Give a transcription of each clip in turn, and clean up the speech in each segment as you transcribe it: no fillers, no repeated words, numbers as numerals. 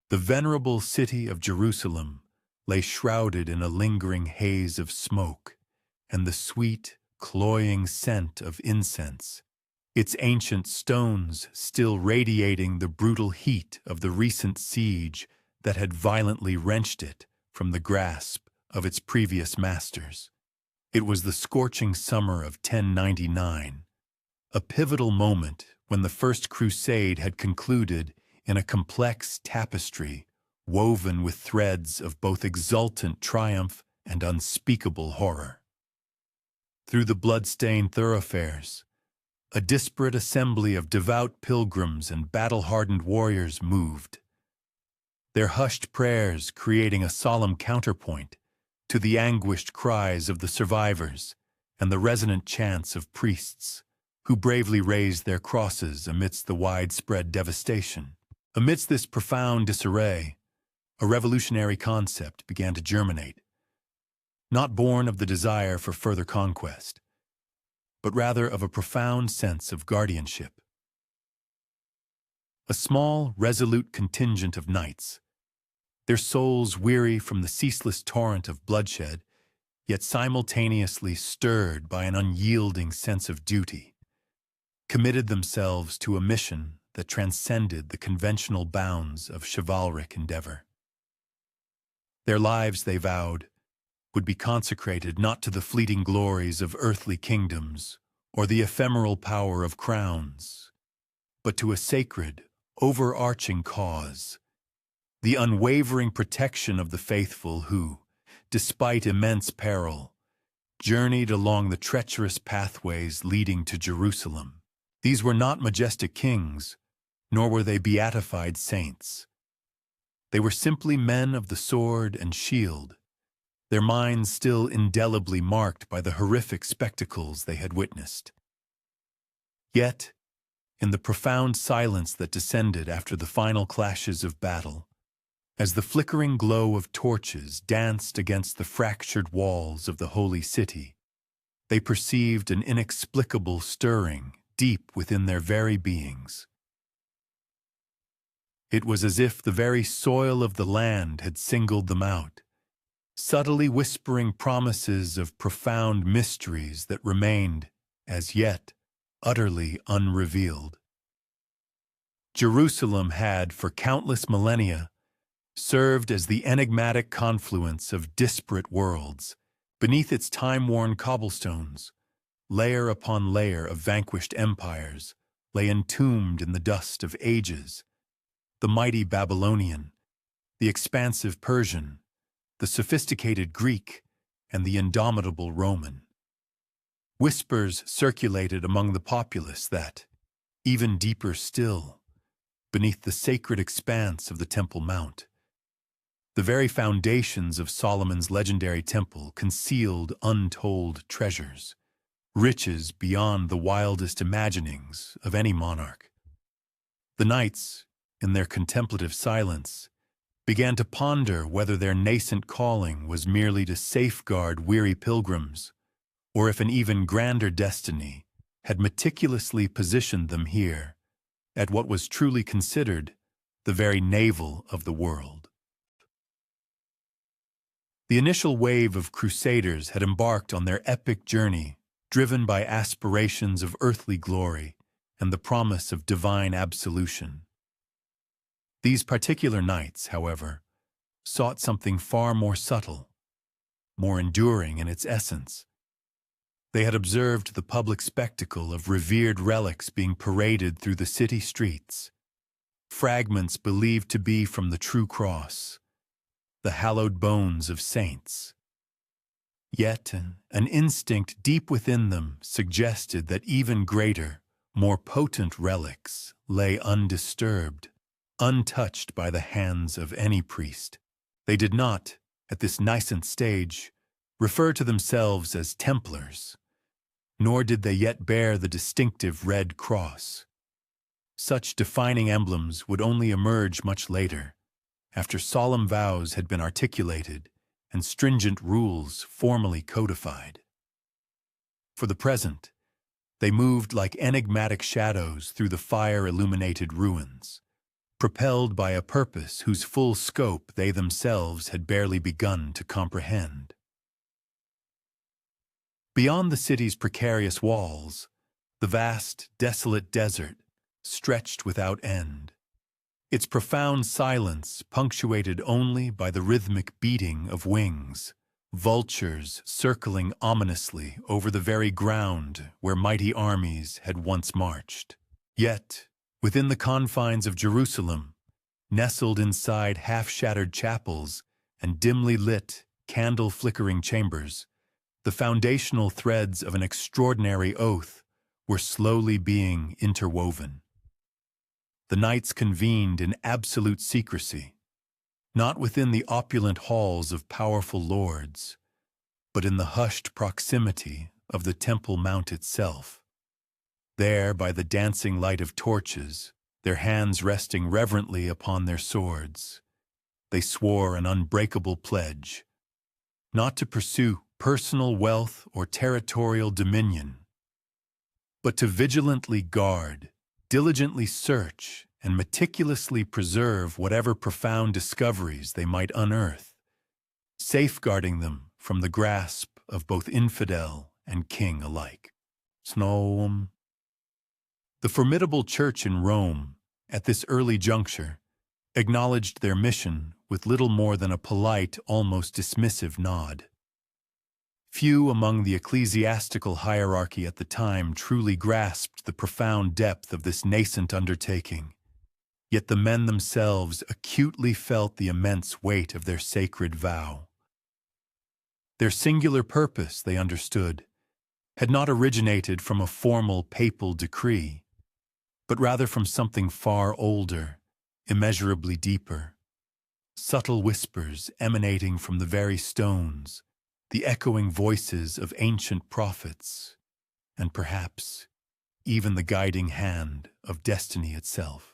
The venerable city of Jerusalem lay shrouded in a lingering haze of smoke and the sweet, cloying scent of incense, its ancient stones still radiating the brutal heat of the recent siege that had violently wrenched it from the grasp of its previous masters. It was the scorching summer of 1099, a pivotal moment when the First Crusade had concluded in a complex tapestry woven with threads of both exultant triumph and unspeakable horror. Through the blood-stained thoroughfares, a disparate assembly of devout pilgrims and battle-hardened warriors moved, their hushed prayers creating a solemn counterpoint to the anguished cries of the survivors and the resonant chants of priests who bravely raised their crosses amidst the widespread devastation. Amidst this profound disarray, a revolutionary concept began to germinate, not born of the desire for further conquest, but rather of a profound sense of guardianship. A small, resolute contingent of knights, their souls weary from the ceaseless torrent of bloodshed, yet simultaneously stirred by an unyielding sense of duty, committed themselves to a mission that transcended the conventional bounds of chivalric endeavor. Their lives, they vowed, would be consecrated not to the fleeting glories of earthly kingdoms or the ephemeral power of crowns, but to a sacred, overarching cause, the unwavering protection of the faithful who, despite immense peril, journeyed along the treacherous pathways leading to Jerusalem. These were not majestic kings, nor were they beatified saints. They were simply men of the sword and shield, their minds still indelibly marked by the horrific spectacles they had witnessed. Yet, in the profound silence that descended after the final clashes of battle, as the flickering glow of torches danced against the fractured walls of the holy city, they perceived an inexplicable stirring deep within their very beings. It was as if the very soil of the land had singled them out, subtly whispering promises of profound mysteries that remained, as yet, utterly unrevealed. Jerusalem had, for countless millennia, served as the enigmatic confluence of disparate worlds. Beneath its time-worn cobblestones, layer upon layer of vanquished empires lay entombed in the dust of ages, the mighty Babylonian, the expansive Persian, the sophisticated Greek, and the indomitable Roman. Whispers circulated among the populace that, even deeper still, beneath the sacred expanse of the Temple Mount, the very foundations of Solomon's legendary temple concealed untold treasures, riches beyond the wildest imaginings of any monarch. The knights, in their contemplative silence, began to ponder whether their nascent calling was merely to safeguard weary pilgrims, or if an even grander destiny had meticulously positioned them here, at what was truly considered the very navel of the world. The initial wave of crusaders had embarked on their epic journey, driven by aspirations of earthly glory and the promise of divine absolution. These particular knights, however, sought something far more subtle, more enduring in its essence. They had observed the public spectacle of revered relics being paraded through the city streets, fragments believed to be from the true cross, the hallowed bones of saints. Yet an instinct deep within them suggested that even greater, more potent relics lay undisturbed, untouched by the hands of any priest. They did not, at this nascent stage, refer to themselves as Templars, nor did they yet bear the distinctive red cross. Such defining emblems would only emerge much later, after solemn vows had been articulated and stringent rules formally codified. For the present, they moved like enigmatic shadows through the fire-illuminated ruins, propelled by a purpose whose full scope they themselves had barely begun to comprehend. Beyond the city's precarious walls, the vast, desolate desert stretched without end, its profound silence punctuated only by the rhythmic beating of wings, vultures circling ominously over the very ground where mighty armies had once marched. Yet, within the confines of Jerusalem, nestled inside half-shattered chapels and dimly lit, candle-flickering chambers, the foundational threads of an extraordinary oath were slowly being interwoven. The knights convened in absolute secrecy, not within the opulent halls of powerful lords, but in the hushed proximity of the Temple Mount itself. There, by the dancing light of torches, their hands resting reverently upon their swords, they swore an unbreakable pledge, not to pursue personal wealth or territorial dominion, but to vigilantly guard, diligently search, and meticulously preserve whatever profound discoveries they might unearth, safeguarding them from the grasp of both infidel and king alike. Snow. The formidable church in Rome, at this early juncture, acknowledged their mission with little more than a polite, almost dismissive nod. Few among the ecclesiastical hierarchy at the time truly grasped the profound depth of this nascent undertaking, yet the men themselves acutely felt the immense weight of their sacred vow. Their singular purpose, they understood, had not originated from a formal papal decree, but rather from something far older, immeasurably deeper. Subtle whispers emanating from the very stones, the echoing voices of ancient prophets, and perhaps even the guiding hand of destiny itself.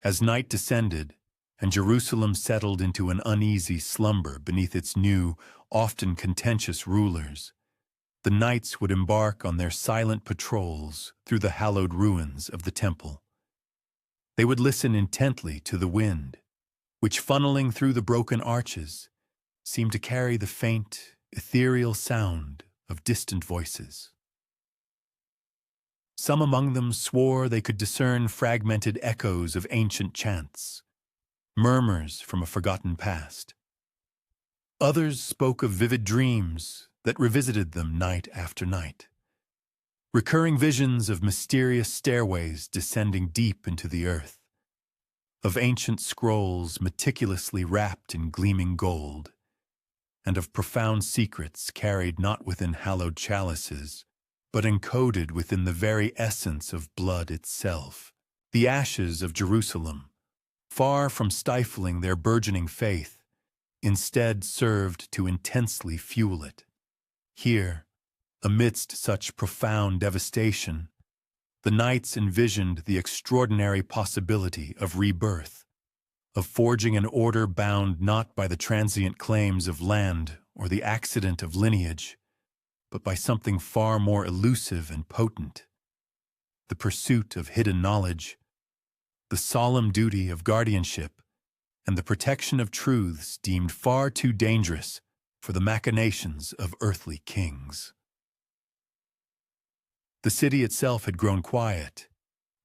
As night descended, and Jerusalem settled into an uneasy slumber beneath its new, often contentious rulers, the knights would embark on their silent patrols through the hallowed ruins of the temple. They would listen intently to the wind, which, funneling through the broken arches, seemed to carry the faint, ethereal sound of distant voices. Some among them swore they could discern fragmented echoes of ancient chants, murmurs from a forgotten past. Others spoke of vivid dreams that revisited them night after night, recurring visions of mysterious stairways descending deep into the earth, of ancient scrolls meticulously wrapped in gleaming gold, and of profound secrets carried not within hallowed chalices, but encoded within the very essence of blood itself. The ashes of Jerusalem, far from stifling their burgeoning faith, instead served to intensely fuel it. Here, amidst such profound devastation, the knights envisioned the extraordinary possibility of rebirth, of forging an order bound not by the transient claims of land or the accident of lineage, but by something far more elusive and potent: the pursuit of hidden knowledge, the solemn duty of guardianship, and the protection of truths deemed far too dangerous for the machinations of earthly kings. The city itself had grown quiet,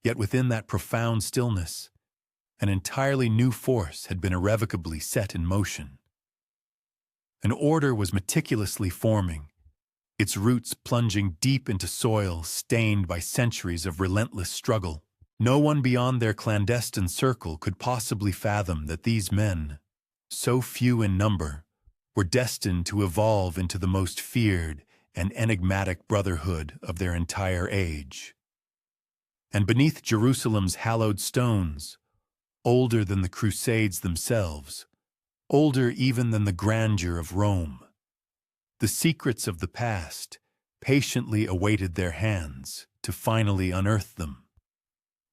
yet within that profound stillness, an entirely new force had been irrevocably set in motion. An order was meticulously forming, its roots plunging deep into soil stained by centuries of relentless struggle. No one beyond their clandestine circle could possibly fathom that these men, so few in number, were destined to evolve into the most feared and enigmatic brotherhood of their entire age. And beneath Jerusalem's hallowed stones, older than the Crusades themselves, older even than the grandeur of Rome, the secrets of the past patiently awaited their hands to finally unearth them.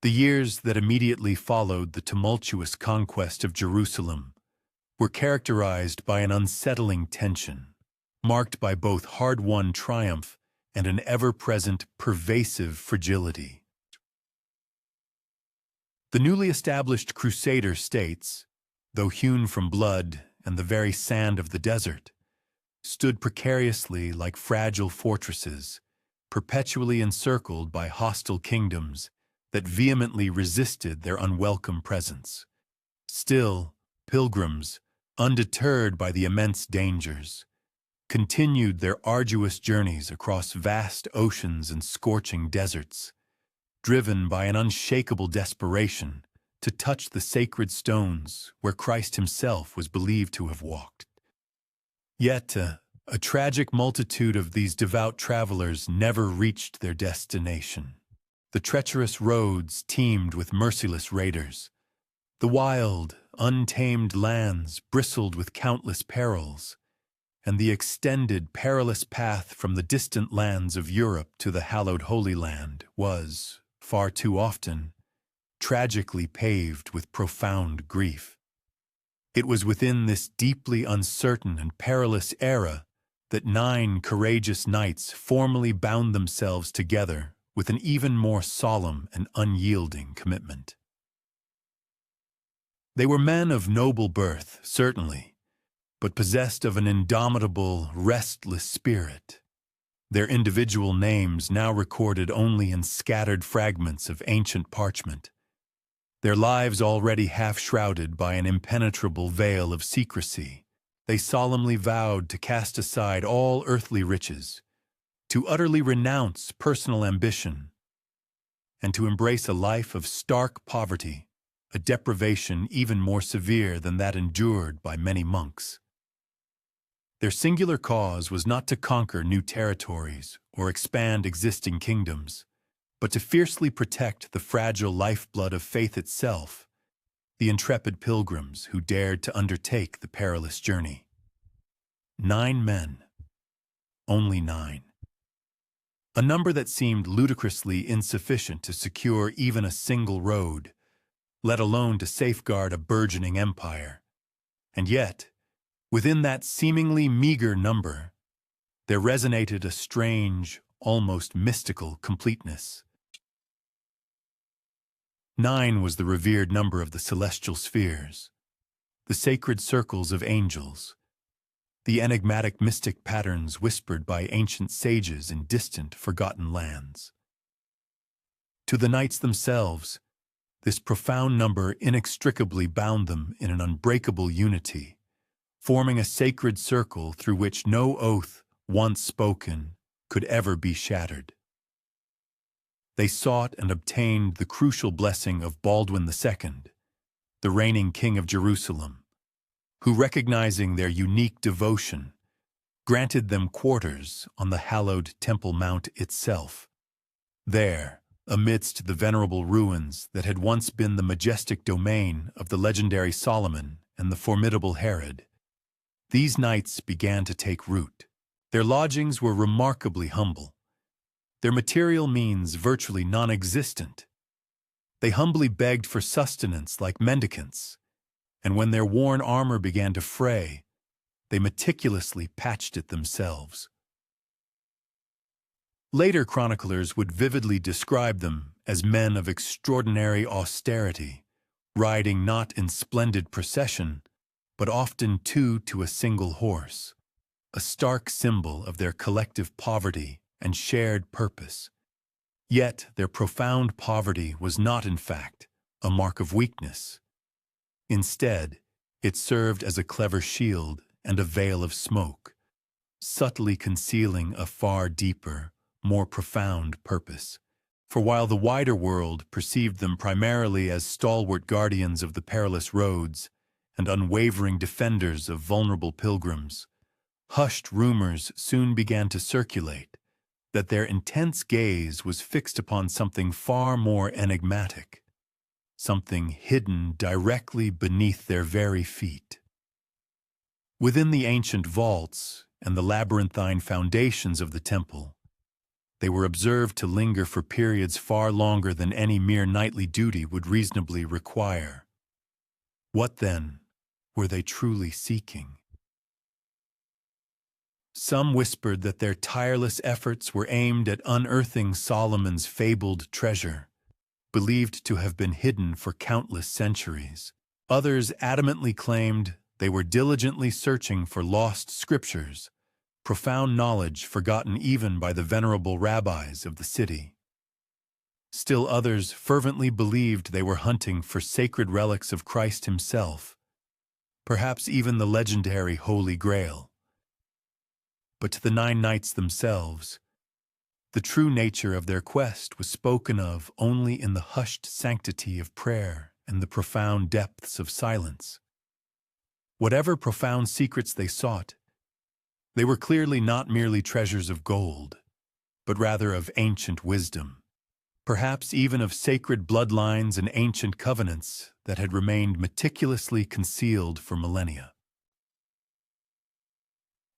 The years that immediately followed the tumultuous conquest of Jerusalem were characterized by an unsettling tension, marked by both hard-won triumph and an ever-present, pervasive fragility. The newly established Crusader states, though hewn from blood and the very sand of the desert, stood precariously like fragile fortresses, perpetually encircled by hostile kingdoms that vehemently resisted their unwelcome presence. Still, pilgrims, undeterred by the immense dangers, continued their arduous journeys across vast oceans and scorching deserts, driven by an unshakable desperation to touch the sacred stones where Christ himself was believed to have walked. Yet, a tragic multitude of these devout travelers never reached their destination. The treacherous roads teemed with merciless raiders. The wild, untamed lands bristled with countless perils, and the extended, perilous path from the distant lands of Europe to the hallowed Holy Land was, far too often, tragically paved with profound grief. It was within this deeply uncertain and perilous era that 9 courageous knights formally bound themselves together with an even more solemn and unyielding commitment. They were men of noble birth, certainly, but possessed of an indomitable, restless spirit. Their individual names now recorded only in scattered fragments of ancient parchment, their lives already half-shrouded by an impenetrable veil of secrecy. They solemnly vowed to cast aside all earthly riches, to utterly renounce personal ambition, and to embrace a life of stark poverty, a deprivation even more severe than that endured by many monks. Their singular cause was not to conquer new territories or expand existing kingdoms, but to fiercely protect the fragile lifeblood of faith itself, the intrepid pilgrims who dared to undertake the perilous journey. 9 men. Only 9. A number that seemed ludicrously insufficient to secure even a single road, let alone to safeguard a burgeoning empire. And yet, within that seemingly meager number, there resonated a strange, almost mystical completeness. 9 was the revered number of the celestial spheres, the sacred circles of angels, the enigmatic mystic patterns whispered by ancient sages in distant, forgotten lands. To the knights themselves, this profound number inextricably bound them in an unbreakable unity, forming a sacred circle through which no oath, once spoken, could ever be shattered. They sought and obtained the crucial blessing of Baldwin II, the reigning king of Jerusalem, who, recognizing their unique devotion, granted them quarters on the hallowed Temple Mount itself. There, amidst the venerable ruins that had once been the majestic domain of the legendary Solomon and the formidable Herod, these knights began to take root. Their lodgings were remarkably humble, their material means virtually non-existent. They humbly begged for sustenance like mendicants, and when their worn armor began to fray, they meticulously patched it themselves. Later chroniclers would vividly describe them as men of extraordinary austerity, riding not in splendid procession, but often 2 to a single horse, a stark symbol of their collective poverty and shared purpose. Yet their profound poverty was not, in fact, a mark of weakness. Instead, it served as a clever shield and a veil of smoke, subtly concealing a far deeper, more profound purpose. For while the wider world perceived them primarily as stalwart guardians of the perilous roads and unwavering defenders of vulnerable pilgrims, hushed rumors soon began to circulate that their intense gaze was fixed upon something far more enigmatic, something hidden directly beneath their very feet. Within the ancient vaults and the labyrinthine foundations of the temple, they were observed to linger for periods far longer than any mere nightly duty would reasonably require. What, then, were they truly seeking? Some whispered that their tireless efforts were aimed at unearthing Solomon's fabled treasure. believed to have been hidden for countless centuries. Others adamantly claimed they were diligently searching for lost scriptures, profound knowledge forgotten even by the venerable rabbis of the city. Still others fervently believed they were hunting for sacred relics of Christ himself, perhaps even the legendary Holy Grail. But to the 9 knights themselves, the true nature of their quest was spoken of only in the hushed sanctity of prayer and the profound depths of silence. Whatever profound secrets they sought, they were clearly not merely treasures of gold, but rather of ancient wisdom, perhaps even of sacred bloodlines and ancient covenants that had remained meticulously concealed for millennia.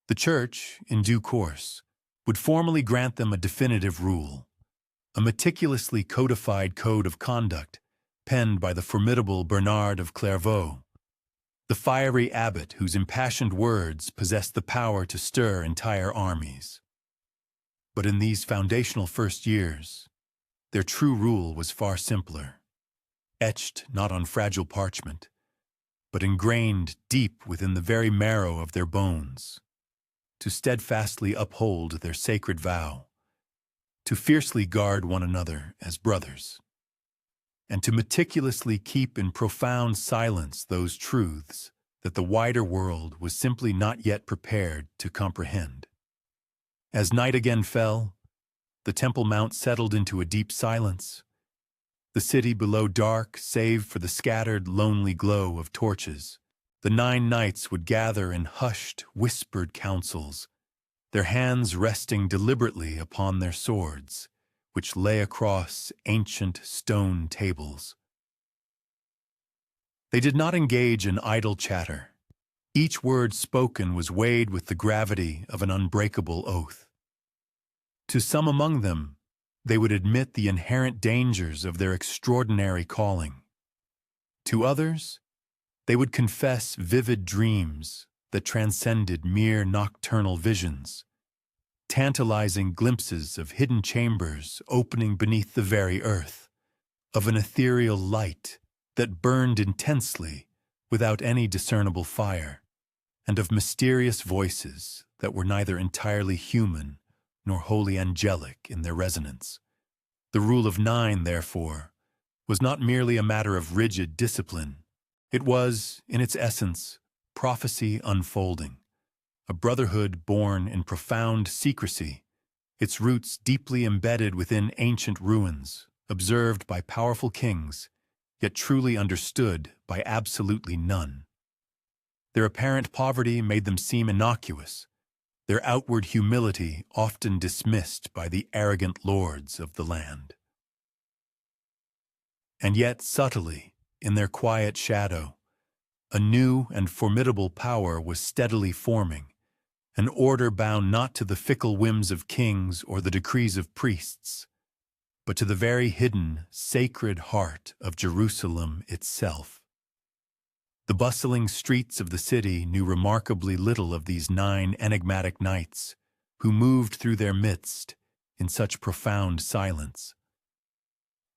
The Church, in due course, would formally grant them a definitive rule, a meticulously codified code of conduct penned by the formidable Bernard of Clairvaux, the fiery abbot whose impassioned words possessed the power to stir entire armies. But in these foundational first years, their true rule was far simpler, etched not on fragile parchment, but ingrained deep within the very marrow of their bones, to steadfastly uphold their sacred vow, to fiercely guard one another as brothers, and to meticulously keep in profound silence those truths that the wider world was simply not yet prepared to comprehend. As night again fell, the Temple Mount settled into a deep silence, the city below dark save for the scattered, lonely glow of torches. The 9 knights would gather in hushed, whispered councils, their hands resting deliberately upon their swords, which lay across ancient stone tables. They did not engage in idle chatter. Each word spoken was weighed with the gravity of an unbreakable oath. To some among them, they would admit the inherent dangers of their extraordinary calling. To others, they would confess vivid dreams that transcended mere nocturnal visions, tantalizing glimpses of hidden chambers opening beneath the very earth, of an ethereal light that burned intensely without any discernible fire, and of mysterious voices that were neither entirely human nor wholly angelic in their resonance. The rule of 9, therefore, was not merely a matter of rigid discipline. It was, in its essence, prophecy unfolding, a brotherhood born in profound secrecy, its roots deeply embedded within ancient ruins, observed by powerful kings, yet truly understood by absolutely none. Their apparent poverty made them seem innocuous, their outward humility often dismissed by the arrogant lords of the land. And yet, subtly, in their quiet shadow, a new and formidable power was steadily forming, an order bound not to the fickle whims of kings or the decrees of priests, but to the very hidden, sacred heart of Jerusalem itself. The bustling streets of the city knew remarkably little of these 9 enigmatic knights, who moved through their midst in such profound silence.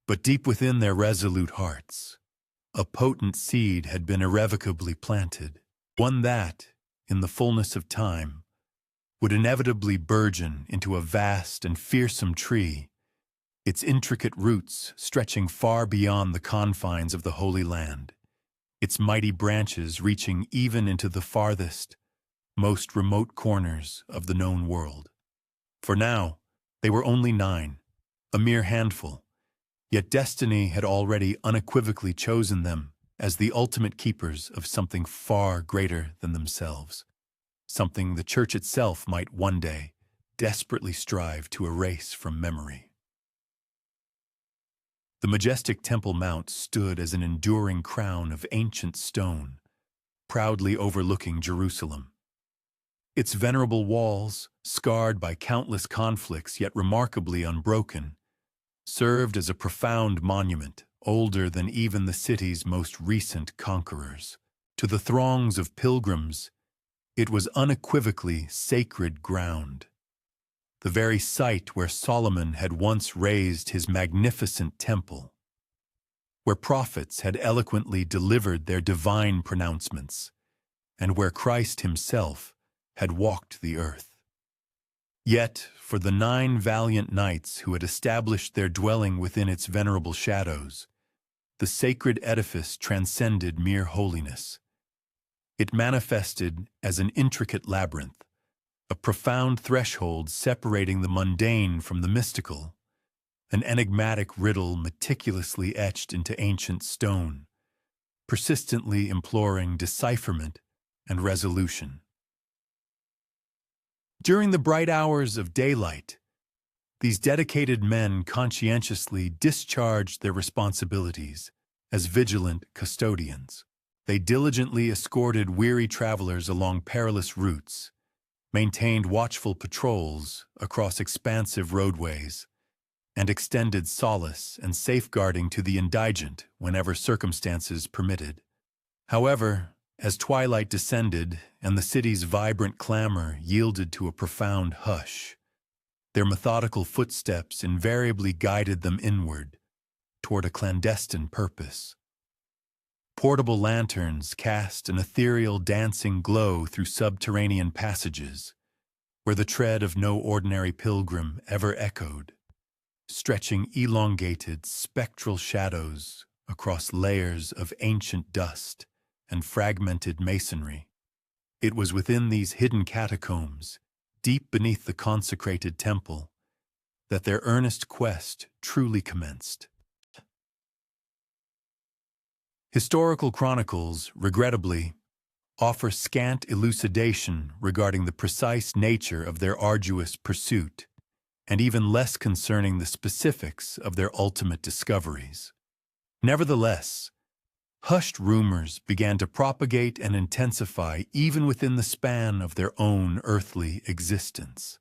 But deep within their resolute hearts, a potent seed had been irrevocably planted, one that, in the fullness of time, would inevitably burgeon into a vast and fearsome tree, its intricate roots stretching far beyond the confines of the Holy Land, its mighty branches reaching even into the farthest, most remote corners of the known world. For now, they were only 9, a mere handful, yet destiny had already unequivocally chosen them as the ultimate keepers of something far greater than themselves, something the Church itself might one day desperately strive to erase from memory. The majestic Temple Mount stood as an enduring crown of ancient stone, proudly overlooking Jerusalem. Its venerable walls, scarred by countless conflicts yet remarkably unbroken, served as a profound monument, older than even the city's most recent conquerors. To the throngs of pilgrims, it was unequivocally sacred ground, the very site where Solomon had once raised his magnificent temple. where prophets had eloquently delivered their divine pronouncements, and where Christ himself had walked the earth. Yet, for the 9 valiant knights who had established their dwelling within its venerable shadows, the sacred edifice transcended mere holiness. It manifested as an intricate labyrinth, a profound threshold separating the mundane from the mystical, an enigmatic riddle meticulously etched into ancient stone, persistently imploring decipherment and resolution. During the bright hours of daylight, these dedicated men conscientiously discharged their responsibilities as vigilant custodians. They diligently escorted weary travelers along perilous routes, maintained watchful patrols across expansive roadways, and extended solace and safeguarding to the indigent whenever circumstances permitted. However, as twilight descended and the city's vibrant clamor yielded to a profound hush, their methodical footsteps invariably guided them inward, toward a clandestine purpose. Portable lanterns cast an ethereal dancing glow through subterranean passages, where the tread of no ordinary pilgrim ever echoed, stretching elongated, spectral shadows across layers of ancient dust and fragmented masonry. It was within these hidden catacombs, deep beneath the consecrated temple, that their earnest quest truly commenced. Historical chronicles, regrettably, offer scant elucidation regarding the precise nature of their arduous pursuit, and even less concerning the specifics of their ultimate discoveries. Nevertheless, hushed rumors began to propagate and intensify even within the span of their own earthly existence.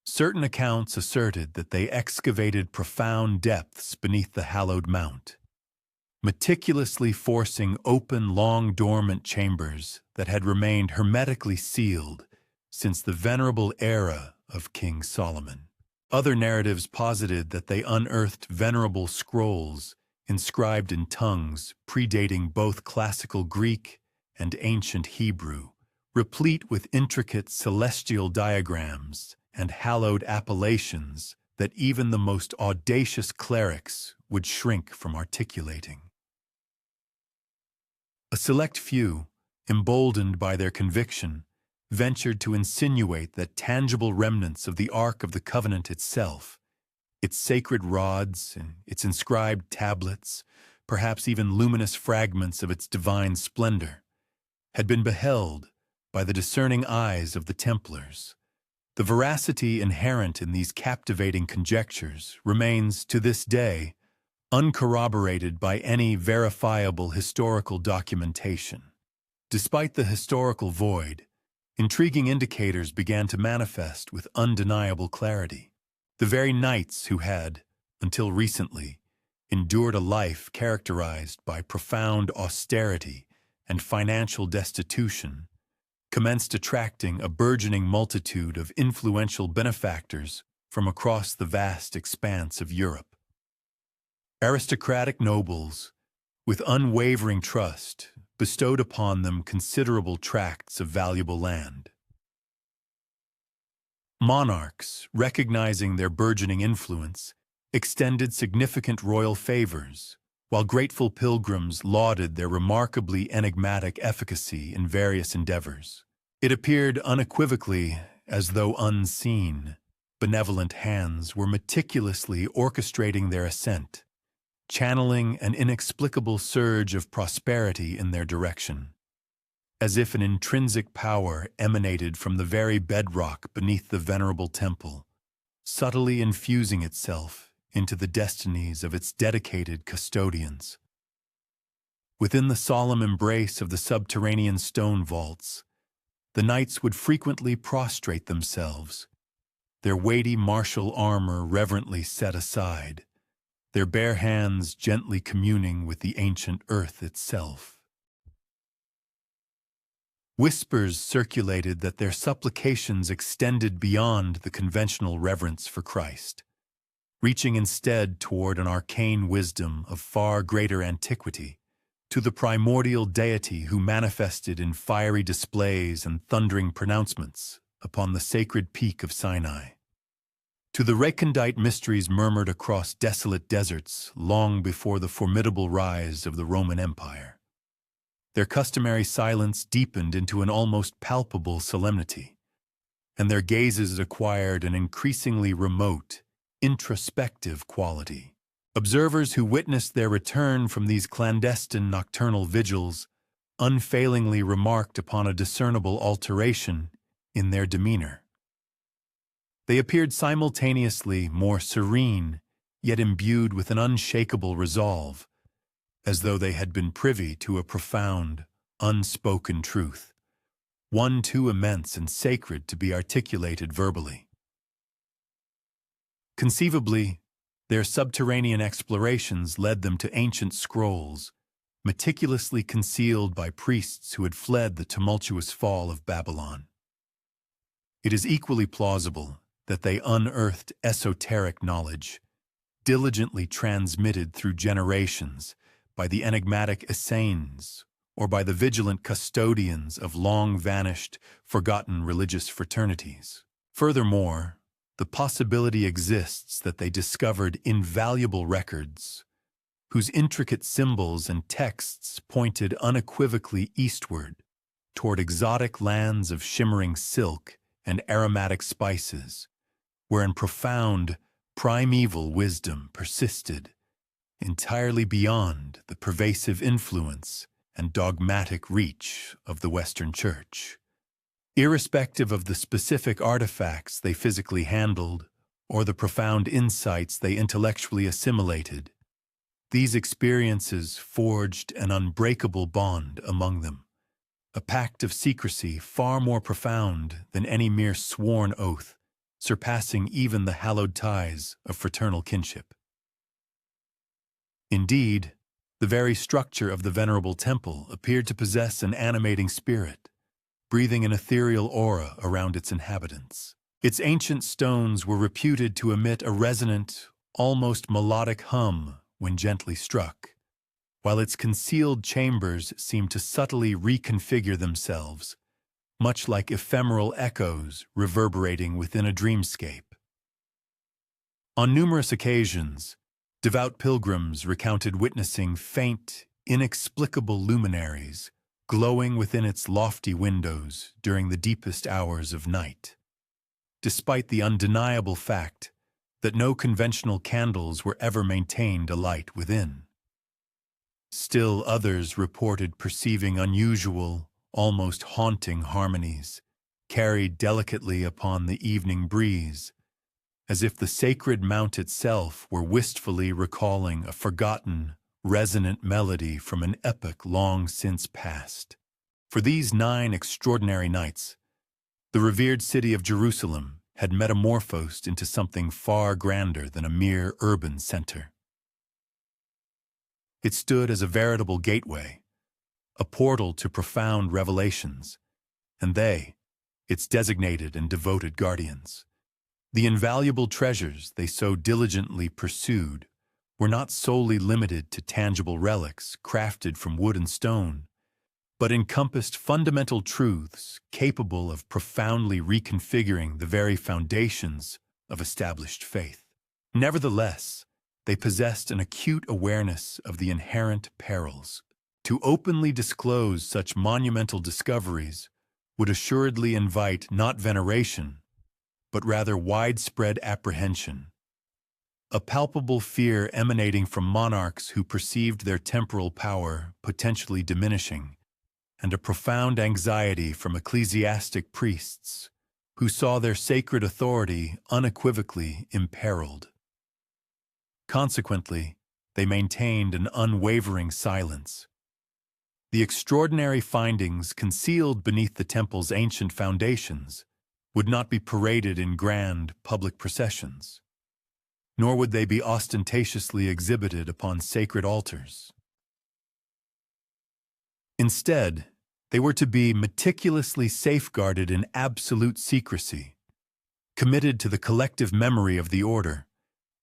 Certain accounts asserted that they excavated profound depths beneath the hallowed mount, meticulously forcing open long-dormant chambers that had remained hermetically sealed since the venerable era of King Solomon. Other narratives posited that they unearthed venerable scrolls inscribed in tongues predating both classical Greek and ancient Hebrew, replete with intricate celestial diagrams and hallowed appellations that even the most audacious clerics would shrink from articulating. A select few, emboldened by their conviction, ventured to insinuate that tangible remnants of the Ark of the Covenant itself, its sacred rods and its inscribed tablets, perhaps even luminous fragments of its divine splendor, had been beheld by the discerning eyes of the Templars. The veracity inherent in these captivating conjectures remains, to this day, uncorroborated by any verifiable historical documentation. Despite the historical void, intriguing indicators began to manifest with undeniable clarity. The very knights who had, until recently, endured a life characterized by profound austerity and financial destitution, commenced attracting a burgeoning multitude of influential benefactors from across the vast expanse of Europe. Aristocratic nobles, with unwavering trust, bestowed upon them considerable tracts of valuable land. Monarchs, recognizing their burgeoning influence, extended significant royal favors, while grateful pilgrims lauded their remarkably enigmatic efficacy in various endeavors. It appeared unequivocally as though unseen, benevolent hands were meticulously orchestrating their ascent, channeling an inexplicable surge of prosperity in their direction, as if an intrinsic power emanated from the very bedrock beneath the venerable temple, subtly infusing itself into the destinies of its dedicated custodians. Within the solemn embrace of the subterranean stone vaults, the knights would frequently prostrate themselves, their weighty martial armor reverently set aside, their bare hands gently communing with the ancient earth itself. Whispers circulated that their supplications extended beyond the conventional reverence for Christ. reaching instead toward an arcane wisdom of far greater antiquity, to the primordial deity who manifested in fiery displays and thundering pronouncements upon the sacred peak of Sinai, to the recondite mysteries murmured across desolate deserts long before the formidable rise of the Roman Empire. Their customary silence deepened into an almost palpable solemnity, and their gazes acquired an increasingly remote, introspective quality. Observers who witnessed their return from these clandestine nocturnal vigils unfailingly remarked upon a discernible alteration in their demeanor. They appeared simultaneously more serene, yet imbued with an unshakable resolve, as though they had been privy to a profound, unspoken truth, one too immense and sacred to be articulated verbally. Conceivably, their subterranean explorations led them to ancient scrolls, meticulously concealed by priests who had fled the tumultuous fall of Babylon. It is equally plausible that they unearthed esoteric knowledge, diligently transmitted through generations by the enigmatic Essenes or by the vigilant custodians of long-vanished, forgotten religious fraternities. Furthermore, the possibility exists that they discovered invaluable records whose intricate symbols and texts pointed unequivocally eastward toward exotic lands of shimmering silk and aromatic spices, wherein profound, primeval wisdom persisted, entirely beyond the pervasive influence and dogmatic reach of the Western Church. Irrespective of the specific artifacts they physically handled or the profound insights they intellectually assimilated, these experiences forged an unbreakable bond among them, a pact of secrecy far more profound than any mere sworn oath, surpassing even the hallowed ties of fraternal kinship. Indeed, the very structure of the venerable temple appeared to possess an animating spirit, breathing an ethereal aura around its inhabitants. Its ancient stones were reputed to emit a resonant, almost melodic hum when gently struck, while its concealed chambers seemed to subtly reconfigure themselves, much like ephemeral echoes reverberating within a dreamscape. On numerous occasions, devout pilgrims recounted witnessing faint, inexplicable luminaries glowing within its lofty windows during the deepest hours of night, despite the undeniable fact that no conventional candles were ever maintained alight within. Still others reported perceiving unusual, almost haunting harmonies, carried delicately upon the evening breeze, as if the sacred mount itself were wistfully recalling a forgotten, resonant melody from an epoch long since past. For these 9 extraordinary nights, the revered city of Jerusalem had metamorphosed into something far grander than a mere urban center. It stood as a veritable gateway, a portal to profound revelations, and they, its designated and devoted guardians. The invaluable treasures they so diligently pursued were not solely limited to tangible relics crafted from wood and stone, but encompassed fundamental truths capable of profoundly reconfiguring the very foundations of established faith. Nevertheless, they possessed an acute awareness of the inherent perils. To openly disclose such monumental discoveries would assuredly invite not veneration, but rather widespread apprehension, a palpable fear emanating from monarchs who perceived their temporal power potentially diminishing, and a profound anxiety from ecclesiastic priests who saw their sacred authority unequivocally imperiled. Consequently, they maintained an unwavering silence. The extraordinary findings concealed beneath the temple's ancient foundations would not be paraded in grand public processions, nor would they be ostentatiously exhibited upon sacred altars. Instead, they were to be meticulously safeguarded in absolute secrecy, committed to the collective memory of the order,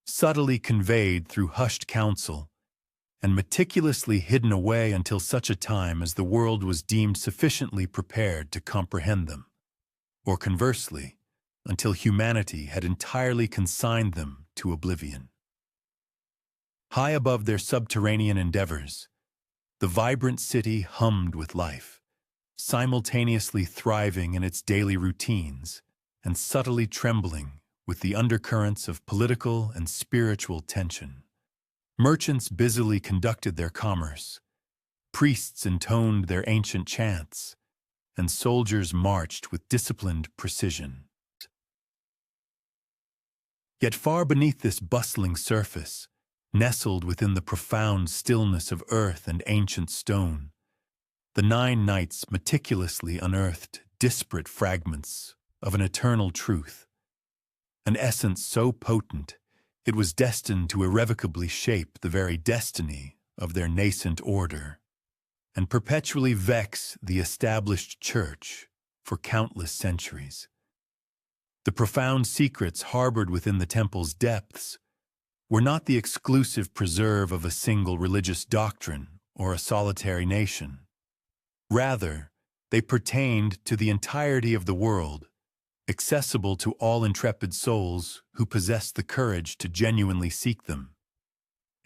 subtly conveyed through hushed counsel, and meticulously hidden away until such a time as the world was deemed sufficiently prepared to comprehend them, or conversely, until humanity had entirely consigned them to oblivion. High above their subterranean endeavors, the vibrant city hummed with life, simultaneously thriving in its daily routines and subtly trembling with the undercurrents of political and spiritual tension. Merchants busily conducted their commerce, priests intoned their ancient chants, and soldiers marched with disciplined precision. Yet far beneath this bustling surface, nestled within the profound stillness of earth and ancient stone, the 9 knights meticulously unearthed disparate fragments of an eternal truth, an essence so potent it was destined to irrevocably shape the very destiny of their nascent order, and perpetually vex the established church for countless centuries. The profound secrets harbored within the temple's depths were not the exclusive preserve of a single religious doctrine or a solitary nation. Rather, they pertained to the entirety of the world, accessible to all intrepid souls who possessed the courage to genuinely seek them.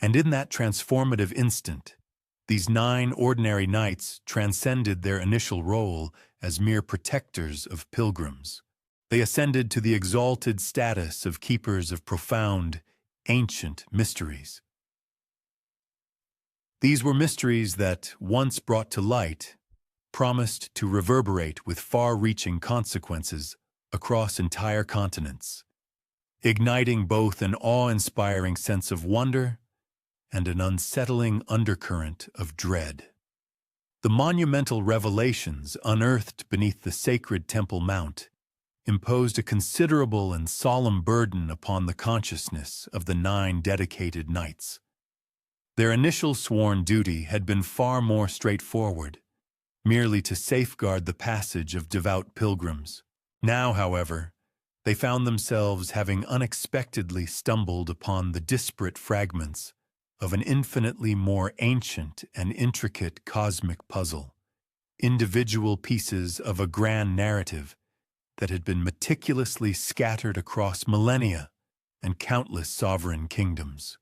And in that transformative instant, these 9 ordinary knights transcended their initial role as mere protectors of pilgrims. They ascended to the exalted status of keepers of profound, ancient mysteries. These were mysteries that, once brought to light, promised to reverberate with far-reaching consequences across entire continents, igniting both an awe-inspiring sense of wonder and an unsettling undercurrent of dread. The monumental revelations unearthed beneath the sacred Temple Mount imposed a considerable and solemn burden upon the consciousness of the 9 dedicated knights. Their initial sworn duty had been far more straightforward, merely to safeguard the passage of devout pilgrims. Now, however, they found themselves having unexpectedly stumbled upon the disparate fragments of an infinitely more ancient and intricate cosmic puzzle, individual pieces of a grand narrative that had been meticulously scattered across millennia and countless sovereign kingdoms.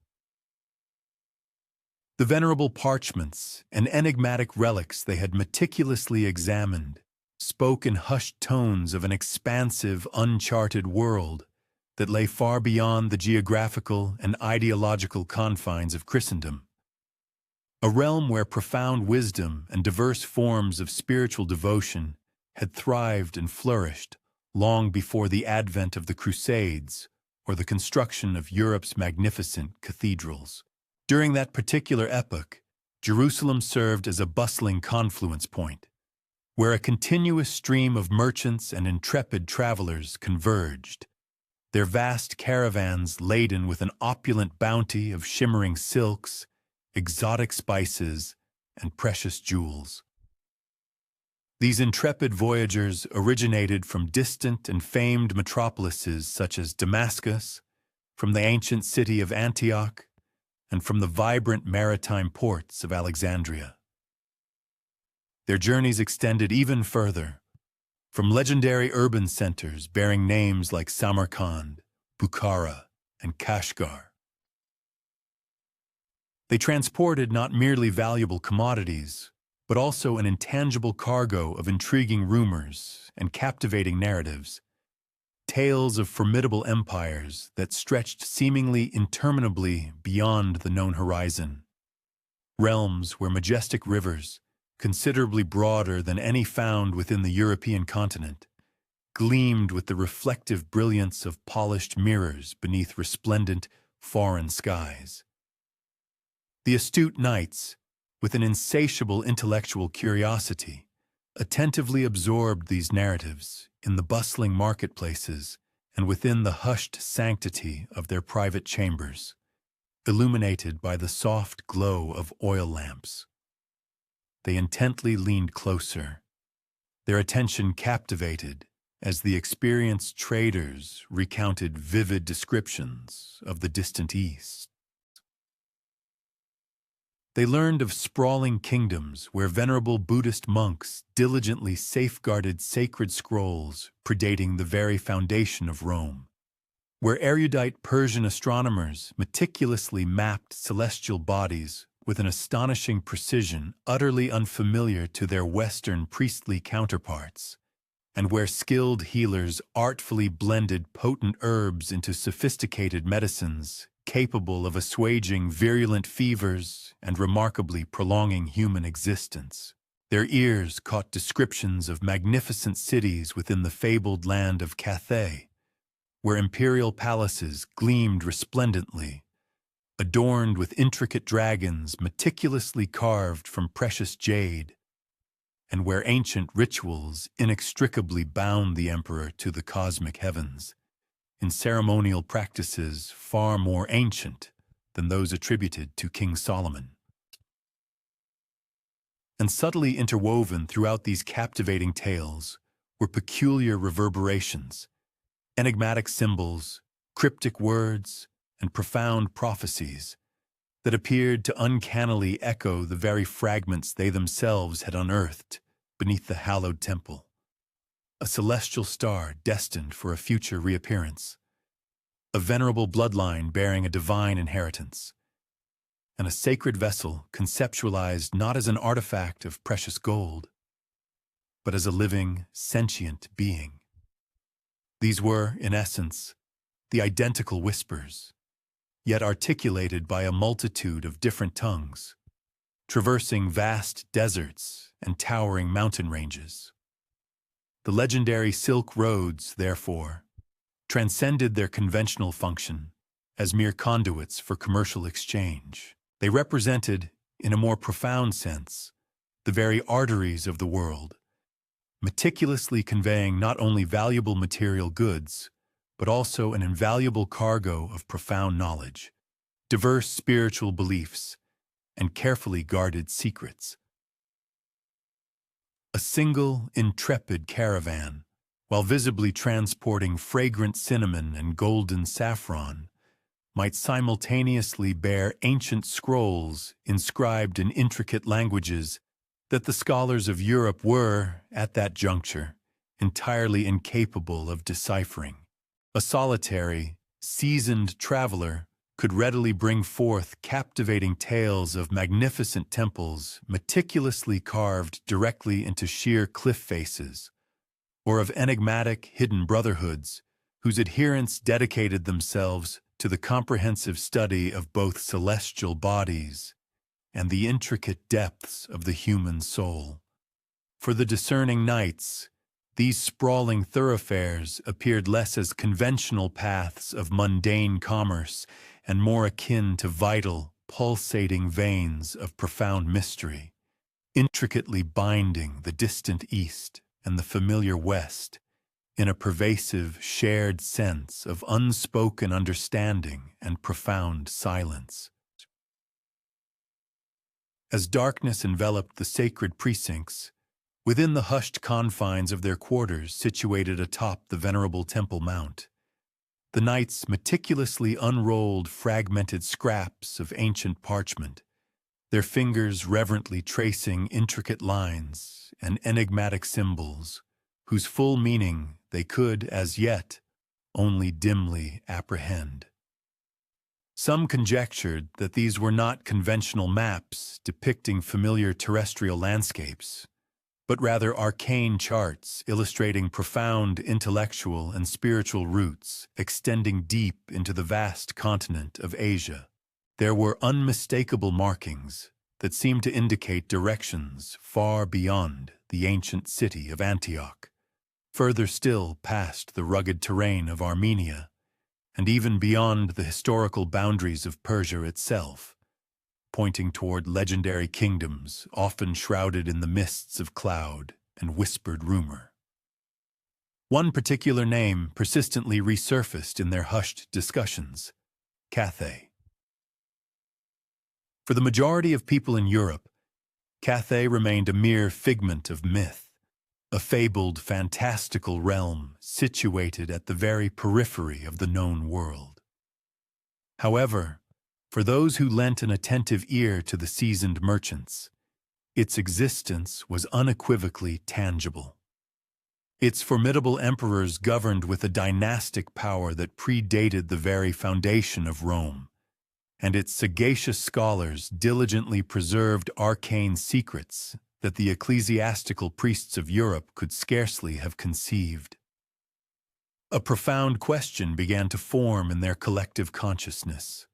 The venerable parchments and enigmatic relics they had meticulously examined spoke in hushed tones of an expansive, uncharted world that lay far beyond the geographical and ideological confines of Christendom. A realm where profound wisdom and diverse forms of spiritual devotion had thrived and flourished long before the advent of the Crusades or the construction of Europe's magnificent cathedrals. During that particular epoch, Jerusalem served as a bustling confluence point, where a continuous stream of merchants and intrepid travelers converged, their vast caravans laden with an opulent bounty of shimmering silks, exotic spices, and precious jewels. These intrepid voyagers originated from distant and famed metropolises such as Damascus, from the ancient city of Antioch, and from the vibrant maritime ports of Alexandria. Their journeys extended even further, from legendary urban centers bearing names like Samarkand, Bukhara, and Kashgar. They transported not merely valuable commodities, but also an intangible cargo of intriguing rumors and captivating narratives, tales of formidable empires that stretched seemingly interminably beyond the known horizon, realms where majestic rivers, considerably broader than any found within the European continent, gleamed with the reflective brilliance of polished mirrors beneath resplendent foreign skies. The astute knights, with an insatiable intellectual curiosity, attentively absorbed these narratives in the bustling marketplaces and within the hushed sanctity of their private chambers, illuminated by the soft glow of oil lamps. They intently leaned closer, their attention captivated as the experienced traders recounted vivid descriptions of the distant East. They learned of sprawling kingdoms where venerable Buddhist monks diligently safeguarded sacred scrolls predating the very foundation of Rome, where erudite Persian astronomers meticulously mapped celestial bodies with an astonishing precision utterly unfamiliar to their Western priestly counterparts, and where skilled healers artfully blended potent herbs into sophisticated medicines capable of assuaging virulent fevers and remarkably prolonging human existence. Their ears caught descriptions of magnificent cities within the fabled land of Cathay, where imperial palaces gleamed resplendently, adorned with intricate dragons meticulously carved from precious jade, and where ancient rituals inextricably bound the emperor to the cosmic heavens, in ceremonial practices far more ancient than those attributed to King Solomon. And subtly interwoven throughout these captivating tales were peculiar reverberations, enigmatic symbols, cryptic words, and profound prophecies that appeared to uncannily echo the very fragments they themselves had unearthed beneath the hallowed temple. A celestial star destined for a future reappearance, a venerable bloodline bearing a divine inheritance, and a sacred vessel conceptualized not as an artifact of precious gold, but as a living, sentient being. These were, in essence, the identical whispers, yet articulated by a multitude of different tongues, traversing vast deserts and towering mountain ranges. The legendary Silk Roads, therefore, transcended their conventional function as mere conduits for commercial exchange. They represented, in a more profound sense, the very arteries of the world, meticulously conveying not only valuable material goods, but also an invaluable cargo of profound knowledge, diverse spiritual beliefs, and carefully guarded secrets. A single, intrepid caravan, while visibly transporting fragrant cinnamon and golden saffron, might simultaneously bear ancient scrolls inscribed in intricate languages that the scholars of Europe were, at that juncture, entirely incapable of deciphering. A solitary, seasoned traveler could readily bring forth captivating tales of magnificent temples meticulously carved directly into sheer cliff faces, or of enigmatic hidden brotherhoods whose adherents dedicated themselves to the comprehensive study of both celestial bodies and the intricate depths of the human soul. For the discerning knights, these sprawling thoroughfares appeared less as conventional paths of mundane commerce and more akin to vital, pulsating veins of profound mystery, intricately binding the distant East and the familiar West in a pervasive, shared sense of unspoken understanding and profound silence. As darkness enveloped the sacred precincts, within the hushed confines of their quarters situated atop the venerable Temple Mount, the knights meticulously unrolled fragmented scraps of ancient parchment, their fingers reverently tracing intricate lines and enigmatic symbols whose full meaning they could, as yet, only dimly apprehend. Some conjectured that these were not conventional maps depicting familiar terrestrial landscapes, but rather arcane charts illustrating profound intellectual and spiritual roots extending deep into the vast continent of Asia. There were unmistakable markings that seemed to indicate directions far beyond the ancient city of Antioch, further still past the rugged terrain of Armenia, and even beyond the historical boundaries of Persia itself, pointing toward legendary kingdoms often shrouded in the mists of cloud and whispered rumor. One particular name persistently resurfaced in their hushed discussions: Cathay. For the majority of people in Europe, Cathay remained a mere figment of myth, a fabled, fantastical realm situated at the very periphery of the known world. However, for those who lent an attentive ear to the seasoned merchants, its existence was unequivocally tangible. Its formidable emperors governed with a dynastic power that predated the very foundation of Rome, and its sagacious scholars diligently preserved arcane secrets that the ecclesiastical priests of Europe could scarcely have conceived. A profound question began to form in their collective consciousness.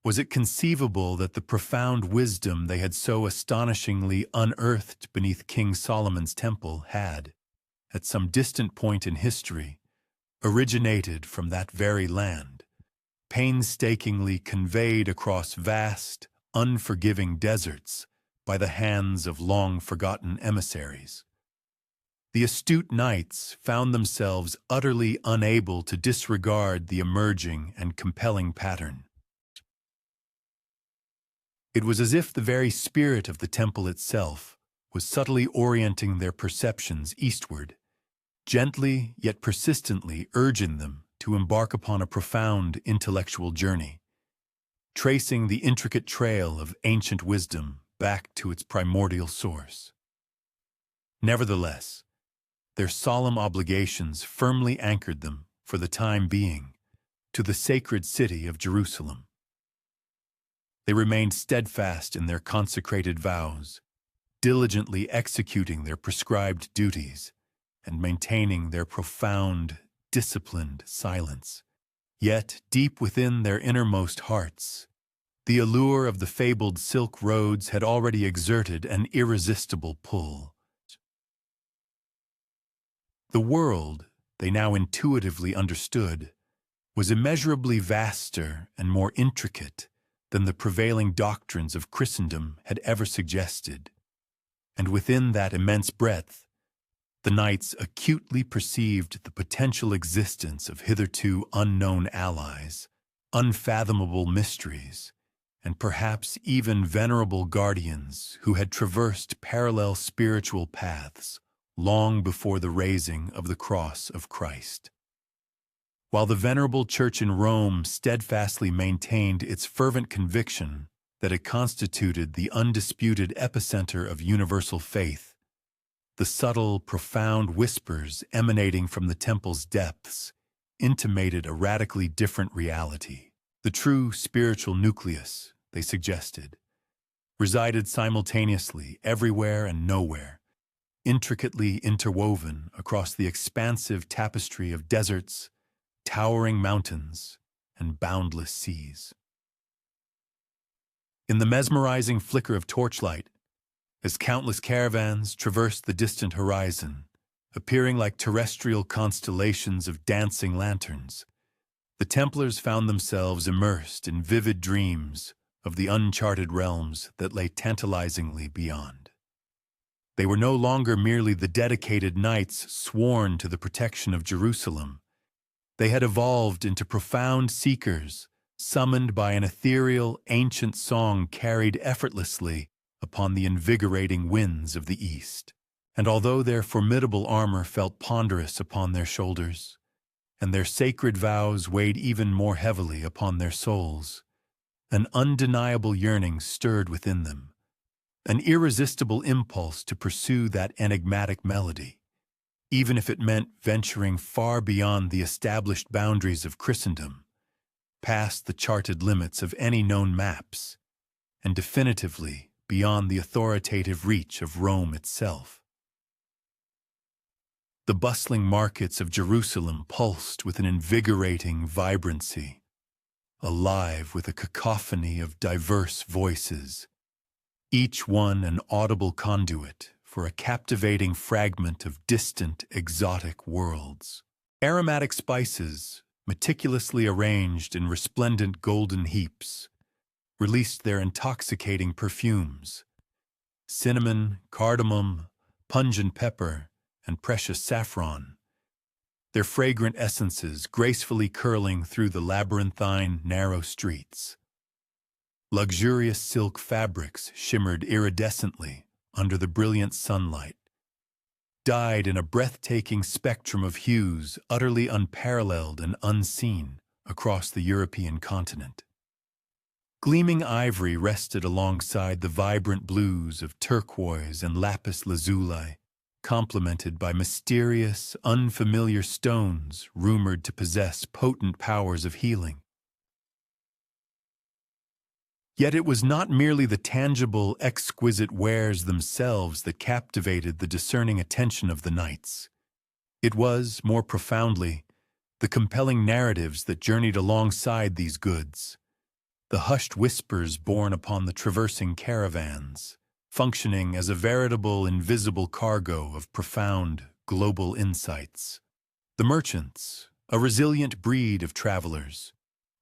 Was it conceivable that the profound wisdom they had so astonishingly unearthed beneath King Solomon's temple had, at some distant point in history, originated from that very land, painstakingly conveyed across vast, unforgiving deserts by the hands of long-forgotten emissaries? The astute knights found themselves utterly unable to disregard the emerging and compelling pattern. It was as if the very spirit of the temple itself was subtly orienting their perceptions eastward, gently yet persistently urging them to embark upon a profound intellectual journey, tracing the intricate trail of ancient wisdom back to its primordial source. Nevertheless, their solemn obligations firmly anchored them, for the time being, to the sacred city of Jerusalem. They remained steadfast in their consecrated vows, diligently executing their prescribed duties and maintaining their profound, disciplined silence. Yet, deep within their innermost hearts, the allure of the fabled Silk Roads had already exerted an irresistible pull. The world, they now intuitively understood, was immeasurably vaster and more intricate than the prevailing doctrines of Christendom had ever suggested. And within that immense breadth, the knights acutely perceived the potential existence of hitherto unknown allies, unfathomable mysteries, and perhaps even venerable guardians who had traversed parallel spiritual paths long before the raising of the cross of Christ. While the venerable church in Rome steadfastly maintained its fervent conviction that it constituted the undisputed epicenter of universal faith, the subtle, profound whispers emanating from the temple's depths intimated a radically different reality. The true spiritual nucleus, they suggested, resided simultaneously everywhere and nowhere, intricately interwoven across the expansive tapestry of deserts, towering mountains, and boundless seas. In the mesmerizing flicker of torchlight, as countless caravans traversed the distant horizon, appearing like terrestrial constellations of dancing lanterns, the Templars found themselves immersed in vivid dreams of the uncharted realms that lay tantalizingly beyond. They were no longer merely the dedicated knights sworn to the protection of Jerusalem. They had evolved into profound seekers, summoned by an ethereal, ancient song carried effortlessly upon the invigorating winds of the East. And although their formidable armor felt ponderous upon their shoulders, and their sacred vows weighed even more heavily upon their souls, an undeniable yearning stirred within them, an irresistible impulse to pursue that enigmatic melody, even if it meant venturing far beyond the established boundaries of Christendom, past the charted limits of any known maps, and definitively beyond the authoritative reach of Rome itself. The bustling markets of Jerusalem pulsed with an invigorating vibrancy, alive with a cacophony of diverse voices, each one an audible conduit for a captivating fragment of distant, exotic worlds. Aromatic spices, meticulously arranged in resplendent golden heaps, released their intoxicating perfumes. Cinnamon, cardamom, pungent pepper, and precious saffron, their fragrant essences gracefully curling through the labyrinthine, narrow streets. Luxurious silk fabrics shimmered iridescently under the brilliant sunlight, dyed in a breathtaking spectrum of hues utterly unparalleled and unseen across the European continent. Gleaming ivory rested alongside the vibrant blues of turquoise and lapis lazuli, complemented by mysterious, unfamiliar stones rumored to possess potent powers of healing. Yet it was not merely the tangible, exquisite wares themselves that captivated the discerning attention of the knights. It was, more profoundly, the compelling narratives that journeyed alongside these goods, the hushed whispers borne upon the traversing caravans, functioning as a veritable invisible cargo of profound global insights. The merchants, a resilient breed of travelers,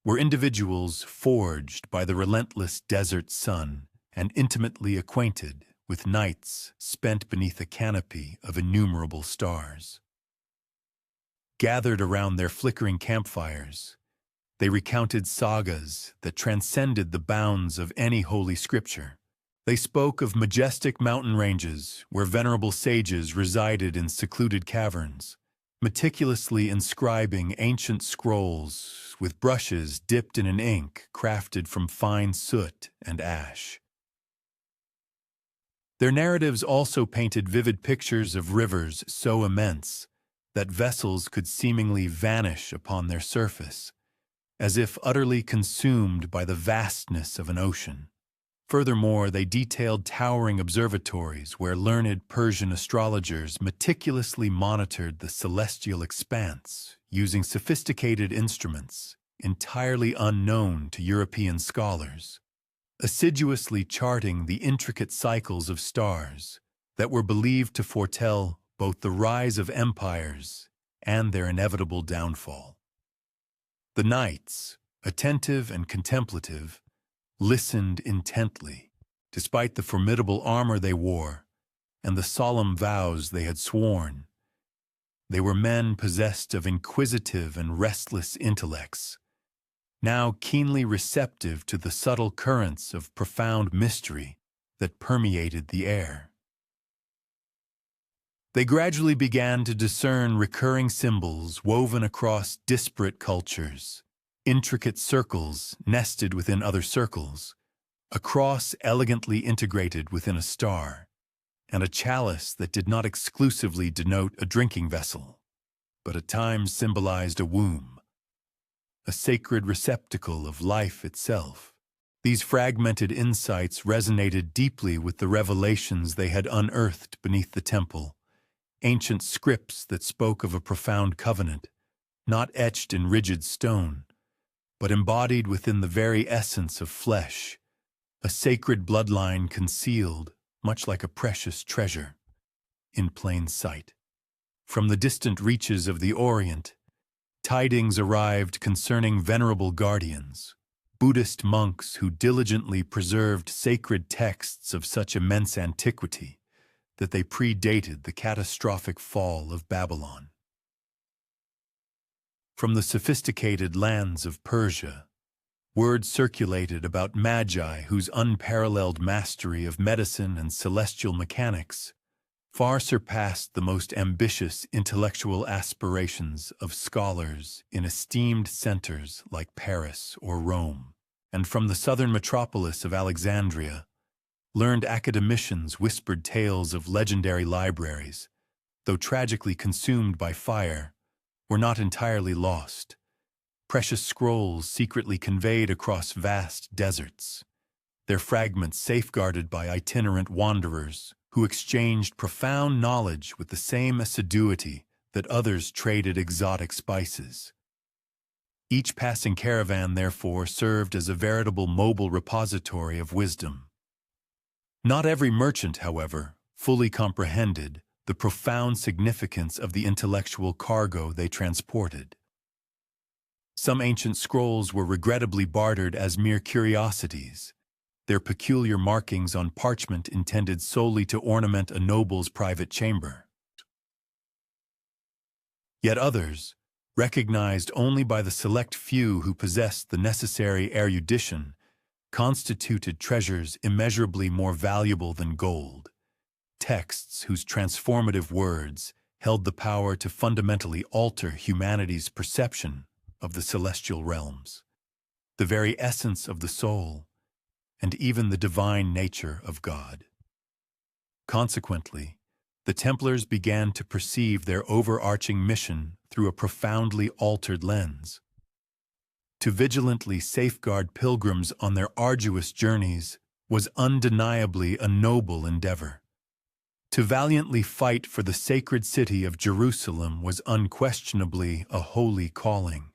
were individuals forged by the relentless desert sun and intimately acquainted with nights spent beneath a canopy of innumerable stars. Gathered around their flickering campfires, they recounted sagas that transcended the bounds of any holy scripture. They spoke of majestic mountain ranges where venerable sages resided in secluded caverns, meticulously inscribing ancient scrolls with brushes dipped in an ink crafted from fine soot and ash. Their narratives also painted vivid pictures of rivers so immense that vessels could seemingly vanish upon their surface, as if utterly consumed by the vastness of an ocean. Furthermore, they detailed towering observatories where learned Persian astrologers meticulously monitored the celestial expanse using sophisticated instruments entirely unknown to European scholars, assiduously charting the intricate cycles of stars that were believed to foretell both the rise of empires and their inevitable downfall. The knights, attentive and contemplative, listened intently, despite the formidable armor they wore and the solemn vows they had sworn. They were men possessed of inquisitive and restless intellects, now keenly receptive to the subtle currents of profound mystery that permeated the air. They gradually began to discern recurring symbols woven across disparate cultures, intricate circles nested within other circles, a cross elegantly integrated within a star, and a chalice that did not exclusively denote a drinking vessel, but at times symbolized a womb, a sacred receptacle of life itself. These fragmented insights resonated deeply with the revelations they had unearthed beneath the temple, ancient scripts that spoke of a profound covenant, not etched in rigid stone, but embodied within the very essence of flesh, a sacred bloodline concealed, much like a precious treasure, in plain sight. From the distant reaches of the Orient, tidings arrived concerning venerable guardians, Buddhist monks who diligently preserved sacred texts of such immense antiquity that they predated the catastrophic fall of Babylon. From the sophisticated lands of Persia, word circulated about magi whose unparalleled mastery of medicine and celestial mechanics far surpassed the most ambitious intellectual aspirations of scholars in esteemed centers like Paris or Rome. And from the southern metropolis of Alexandria, learned academicians whispered tales of legendary libraries, though tragically consumed by fire, were not entirely lost. Precious scrolls secretly conveyed across vast deserts, their fragments safeguarded by itinerant wanderers who exchanged profound knowledge with the same assiduity that others traded exotic spices. Each passing caravan, therefore, served as a veritable mobile repository of wisdom. Not every merchant, however, fully comprehended the profound significance of the intellectual cargo they transported. Some ancient scrolls were regrettably bartered as mere curiosities, their peculiar markings on parchment intended solely to ornament a noble's private chamber. Yet others, recognized only by the select few who possessed the necessary erudition, constituted treasures immeasurably more valuable than gold. texts whose transformative words held the power to fundamentally alter humanity's perception of the celestial realms, the very essence of the soul, and even the divine nature of God. Consequently, the Templars began to perceive their overarching mission through a profoundly altered lens. To vigilantly safeguard pilgrims on their arduous journeys was undeniably a noble endeavor. To valiantly fight for the sacred city of Jerusalem was unquestionably a holy calling.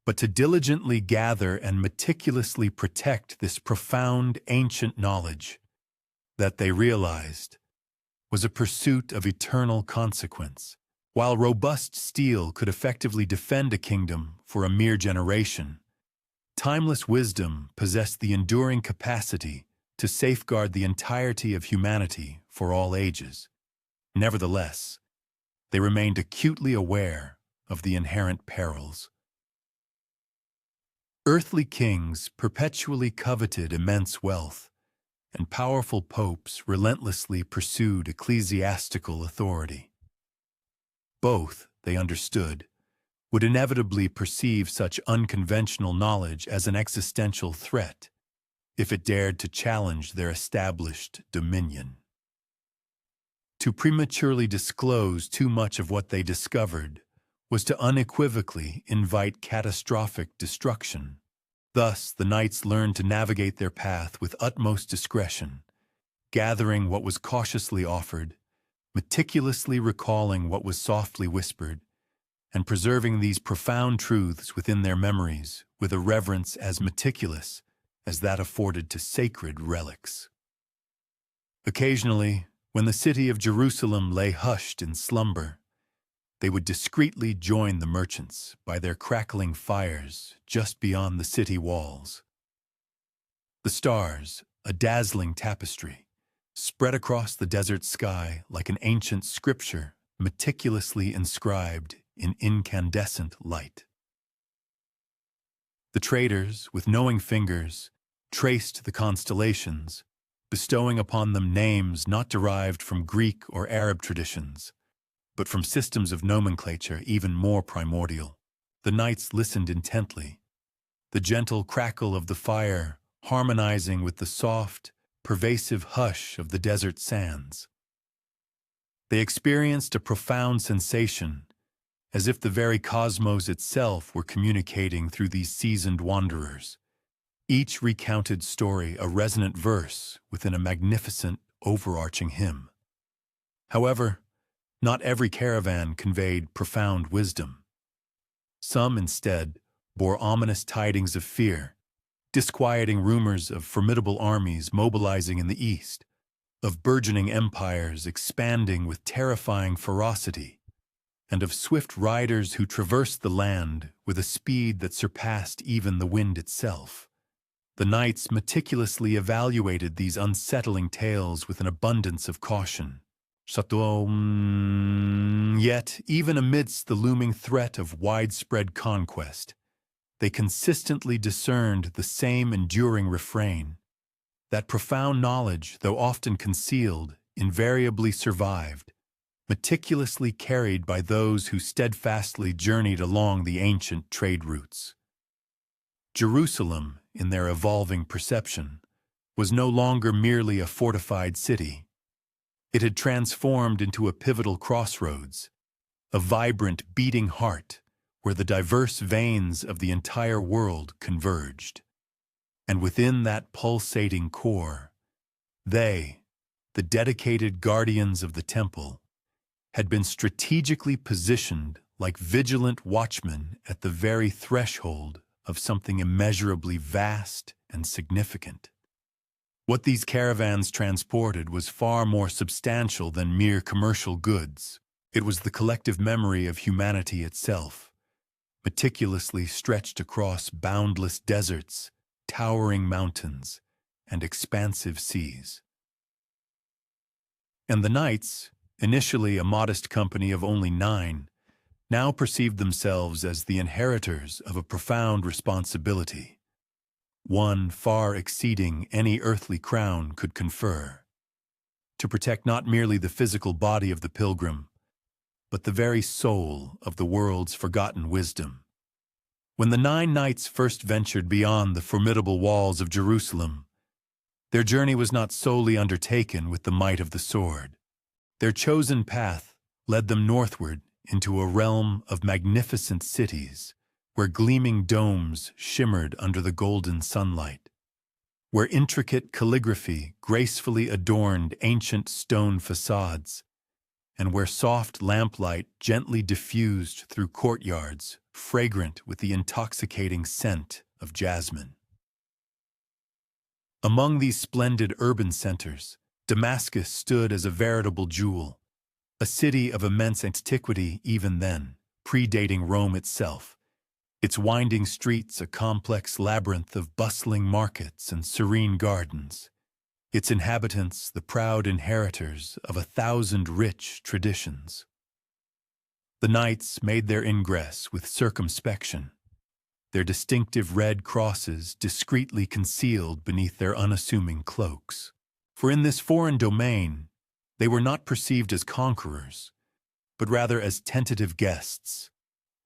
But to diligently gather and meticulously protect this profound ancient knowledge, that they realized, was a pursuit of eternal consequence. While robust steel could effectively defend a kingdom for a mere generation, timeless wisdom possessed the enduring capacity to safeguard the entirety of humanity for all ages. Nevertheless, they remained acutely aware of the inherent perils. Earthly kings perpetually coveted immense wealth, and powerful popes relentlessly pursued ecclesiastical authority. Both, they understood, would inevitably perceive such unconventional knowledge as an existential threat if it dared to challenge their established dominion. To prematurely disclose too much of what they discovered was to unequivocally invite catastrophic destruction. Thus, the knights learned to navigate their path with utmost discretion, gathering what was cautiously offered, meticulously recalling what was softly whispered, and preserving these profound truths within their memories with a reverence as meticulous as that afforded to sacred relics. Occasionally, when the city of Jerusalem lay hushed in slumber, they would discreetly join the merchants by their crackling fires just beyond the city walls. The stars, a dazzling tapestry, spread across the desert sky like an ancient scripture meticulously inscribed in incandescent light. The traders, with knowing fingers, traced the constellations, bestowing upon them names not derived from Greek or Arab traditions, but from systems of nomenclature even more primordial. The knights listened intently, the gentle crackle of the fire harmonizing with the soft, pervasive hush of the desert sands. They experienced a profound sensation, as if the very cosmos itself were communicating through these seasoned wanderers, each recounted story a resonant verse within a magnificent, overarching hymn. However, not every caravan conveyed profound wisdom. Some, instead, bore ominous tidings of fear, disquieting rumors of formidable armies mobilizing in the east, of burgeoning empires expanding with terrifying ferocity, and of swift riders who traversed the land with a speed that surpassed even the wind itself. The knights meticulously evaluated these unsettling tales with an abundance of caution. Yet, even amidst the looming threat of widespread conquest, they consistently discerned the same enduring refrain. That profound knowledge, though often concealed, invariably survived, meticulously carried by those who steadfastly journeyed along the ancient trade routes. Jerusalem, in their evolving perception, was no longer merely a fortified city. It had transformed into a pivotal crossroads, a vibrant, beating heart where the diverse veins of the entire world converged. And within that pulsating core, they, the dedicated guardians of the temple, had been strategically positioned like vigilant watchmen at the very threshold of something immeasurably vast and significant. What these caravans transported was far more substantial than mere commercial goods. It was the collective memory of humanity itself, meticulously stretched across boundless deserts, towering mountains, and expansive seas. And the knights, initially a modest company of only 9, now perceived themselves as the inheritors of a profound responsibility, one far exceeding any earthly crown could confer: to protect not merely the physical body of the pilgrim, but the very soul of the world's forgotten wisdom. When the 9 knights first ventured beyond the formidable walls of Jerusalem, their journey was not solely undertaken with the might of the sword. Their chosen path led them northward into a realm of magnificent cities, where gleaming domes shimmered under the golden sunlight, where intricate calligraphy gracefully adorned ancient stone facades, and where soft lamplight gently diffused through courtyards fragrant with the intoxicating scent of jasmine. Among these splendid urban centers, Damascus stood as a veritable jewel, a city of immense antiquity even then, predating Rome itself, its winding streets a complex labyrinth of bustling markets and serene gardens, its inhabitants the proud inheritors of 1,000 rich traditions. The knights made their ingress with circumspection, their distinctive red crosses discreetly concealed beneath their unassuming cloaks. For in this foreign domain, they were not perceived as conquerors, but rather as tentative guests,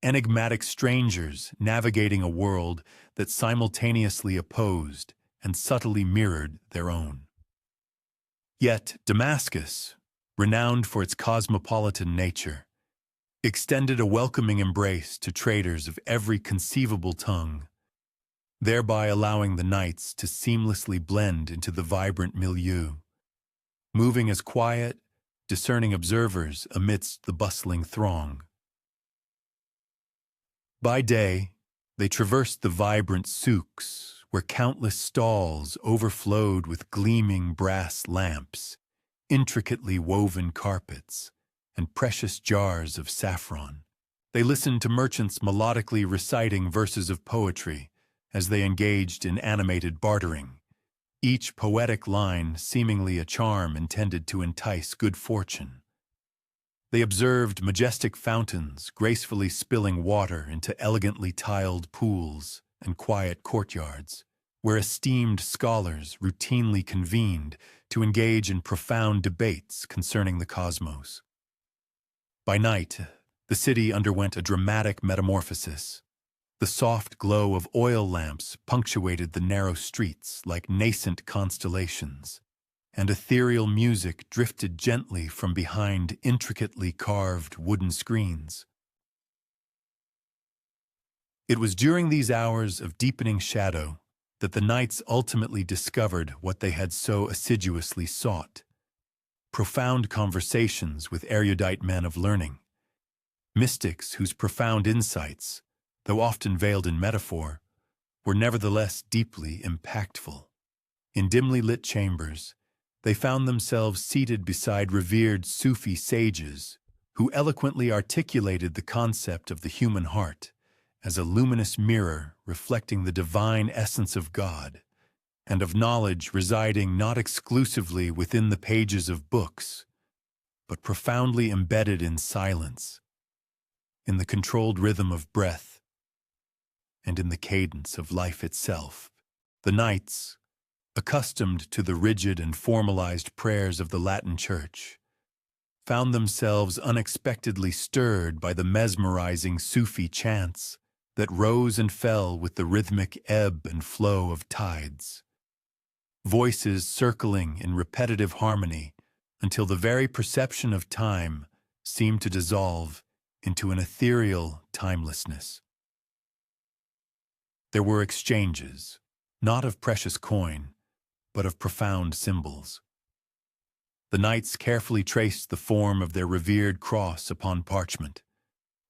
enigmatic strangers navigating a world that simultaneously opposed and subtly mirrored their own. Yet Damascus, renowned for its cosmopolitan nature, extended a welcoming embrace to traders of every conceivable tongue, thereby allowing the knights to seamlessly blend into the vibrant milieu, moving as quiet, discerning observers amidst the bustling throng. By day, they traversed the vibrant souks, where countless stalls overflowed with gleaming brass lamps, intricately woven carpets, and precious jars of saffron. They listened to merchants melodically reciting verses of poetry as they engaged in animated bartering, each poetic line seemingly a charm intended to entice good fortune. They observed majestic fountains gracefully spilling water into elegantly tiled pools and quiet courtyards, where esteemed scholars routinely convened to engage in profound debates concerning the cosmos. By night, the city underwent a dramatic metamorphosis. The soft glow of oil lamps punctuated the narrow streets like nascent constellations, and ethereal music drifted gently from behind intricately carved wooden screens. It was during these hours of deepening shadow that the knights ultimately discovered what they had so assiduously sought: profound conversations with erudite men of learning, mystics whose profound insights, though often veiled in metaphor, were nevertheless deeply impactful. In dimly lit chambers, they found themselves seated beside revered Sufi sages who eloquently articulated the concept of the human heart as a luminous mirror reflecting the divine essence of God, and of knowledge residing not exclusively within the pages of books, but profoundly embedded in silence, in the controlled rhythm of breath, and in the cadence of life itself. The knights, accustomed to the rigid and formalized prayers of the Latin Church, found themselves unexpectedly stirred by the mesmerizing Sufi chants that rose and fell with the rhythmic ebb and flow of tides, voices circling in repetitive harmony until the very perception of time seemed to dissolve into an ethereal timelessness. There were exchanges, not of precious coin, but of profound symbols. The knights carefully traced the form of their revered cross upon parchment,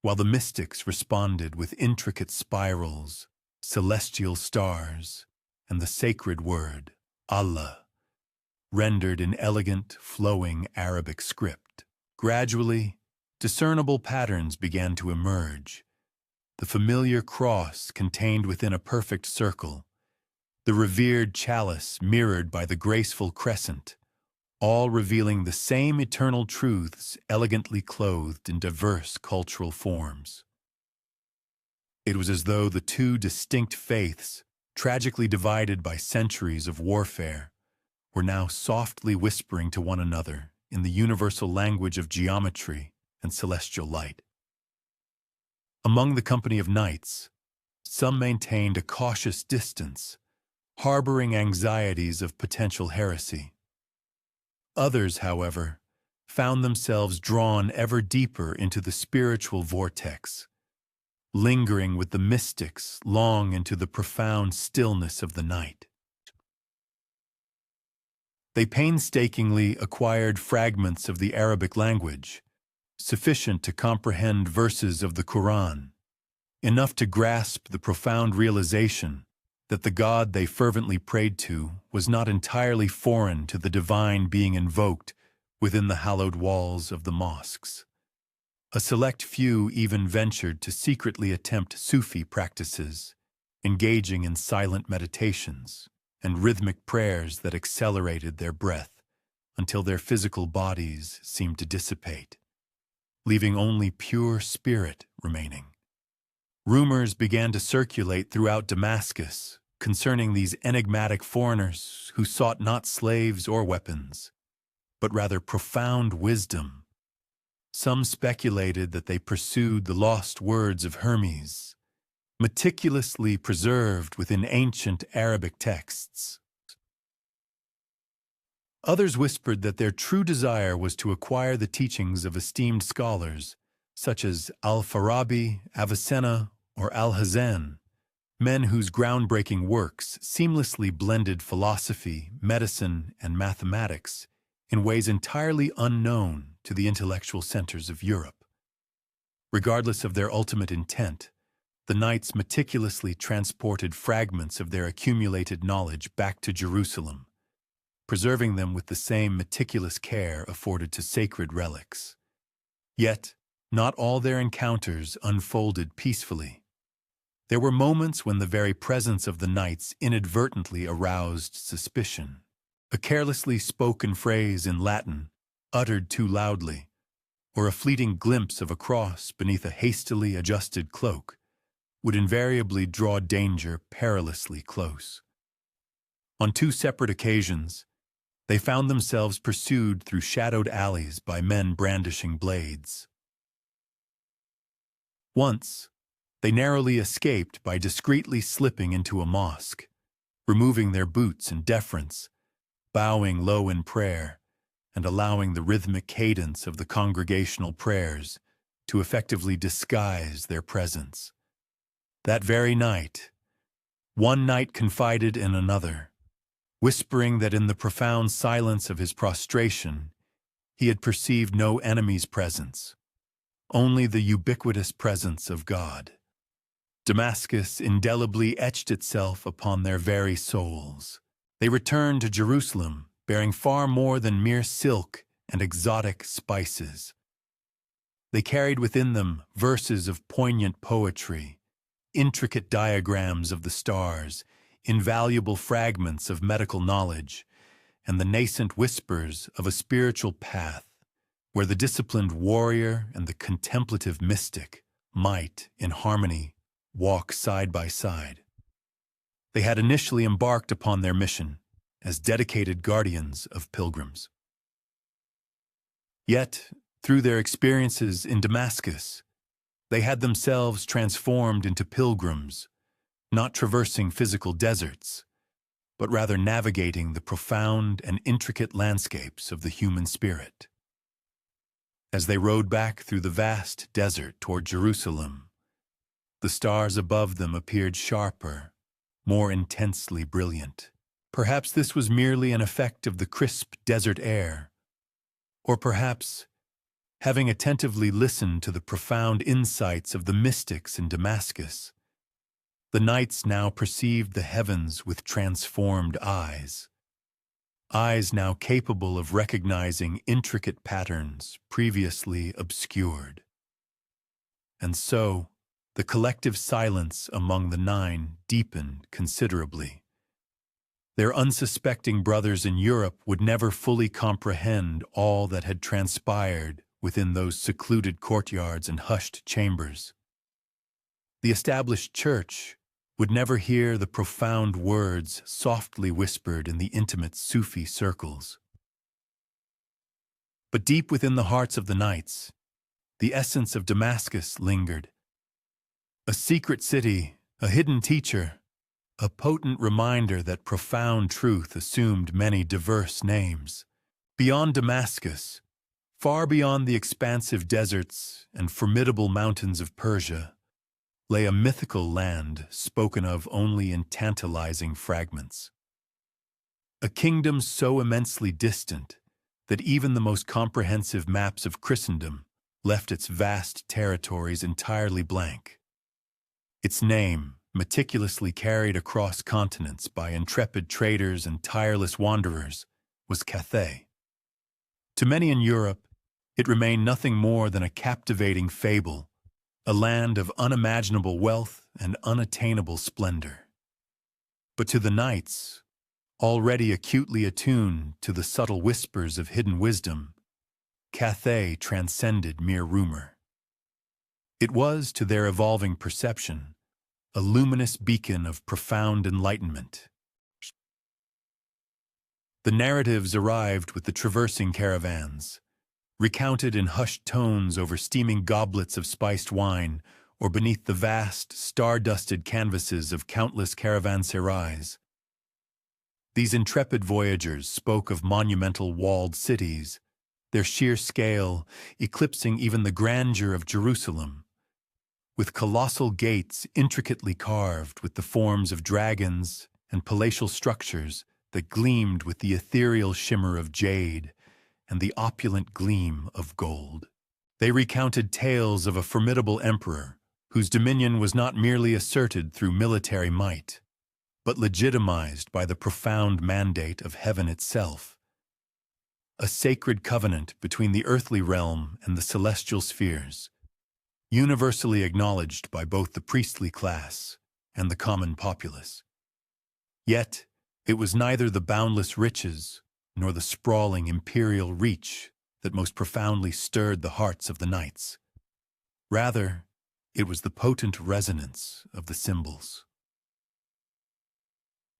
while the mystics responded with intricate spirals, celestial stars, and the sacred word, Allah, rendered in elegant, flowing Arabic script. Gradually, discernible patterns began to emerge: the familiar cross contained within a perfect circle, the revered chalice mirrored by the graceful crescent, all revealing the same eternal truths elegantly clothed in diverse cultural forms. It was as though the two distinct faiths, tragically divided by centuries of warfare, were now softly whispering to one another in the universal language of geometry and celestial light. Among the company of knights, some maintained a cautious distance, harboring anxieties of potential heresy. Others, however, found themselves drawn ever deeper into the spiritual vortex, lingering with the mystics long into the profound stillness of the night. They painstakingly acquired fragments of the Arabic language, sufficient to comprehend verses of the Quran, enough to grasp the profound realization that the God they fervently prayed to was not entirely foreign to the divine being invoked within the hallowed walls of the mosques. A select few even ventured to secretly attempt Sufi practices, engaging in silent meditations and rhythmic prayers that accelerated their breath until their physical bodies seemed to dissipate, leaving only pure spirit remaining. Rumors began to circulate throughout Damascus concerning these enigmatic foreigners who sought not slaves or weapons, but rather profound wisdom. Some speculated that they pursued the lost words of Hermes, meticulously preserved within ancient Arabic texts. Others whispered that their true desire was to acquire the teachings of esteemed scholars, such as Al-Farabi, Avicenna, or Al-Hazen, men whose groundbreaking works seamlessly blended philosophy, medicine, and mathematics in ways entirely unknown to the intellectual centers of Europe. Regardless of their ultimate intent, the knights meticulously transported fragments of their accumulated knowledge back to Jerusalem, preserving them with the same meticulous care afforded to sacred relics. Yet, not all their encounters unfolded peacefully. There were moments when the very presence of the knights inadvertently aroused suspicion. A carelessly spoken phrase in Latin, uttered too loudly, or a fleeting glimpse of a cross beneath a hastily adjusted cloak, would invariably draw danger perilously close. On 2 separate occasions, they found themselves pursued through shadowed alleys by men brandishing blades. Once, they narrowly escaped by discreetly slipping into a mosque, removing their boots in deference, bowing low in prayer, and allowing the rhythmic cadence of the congregational prayers to effectively disguise their presence. That very night, one knight confided in another, whispering that in the profound silence of his prostration, he had perceived no enemy's presence, only the ubiquitous presence of God. Damascus indelibly etched itself upon their very souls. They returned to Jerusalem, bearing far more than mere silk and exotic spices. They carried within them verses of poignant poetry, intricate diagrams of the stars, invaluable fragments of medical knowledge, and the nascent whispers of a spiritual path where the disciplined warrior and the contemplative mystic might, in harmony, walk side by side. They had initially embarked upon their mission as dedicated guardians of pilgrims. Yet, through their experiences in Damascus, they had themselves transformed into pilgrims, not traversing physical deserts, but rather navigating the profound and intricate landscapes of the human spirit. As they rode back through the vast desert toward Jerusalem, the stars above them appeared sharper, more intensely brilliant. Perhaps this was merely an effect of the crisp desert air, or perhaps, having attentively listened to the profound insights of the mystics in Damascus, the knights now perceived the heavens with transformed eyes, eyes now capable of recognizing intricate patterns previously obscured. And so, the collective silence among the 9 deepened considerably. Their unsuspecting brothers in Europe would never fully comprehend all that had transpired within those secluded courtyards and hushed chambers. The established church, would never hear the profound words softly whispered in the intimate Sufi circles. But deep within the hearts of the knights, the essence of Damascus lingered. A secret city, a hidden teacher, a potent reminder that profound truth assumed many diverse names. Beyond Damascus, far beyond the expansive deserts and formidable mountains of Persia, lay a mythical land spoken of only in tantalizing fragments. A kingdom so immensely distant that even the most comprehensive maps of Christendom left its vast territories entirely blank. Its name, meticulously carried across continents by intrepid traders and tireless wanderers, was Cathay. To many in Europe, it remained nothing more than a captivating fable, a land of unimaginable wealth and unattainable splendor. But to the knights, already acutely attuned to the subtle whispers of hidden wisdom, Cathay transcended mere rumor. It was, to their evolving perception, a luminous beacon of profound enlightenment. The narratives arrived with the traversing caravans, recounted in hushed tones over steaming goblets of spiced wine or beneath the vast, star-dusted canvases of countless caravanserais. These intrepid voyagers spoke of monumental walled cities, their sheer scale eclipsing even the grandeur of Jerusalem, with colossal gates intricately carved with the forms of dragons and palatial structures that gleamed with the ethereal shimmer of jade and the opulent gleam of gold. They recounted tales of a formidable emperor whose dominion was not merely asserted through military might, but legitimized by the profound mandate of heaven itself, a sacred covenant between the earthly realm and the celestial spheres, universally acknowledged by both the priestly class and the common populace. Yet, it was neither the boundless riches nor the sprawling imperial reach that most profoundly stirred the hearts of the knights. Rather, it was the potent resonance of the symbols.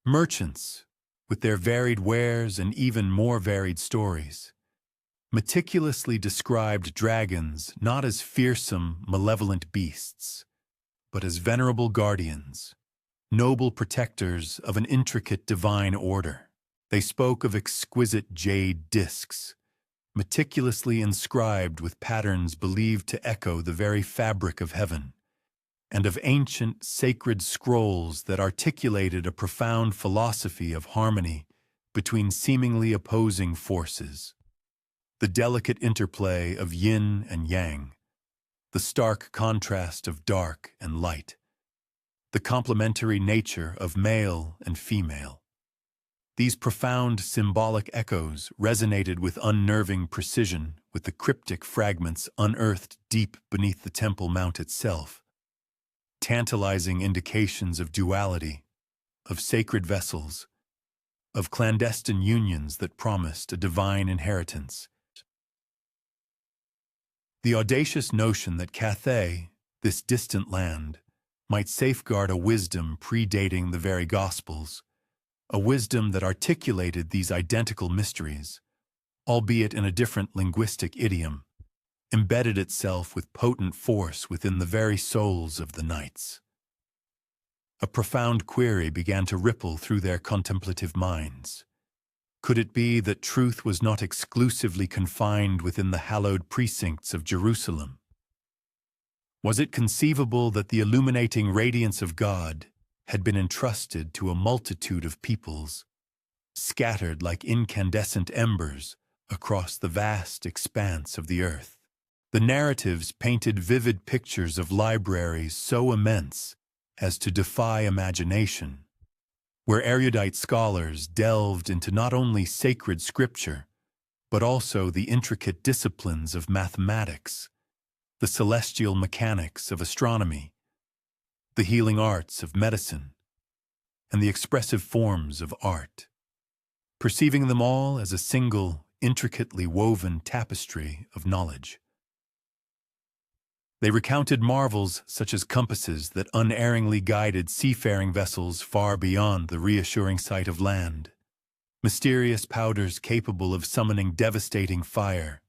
Merchants, with their varied wares and even more varied stories, meticulously described dragons not as fearsome, malevolent beasts, but as venerable guardians, noble protectors of an intricate divine order. They spoke of exquisite jade discs, meticulously inscribed with patterns believed to echo the very fabric of heaven, and of ancient sacred scrolls that articulated a profound philosophy of harmony between seemingly opposing forces. The delicate interplay of yin and yang, the stark contrast of dark and light, the complementary nature of male and female. These profound symbolic echoes resonated with unnerving precision with the cryptic fragments unearthed deep beneath the Temple Mount itself, tantalizing indications of duality, of sacred vessels, of clandestine unions that promised a divine inheritance. The audacious notion that Cathay, this distant land, might safeguard a wisdom predating the very Gospels, a wisdom that articulated these identical mysteries, albeit in a different linguistic idiom, embedded itself with potent force within the very souls of the knights. A profound query began to ripple through their contemplative minds. Could it be that truth was not exclusively confined within the hallowed precincts of Jerusalem? Was it conceivable that the illuminating radiance of God had been entrusted to a multitude of peoples, scattered like incandescent embers across the vast expanse of the earth? The narratives painted vivid pictures of libraries so immense as to defy imagination, where erudite scholars delved into not only sacred scripture, but also the intricate disciplines of mathematics, the celestial mechanics of astronomy, the healing arts of medicine, and the expressive forms of art, perceiving them all as a single, intricately woven tapestry of knowledge. They recounted marvels such as compasses that unerringly guided seafaring vessels far beyond the reassuring sight of land, mysterious powders capable of summoning devastating fire,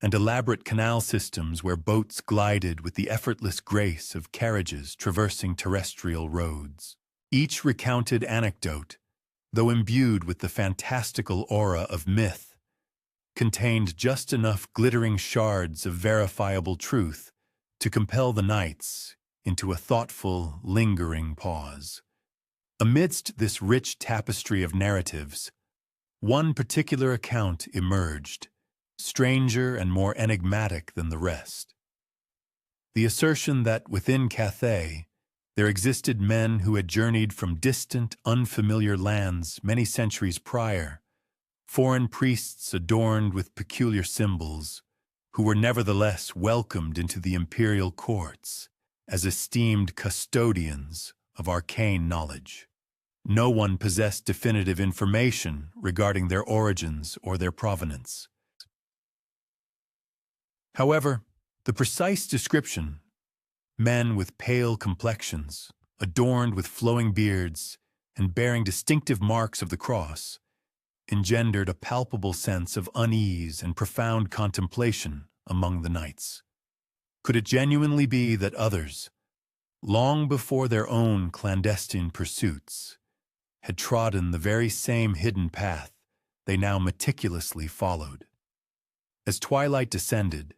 and elaborate canal systems where boats glided with the effortless grace of carriages traversing terrestrial roads. Each recounted anecdote, though imbued with the fantastical aura of myth, contained just enough glittering shards of verifiable truth to compel the knights into a thoughtful, lingering pause. Amidst this rich tapestry of narratives, one particular account emerged, stranger and more enigmatic than the rest. The assertion that within Cathay there existed men who had journeyed from distant, unfamiliar lands many centuries prior, foreign priests adorned with peculiar symbols, who were nevertheless welcomed into the imperial courts as esteemed custodians of arcane knowledge. No one possessed definitive information regarding their origins or their provenance. However, the precise description, men with pale complexions, adorned with flowing beards, and bearing distinctive marks of the cross, engendered a palpable sense of unease and profound contemplation among the knights. Could it genuinely be that others, long before their own clandestine pursuits, had trodden the very same hidden path they now meticulously followed? As twilight descended,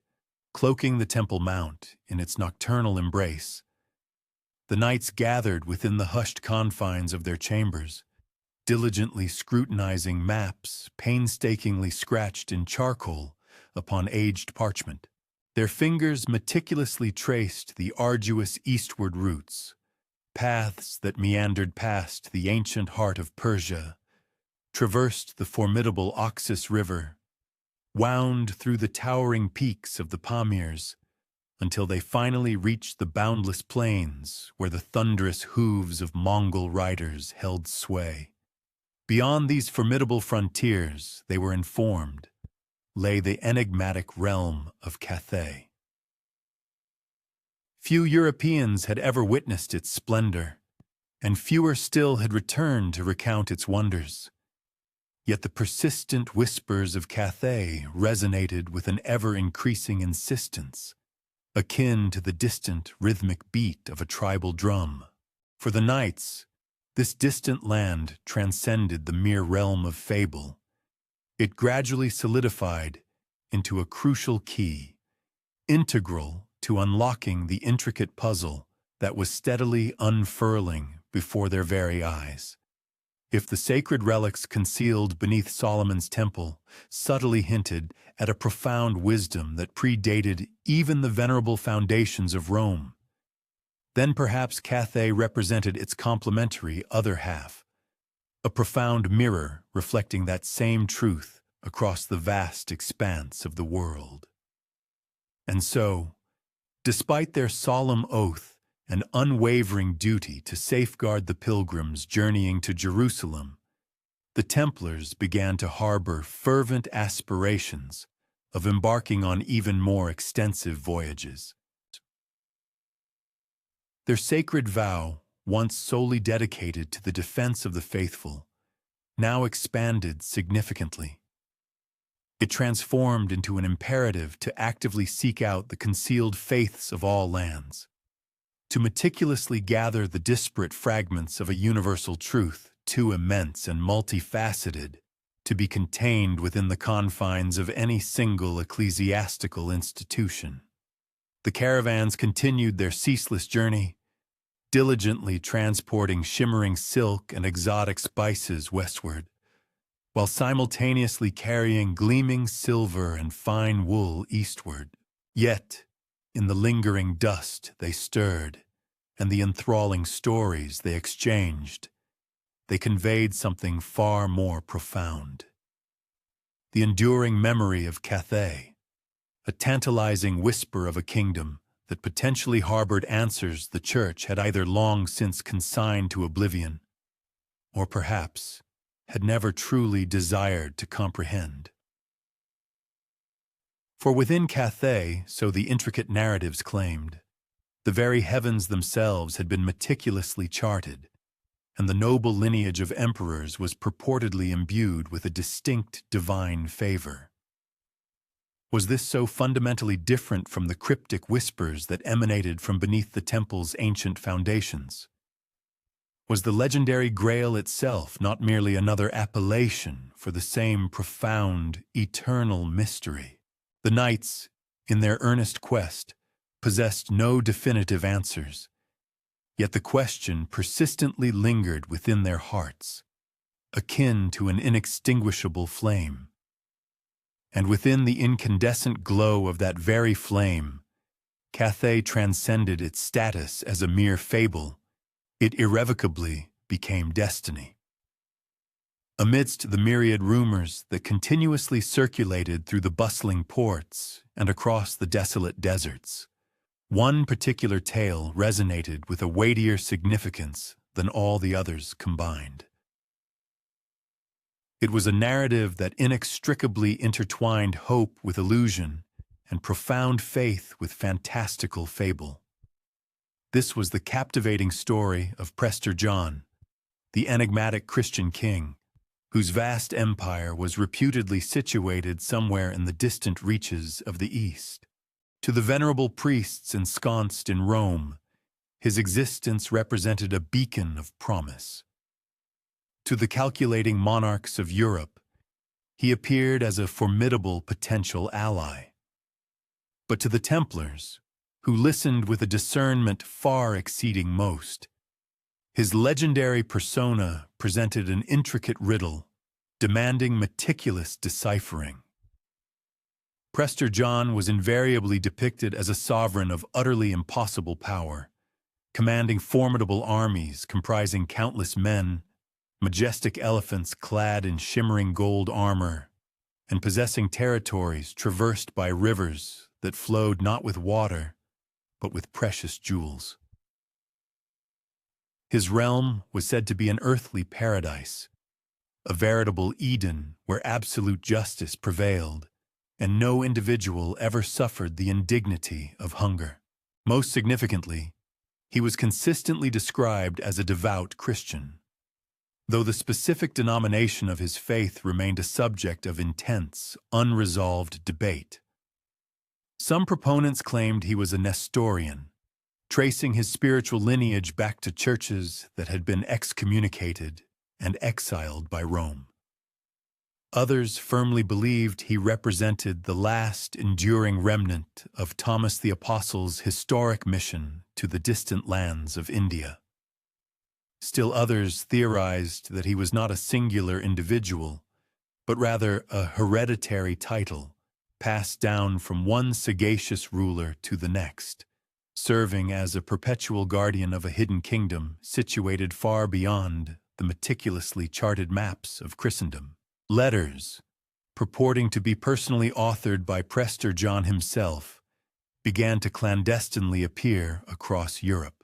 cloaking the Temple Mount in its nocturnal embrace, the knights gathered within the hushed confines of their chambers, diligently scrutinizing maps painstakingly scratched in charcoal upon aged parchment. Their fingers meticulously traced the arduous eastward routes, paths that meandered past the ancient heart of Persia, traversed the formidable Oxus River, wound through the towering peaks of the Pamirs, until they finally reached the boundless plains where the thunderous hooves of Mongol riders held sway. Beyond these formidable frontiers, they were informed, lay the enigmatic realm of Cathay. Few Europeans had ever witnessed its splendor, and fewer still had returned to recount its wonders. Yet the persistent whispers of Cathay resonated with an ever-increasing insistence, akin to the distant rhythmic beat of a tribal drum. For the knights, this distant land transcended the mere realm of fable. It gradually solidified into a crucial key, integral to unlocking the intricate puzzle that was steadily unfurling before their very eyes. If the sacred relics concealed beneath Solomon's temple subtly hinted at a profound wisdom that predated even the venerable foundations of Rome, then perhaps Cathay represented its complementary other half, a profound mirror reflecting that same truth across the vast expanse of the world. And so, despite their solemn oath and unwavering duty to safeguard the pilgrims journeying to Jerusalem, the Templars began to harbor fervent aspirations of embarking on even more extensive voyages. Their sacred vow, once solely dedicated to the defense of the faithful, now expanded significantly. It transformed into an imperative to actively seek out the concealed faiths of all lands, to meticulously gather the disparate fragments of a universal truth too immense and multifaceted to be contained within the confines of any single ecclesiastical institution. The caravans continued their ceaseless journey, diligently transporting shimmering silk and exotic spices westward, while simultaneously carrying gleaming silver and fine wool eastward. Yet, in the lingering dust they stirred, and the enthralling stories they exchanged, they conveyed something far more profound. The enduring memory of Cathay, a tantalizing whisper of a kingdom that potentially harbored answers the Church had either long since consigned to oblivion, or perhaps had never truly desired to comprehend. For within Cathay, so the intricate narratives claimed, the very heavens themselves had been meticulously charted, and the noble lineage of emperors was purportedly imbued with a distinct divine favor. Was this so fundamentally different from the cryptic whispers that emanated from beneath the temple's ancient foundations? Was the legendary Grail itself not merely another appellation for the same profound, eternal mystery? The knights, in their earnest quest, possessed no definitive answers, yet the question persistently lingered within their hearts, akin to an inextinguishable flame. And within the incandescent glow of that very flame, Cathay transcended its status as a mere fable. It irrevocably became destiny. Amidst the myriad rumors that continuously circulated through the bustling ports and across the desolate deserts, one particular tale resonated with a weightier significance than all the others combined. It was a narrative that inextricably intertwined hope with illusion and profound faith with fantastical fable. This was the captivating story of Prester John, the enigmatic Christian king, whose vast empire was reputedly situated somewhere in the distant reaches of the East. To the venerable priests ensconced in Rome, his existence represented a beacon of promise. To the calculating monarchs of Europe, he appeared as a formidable potential ally. But to the Templars, who listened with a discernment far exceeding most, his legendary persona presented an intricate riddle, demanding meticulous deciphering. Prester John was invariably depicted as a sovereign of utterly impossible power, commanding formidable armies comprising countless men, majestic elephants clad in shimmering gold armor, and possessing territories traversed by rivers that flowed not with water, but with precious jewels. His realm was said to be an earthly paradise, a veritable Eden where absolute justice prevailed, and no individual ever suffered the indignity of hunger. Most significantly, he was consistently described as a devout Christian, though the specific denomination of his faith remained a subject of intense, unresolved debate. Some proponents claimed he was a Nestorian, tracing his spiritual lineage back to churches that had been excommunicated and exiled by Rome. Others firmly believed he represented the last enduring remnant of Thomas the Apostle's historic mission to the distant lands of India. Still others theorized that he was not a singular individual, but rather a hereditary title passed down from one sagacious ruler to the next, serving as a perpetual guardian of a hidden kingdom situated far beyond the meticulously charted maps of Christendom. Letters, purporting to be personally authored by Prester John himself, began to clandestinely appear across Europe.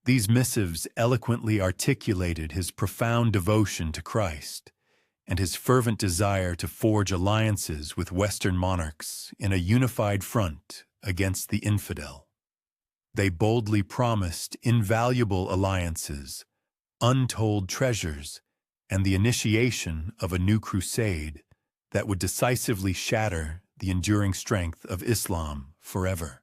These missives eloquently articulated his profound devotion to Christ and his fervent desire to forge alliances with Western monarchs in a unified front against the infidel. They boldly promised invaluable alliances, untold treasures, and the initiation of a new crusade that would decisively shatter the enduring strength of Islam forever.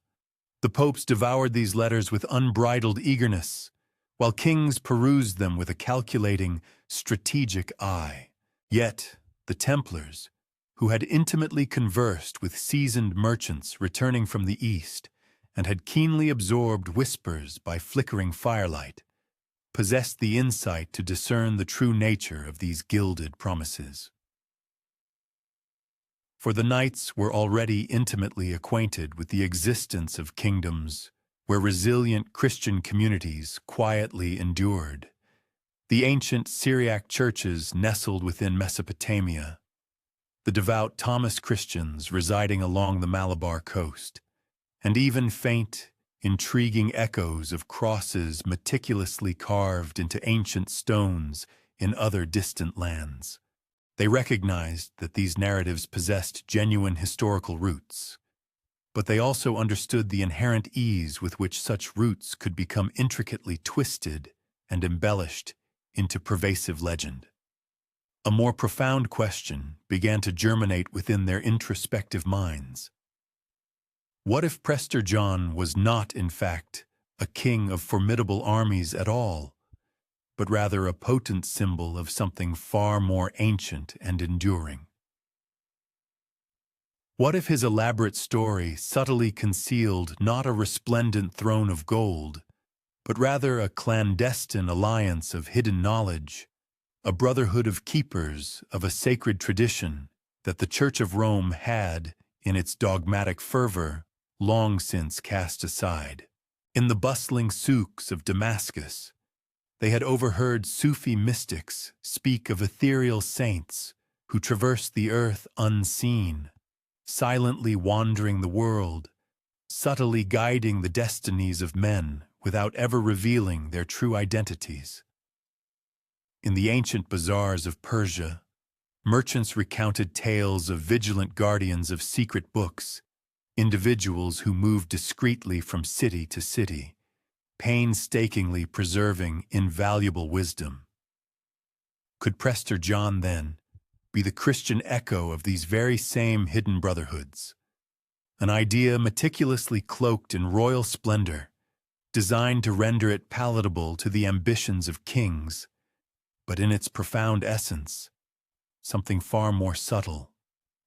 The popes devoured these letters with unbridled eagerness, while kings perused them with a calculating, strategic eye. Yet, the Templars, who had intimately conversed with seasoned merchants returning from the East and had keenly absorbed whispers by flickering firelight, possessed the insight to discern the true nature of these gilded promises. For the knights were already intimately acquainted with the existence of kingdoms where resilient Christian communities quietly endured. The ancient Syriac churches nestled within Mesopotamia, the devout Thomas Christians residing along the Malabar coast, and even faint, intriguing echoes of crosses meticulously carved into ancient stones in other distant lands. They recognized that these narratives possessed genuine historical roots, but they also understood the inherent ease with which such roots could become intricately twisted and embellished into pervasive legend. A more profound question began to germinate within their introspective minds. What if Prester John was not, in fact, a king of formidable armies at all, but rather a potent symbol of something far more ancient and enduring? What if his elaborate story subtly concealed not a resplendent throne of gold, but rather a clandestine alliance of hidden knowledge, a brotherhood of keepers of a sacred tradition that the Church of Rome had, in its dogmatic fervor, long since cast aside? In the bustling souks of Damascus, they had overheard Sufi mystics speak of ethereal saints who traversed the earth unseen, silently wandering the world, subtly guiding the destinies of men without ever revealing their true identities. In the ancient bazaars of Persia, merchants recounted tales of vigilant guardians of secret books, individuals who moved discreetly from city to city, painstakingly preserving invaluable wisdom. Could Prester John, then, be the Christian echo of these very same hidden brotherhoods? An idea meticulously cloaked in royal splendor, designed to render it palatable to the ambitions of kings, but in its profound essence, something far more subtle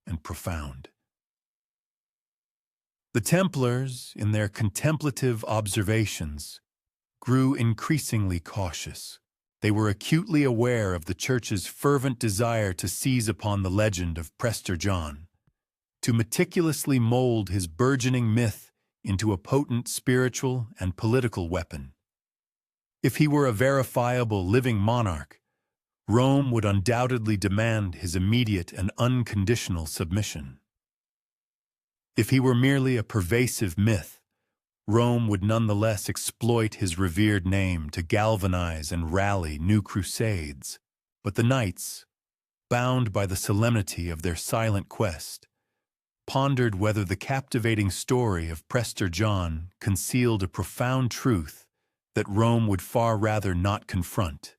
and profound. The Templars, in their contemplative observations, grew increasingly cautious. They were acutely aware of the Church's fervent desire to seize upon the legend of Prester John, to meticulously mold his burgeoning myth into a potent spiritual and political weapon. If he were a verifiable living monarch, Rome would undoubtedly demand his immediate and unconditional submission. If he were merely a pervasive myth, Rome would nonetheless exploit his revered name to galvanize and rally new crusades. But the knights, bound by the solemnity of their silent quest, pondered whether the captivating story of Prester John concealed a profound truth that Rome would far rather not confront,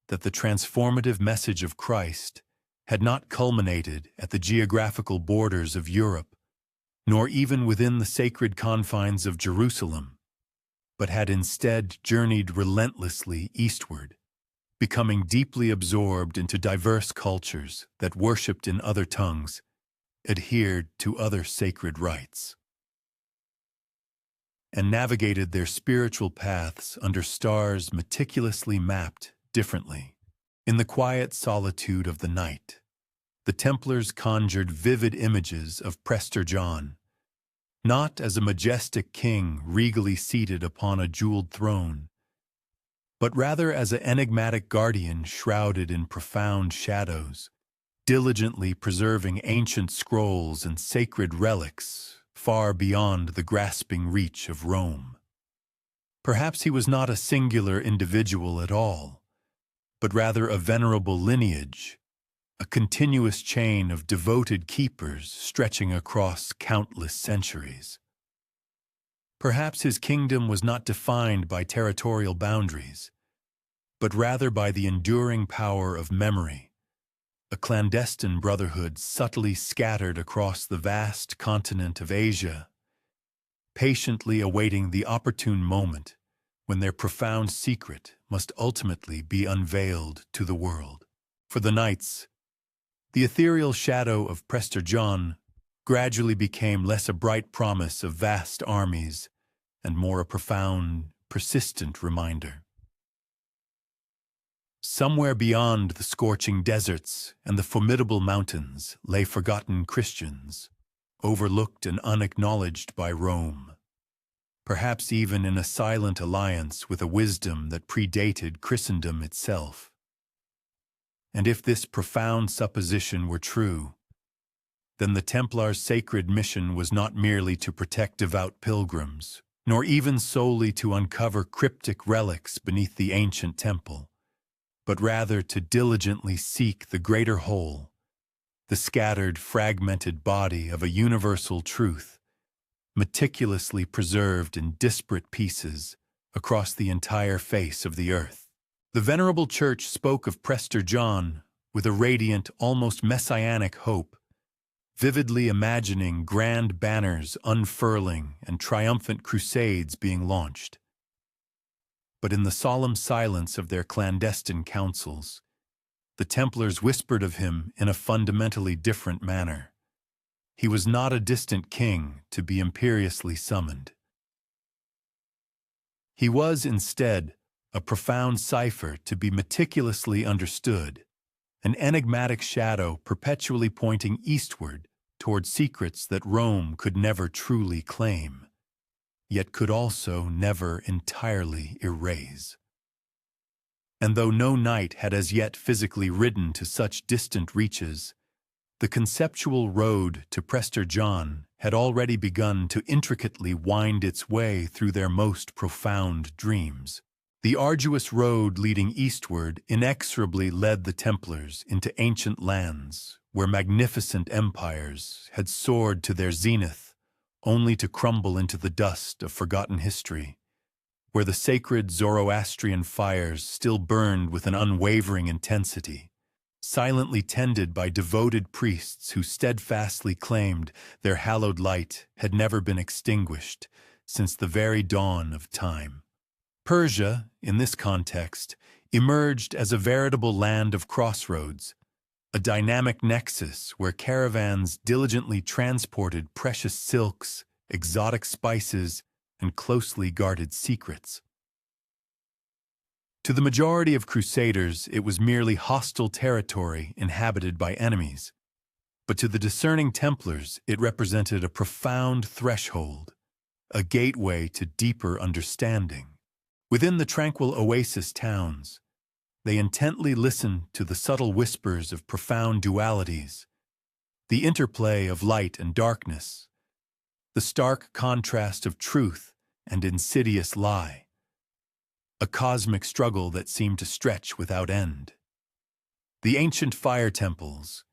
that the transformative message of Christ had not culminated at the geographical borders of Europe, nor even within the sacred confines of Jerusalem, but had instead journeyed relentlessly eastward, becoming deeply absorbed into diverse cultures that worshipped in other tongues, adhered to other sacred rites, and navigated their spiritual paths under stars meticulously mapped differently. In the quiet solitude of the night, the Templars conjured vivid images of Prester John, not as a majestic king regally seated upon a jeweled throne, but rather as an enigmatic guardian shrouded in profound shadows, diligently preserving ancient scrolls and sacred relics far beyond the grasping reach of Rome. Perhaps he was not a singular individual at all, but rather a venerable lineage, a continuous chain of devoted keepers stretching across countless centuries. Perhaps his kingdom was not defined by territorial boundaries, but rather by the enduring power of memory, a clandestine brotherhood subtly scattered across the vast continent of Asia, patiently awaiting the opportune moment when their profound secret must ultimately be unveiled to the world. For the knights, the ethereal shadow of Prester John gradually became less a bright promise of vast armies and more a profound, persistent reminder. Somewhere beyond the scorching deserts and the formidable mountains lay forgotten Christians, overlooked and unacknowledged by Rome, perhaps even in a silent alliance with a wisdom that predated Christendom itself. And if this profound supposition were true, then the Templars' sacred mission was not merely to protect devout pilgrims, nor even solely to uncover cryptic relics beneath the ancient temple, but rather to diligently seek the greater whole, the scattered, fragmented body of a universal truth, meticulously preserved in disparate pieces across the entire face of the earth. The Venerable Church spoke of Prester John with a radiant, almost messianic hope, vividly imagining grand banners unfurling and triumphant crusades being launched. But in the solemn silence of their clandestine councils, the Templars whispered of him in a fundamentally different manner. He was not a distant king to be imperiously summoned. He was, instead, a profound cipher to be meticulously understood, an enigmatic shadow perpetually pointing eastward toward secrets that Rome could never truly claim, yet could also never entirely erase. And though no knight had as yet physically ridden to such distant reaches, the conceptual road to Prester John had already begun to intricately wind its way through their most profound dreams. The arduous road leading eastward inexorably led the Templars into ancient lands where magnificent empires had soared to their zenith only to crumble into the dust of forgotten history, where the sacred Zoroastrian fires still burned with an unwavering intensity, silently tended by devoted priests who steadfastly claimed their hallowed light had never been extinguished since the very dawn of time. Persia, in this context, emerged as a veritable land of crossroads, a dynamic nexus where caravans diligently transported precious silks, exotic spices, and closely guarded secrets. To the majority of crusaders, it was merely hostile territory inhabited by enemies, but to the discerning Templars, it represented a profound threshold, a gateway to deeper understanding. Within the tranquil oasis towns, they intently listened to the subtle whispers of profound dualities, the interplay of light and darkness, the stark contrast of truth and insidious lie, a cosmic struggle that seemed to stretch without end. The ancient fire temples,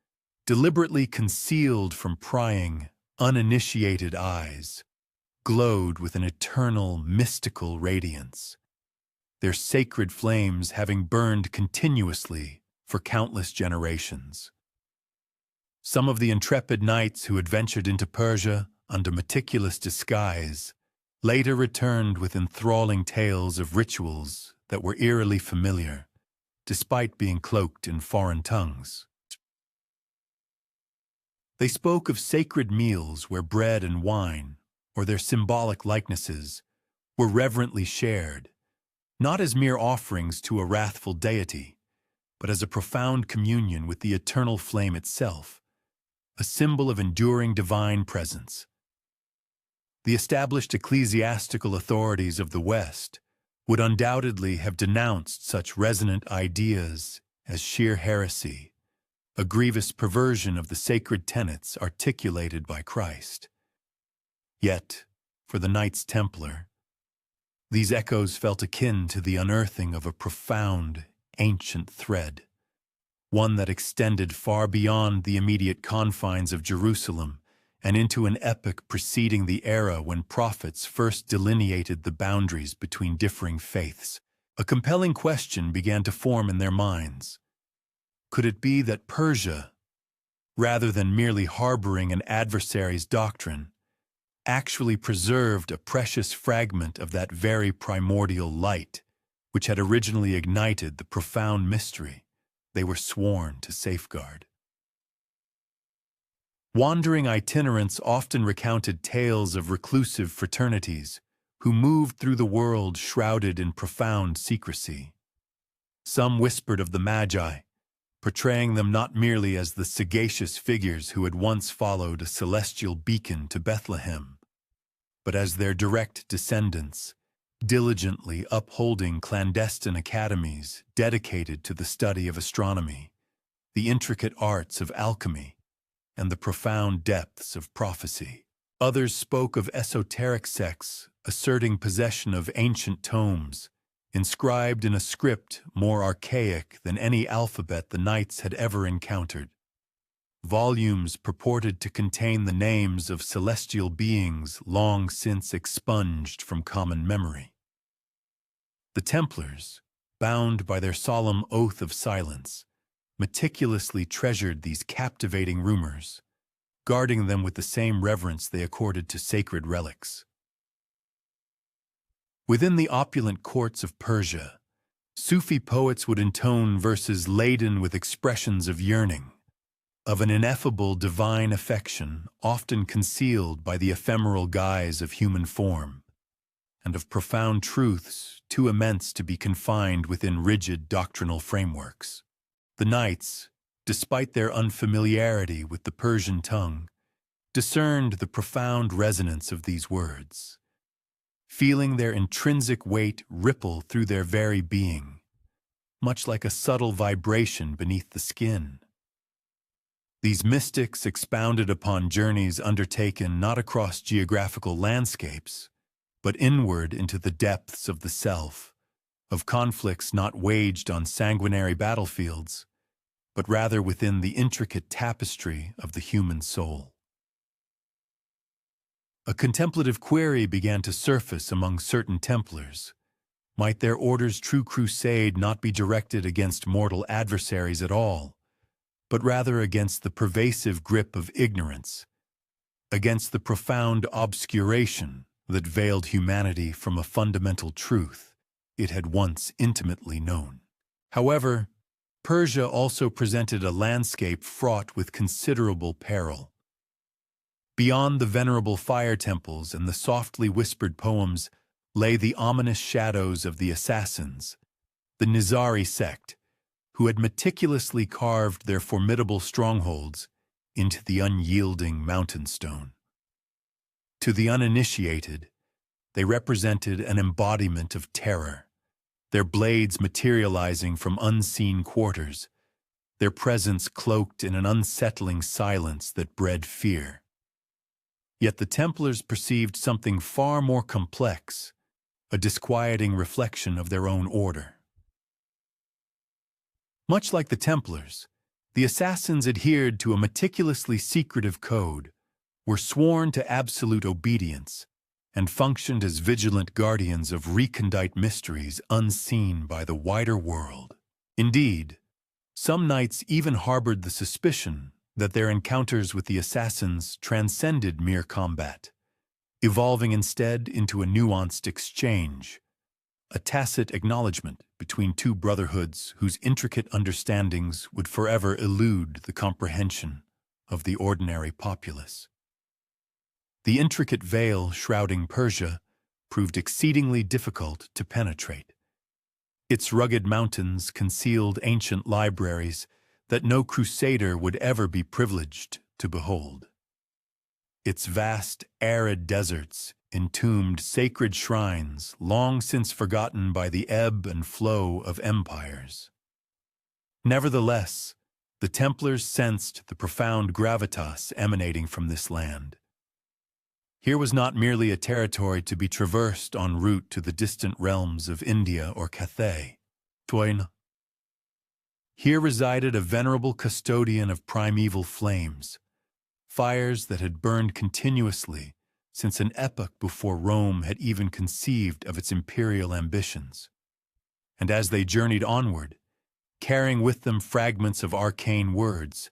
deliberately concealed from prying, uninitiated eyes, glowed with an eternal, mystical radiance, their sacred flames having burned continuously for countless generations. Some of the intrepid knights who had ventured into Persia under meticulous disguise later returned with enthralling tales of rituals that were eerily familiar, despite being cloaked in foreign tongues. They spoke of sacred meals where bread and wine, or their symbolic likenesses, were reverently shared, not as mere offerings to a wrathful deity, but as a profound communion with the eternal flame itself, a symbol of enduring divine presence. The established ecclesiastical authorities of the West would undoubtedly have denounced such resonant ideas as sheer heresy, a grievous perversion of the sacred tenets articulated by Christ. Yet, for the Knights Templar, these echoes felt akin to the unearthing of a profound, ancient thread, one that extended far beyond the immediate confines of Jerusalem and into an epoch preceding the era when prophets first delineated the boundaries between differing faiths. A compelling question began to form in their minds. Could it be that Persia, rather than merely harboring an adversary's doctrine, actually preserved a precious fragment of that very primordial light which had originally ignited the profound mystery they were sworn to safeguard? Wandering itinerants often recounted tales of reclusive fraternities who moved through the world shrouded in profound secrecy. Some whispered of the Magi, portraying them not merely as the sagacious figures who had once followed a celestial beacon to Bethlehem, but as their direct descendants, diligently upholding clandestine academies dedicated to the study of astronomy, the intricate arts of alchemy, and the profound depths of prophecy. Others spoke of esoteric sects asserting possession of ancient tomes, inscribed in a script more archaic than any alphabet the knights had ever encountered. Volumes purported to contain the names of celestial beings long since expunged from common memory. The Templars, bound by their solemn oath of silence, meticulously treasured these captivating rumors, guarding them with the same reverence they accorded to sacred relics. Within the opulent courts of Persia, Sufi poets would intone verses laden with expressions of yearning, of an ineffable divine affection often concealed by the ephemeral guise of human form, and of profound truths too immense to be confined within rigid doctrinal frameworks. The knights, despite their unfamiliarity with the Persian tongue, discerned the profound resonance of these words, feeling their intrinsic weight ripple through their very being, much like a subtle vibration beneath the skin. These mystics expounded upon journeys undertaken not across geographical landscapes, but inward into the depths of the self, of conflicts not waged on sanguinary battlefields, but rather within the intricate tapestry of the human soul. A contemplative query began to surface among certain Templars. Might their order's true crusade not be directed against mortal adversaries at all, but rather against the pervasive grip of ignorance, against the profound obscuration that veiled humanity from a fundamental truth it had once intimately known? However, Persia also presented a landscape fraught with considerable peril. Beyond the venerable fire temples and the softly whispered poems lay the ominous shadows of the assassins, the Nizari sect, who had meticulously carved their formidable strongholds into the unyielding mountain stone. To the uninitiated, they represented an embodiment of terror, their blades materializing from unseen quarters, their presence cloaked in an unsettling silence that bred fear. Yet the Templars perceived something far more complex, a disquieting reflection of their own order. Much like the Templars, the assassins adhered to a meticulously secretive code, were sworn to absolute obedience, and functioned as vigilant guardians of recondite mysteries unseen by the wider world. Indeed, some knights even harbored the suspicion that their encounters with the assassins transcended mere combat, evolving instead into a nuanced exchange, a tacit acknowledgement between two brotherhoods whose intricate understandings would forever elude the comprehension of the ordinary populace. The intricate veil shrouding Persia proved exceedingly difficult to penetrate. Its rugged mountains concealed ancient libraries that no crusader would ever be privileged to behold. Its vast, arid deserts entombed sacred shrines long since forgotten by the ebb and flow of empires. Nevertheless, the Templars sensed the profound gravitas emanating from this land. Here was not merely a territory to be traversed en route to the distant realms of India or Cathay. Here resided a venerable custodian of primeval flames, fires that had burned continuously since an epoch before Rome had even conceived of its imperial ambitions. And as they journeyed onward, carrying with them fragments of arcane words,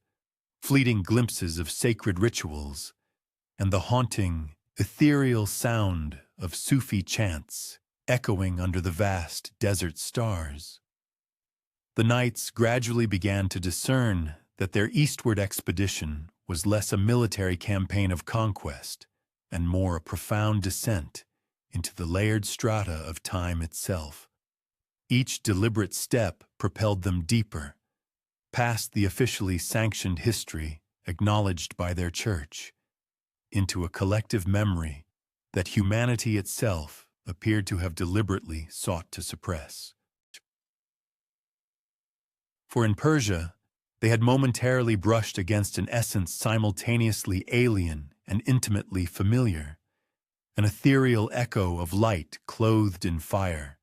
fleeting glimpses of sacred rituals, and the haunting, ethereal sound of Sufi chants echoing under the vast desert stars, the knights gradually began to discern that their eastward expedition was less a military campaign of conquest and more a profound descent into the layered strata of time itself. Each deliberate step propelled them deeper, past the officially sanctioned history acknowledged by their church, into a collective memory that humanity itself appeared to have deliberately sought to suppress. For in Persia, they had momentarily brushed against an essence simultaneously alien and intimately familiar, an ethereal echo of light clothed in fire,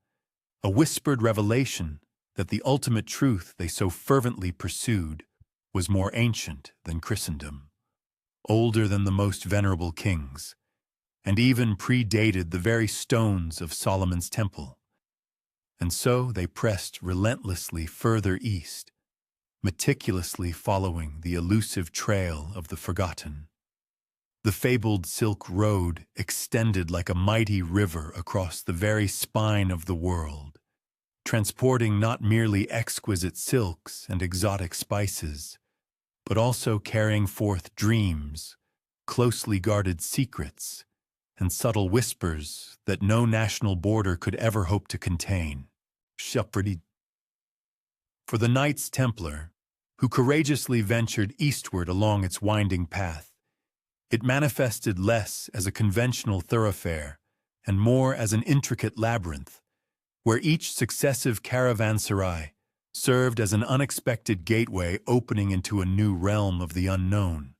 a whispered revelation that the ultimate truth they so fervently pursued was more ancient than Christendom, older than the most venerable kings, and even predated the very stones of Solomon's temple. And so they pressed relentlessly further east, meticulously following the elusive trail of the forgotten. The fabled Silk Road extended like a mighty river across the very spine of the world, transporting not merely exquisite silks and exotic spices, but also carrying forth dreams, closely guarded secrets, and subtle whispers that no national border could ever hope to contain. For the Knights Templar, who courageously ventured eastward along its winding path, it manifested less as a conventional thoroughfare and more as an intricate labyrinth, where each successive caravanserai served as an unexpected gateway opening into a new realm of the unknown.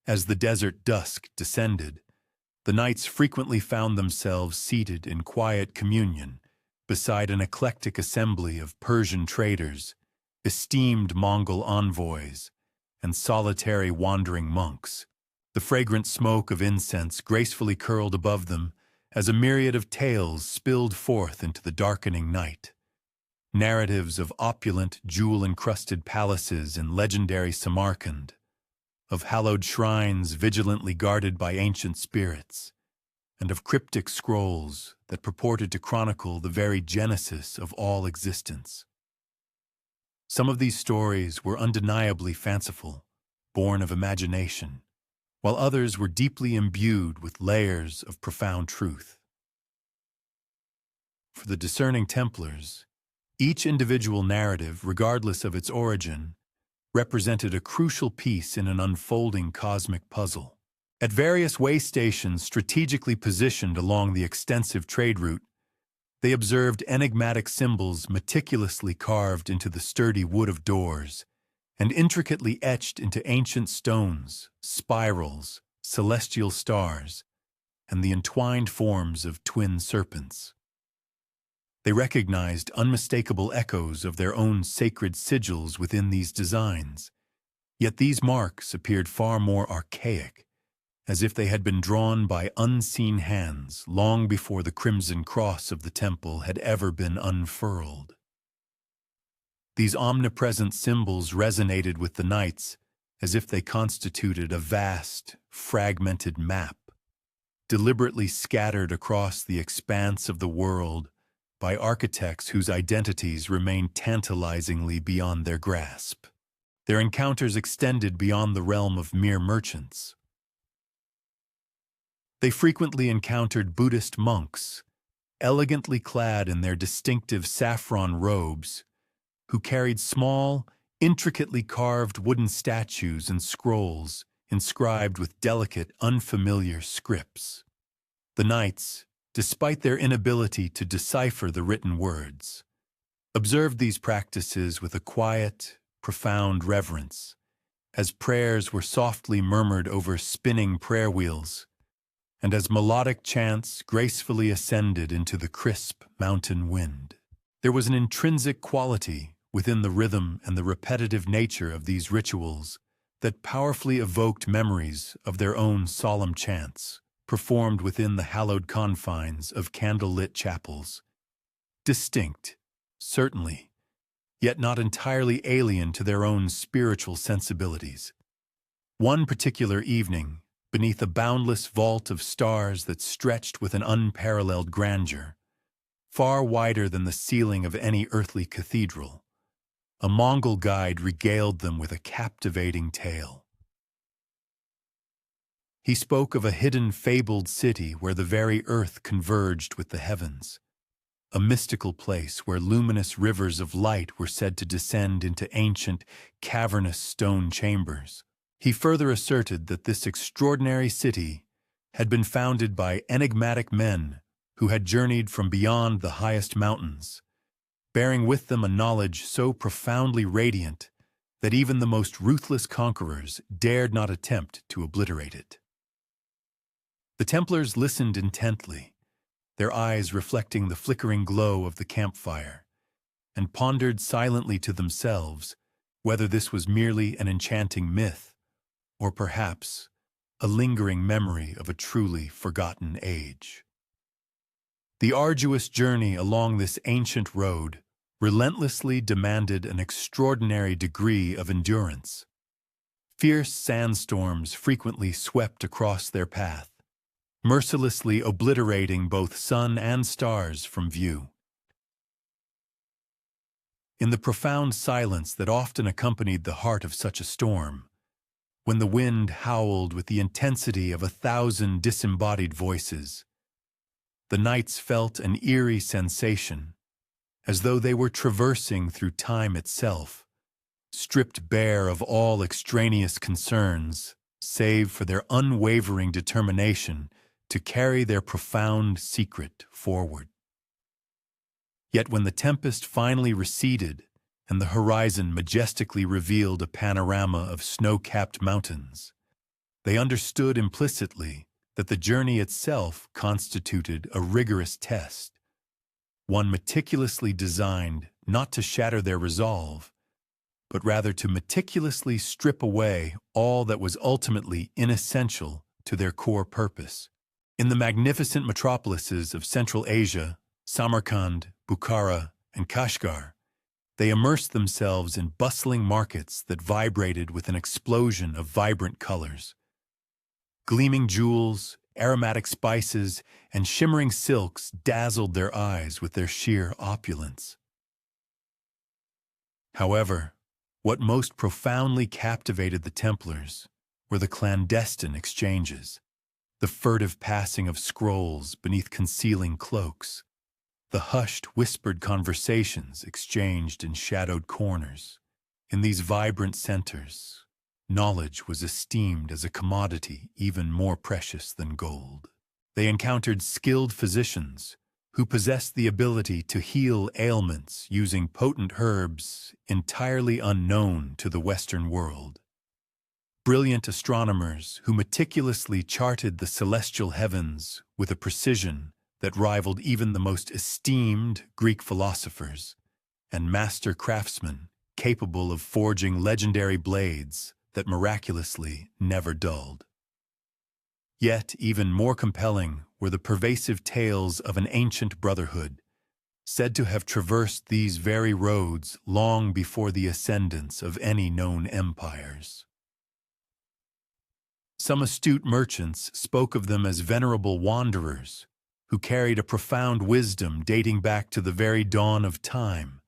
As the desert dusk descended, the knights frequently found themselves seated in quiet communion beside an eclectic assembly of Persian traders, esteemed Mongol envoys, and solitary wandering monks. The fragrant smoke of incense gracefully curled above them as a myriad of tales spilled forth into the darkening night. Narratives of opulent, jewel-encrusted palaces in legendary Samarkand, of hallowed shrines vigilantly guarded by ancient spirits, and of cryptic scrolls that purported to chronicle the very genesis of all existence. Some of these stories were undeniably fanciful, born of imagination, while others were deeply imbued with layers of profound truth. For the discerning Templars, each individual narrative, regardless of its origin, represented a crucial piece in an unfolding cosmic puzzle. At various way stations strategically positioned along the extensive trade route, they observed enigmatic symbols meticulously carved into the sturdy wood of doors and intricately etched into ancient stones, spirals, celestial stars, and the entwined forms of twin serpents. They recognized unmistakable echoes of their own sacred sigils within these designs, yet these marks appeared far more archaic, as if they had been drawn by unseen hands long before the crimson cross of the temple had ever been unfurled. These omnipresent symbols resonated with the knights as if they constituted a vast, fragmented map, deliberately scattered across the expanse of the world by architects whose identities remained tantalizingly beyond their grasp. Their encounters extended beyond the realm of mere merchants. They frequently encountered Buddhist monks, elegantly clad in their distinctive saffron robes, who carried small, intricately carved wooden statues and scrolls inscribed with delicate, unfamiliar scripts. The knights, despite their inability to decipher the written words, observed these practices with a quiet, profound reverence, as prayers were softly murmured over spinning prayer wheels, and as melodic chants gracefully ascended into the crisp mountain wind. There was an intrinsic quality within the rhythm and the repetitive nature of these rituals that powerfully evoked memories of their own solemn chants, performed within the hallowed confines of candle-lit chapels. Distinct, certainly, yet not entirely alien to their own spiritual sensibilities. One particular evening, beneath a boundless vault of stars that stretched with an unparalleled grandeur, far wider than the ceiling of any earthly cathedral, a Mongol guide regaled them with a captivating tale. He spoke of a hidden, fabled city where the very earth converged with the heavens, a mystical place where luminous rivers of light were said to descend into ancient, cavernous stone chambers. He further asserted that this extraordinary city had been founded by enigmatic men who had journeyed from beyond the highest mountains, bearing with them a knowledge so profoundly radiant that even the most ruthless conquerors dared not attempt to obliterate it. The Templars listened intently, their eyes reflecting the flickering glow of the campfire, and pondered silently to themselves whether this was merely an enchanting myth or perhaps a lingering memory of a truly forgotten age. The arduous journey along this ancient road relentlessly demanded an extraordinary degree of endurance. Fierce sandstorms frequently swept across their path, mercilessly obliterating both sun and stars from view. In the profound silence that often accompanied the heart of such a storm, when the wind howled with the intensity of 1,000 disembodied voices, the knights felt an eerie sensation, as though they were traversing through time itself, stripped bare of all extraneous concerns, save for their unwavering determination to carry their profound secret forward. Yet when the tempest finally receded and the horizon majestically revealed a panorama of snow-capped mountains, they understood implicitly that the journey itself constituted a rigorous test, one meticulously designed not to shatter their resolve, but rather to meticulously strip away all that was ultimately inessential to their core purpose. In the magnificent metropolises of Central Asia, Samarkand, Bukhara, and Kashgar, they immersed themselves in bustling markets that vibrated with an explosion of vibrant colors. Gleaming jewels, aromatic spices, and shimmering silks dazzled their eyes with their sheer opulence. However, what most profoundly captivated the Templars were the clandestine exchanges, the furtive passing of scrolls beneath concealing cloaks, the hushed, whispered conversations exchanged in shadowed corners. In these vibrant centers, knowledge was esteemed as a commodity even more precious than gold. They encountered skilled physicians who possessed the ability to heal ailments using potent herbs entirely unknown to the Western world. Brilliant astronomers who meticulously charted the celestial heavens with a precision that rivaled even the most esteemed Greek philosophers, and master craftsmen capable of forging legendary blades that miraculously never dulled. Yet even more compelling were the pervasive tales of an ancient brotherhood, said to have traversed these very roads long before the ascendance of any known empires. Some astute merchants spoke of them as venerable wanderers who carried a profound wisdom dating back to the very dawn of time,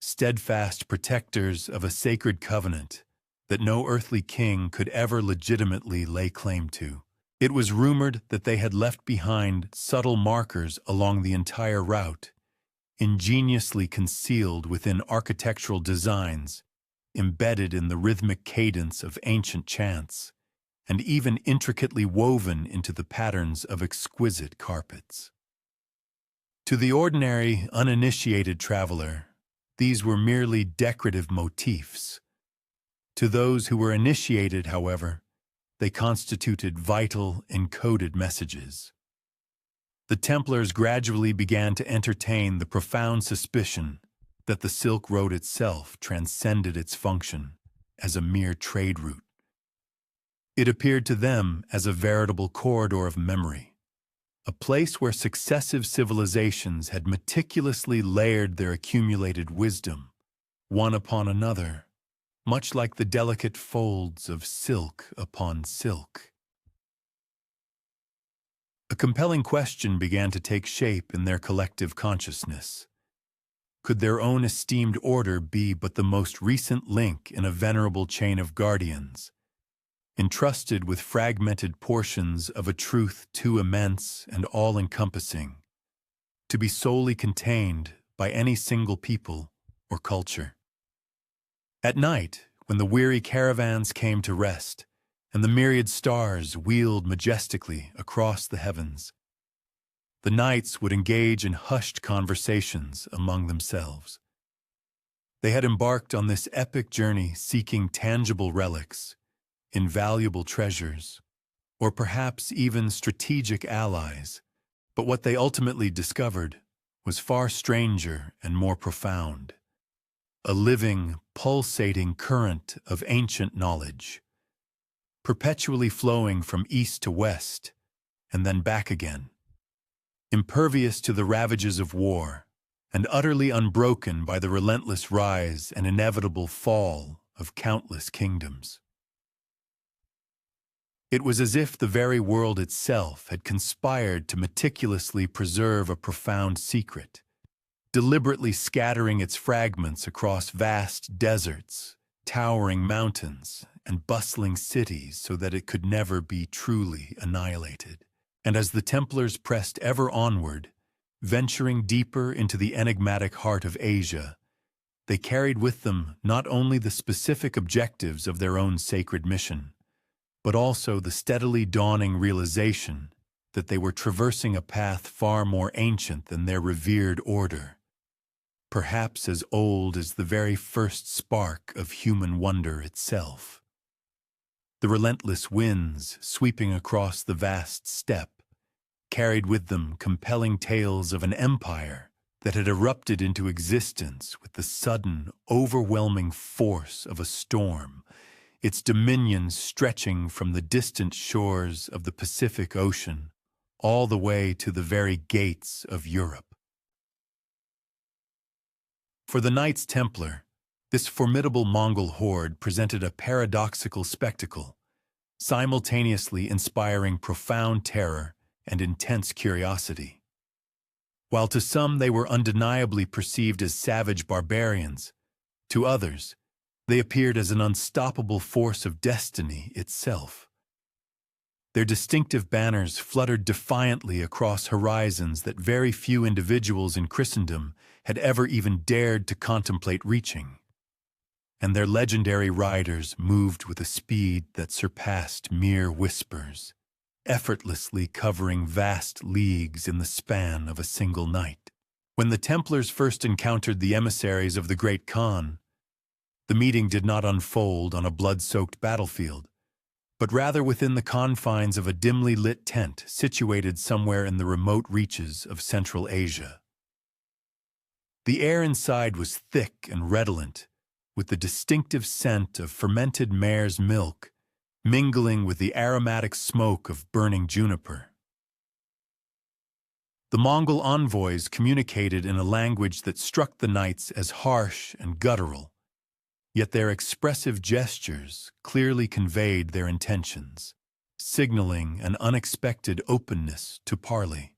steadfast protectors of a sacred covenant that no earthly king could ever legitimately lay claim to. It was rumored that they had left behind subtle markers along the entire route, ingeniously concealed within architectural designs, embedded in the rhythmic cadence of ancient chants, and even intricately woven into the patterns of exquisite carpets. To the ordinary, uninitiated traveler, these were merely decorative motifs. To those who were initiated, however, they constituted vital, encoded messages. The Templars gradually began to entertain the profound suspicion that the Silk Road itself transcended its function as a mere trade route. It appeared to them as a veritable corridor of memory, a place where successive civilizations had meticulously layered their accumulated wisdom, one upon another, much like the delicate folds of silk upon silk. A compelling question began to take shape in their collective consciousness. Could their own esteemed order be but the most recent link in a venerable chain of guardians, entrusted with fragmented portions of a truth too immense and all-encompassing to be solely contained by any single people or culture? At night, when the weary caravans came to rest, and the myriad stars wheeled majestically across the heavens, the knights would engage in hushed conversations among themselves. They had embarked on this epic journey seeking tangible relics, invaluable treasures, or perhaps even strategic allies But what they ultimately discovered was far stranger and more profound. A living, pulsating current of ancient knowledge, perpetually flowing from east to west, and then back again, impervious to the ravages of war, and utterly unbroken by the relentless rise and inevitable fall of countless kingdoms. It was as if the very world itself had conspired to meticulously preserve a profound secret, deliberately scattering its fragments across vast deserts, towering mountains, and bustling cities so that it could never be truly annihilated. And as the Templars pressed ever onward, venturing deeper into the enigmatic heart of Asia, they carried with them not only the specific objectives of their own sacred mission, but also the steadily dawning realization that they were traversing a path far more ancient than their revered order, perhaps as old as the very first spark of human wonder itself. The relentless winds sweeping across the vast steppe carried with them compelling tales of an empire that had erupted into existence with the sudden, overwhelming force of a storm, its dominions stretching from the distant shores of the Pacific Ocean all the way to the very gates of Europe. For the Knights Templar, this formidable Mongol horde presented a paradoxical spectacle, simultaneously inspiring profound terror and intense curiosity. While to some they were undeniably perceived as savage barbarians, to others they appeared as an unstoppable force of destiny itself. Their distinctive banners fluttered defiantly across horizons that very few individuals in Christendom had ever even dared to contemplate reaching, and their legendary riders moved with a speed that surpassed mere whispers, effortlessly covering vast leagues in the span of a single night. When the Templars first encountered the emissaries of the Great Khan, the meeting did not unfold on a blood-soaked battlefield, but rather within the confines of a dimly lit tent situated somewhere in the remote reaches of Central Asia. The air inside was thick and redolent, with the distinctive scent of fermented mare's milk mingling with the aromatic smoke of burning juniper. The Mongol envoys communicated in a language that struck the knights as harsh and guttural, yet their expressive gestures clearly conveyed their intentions, signaling an unexpected openness to parley.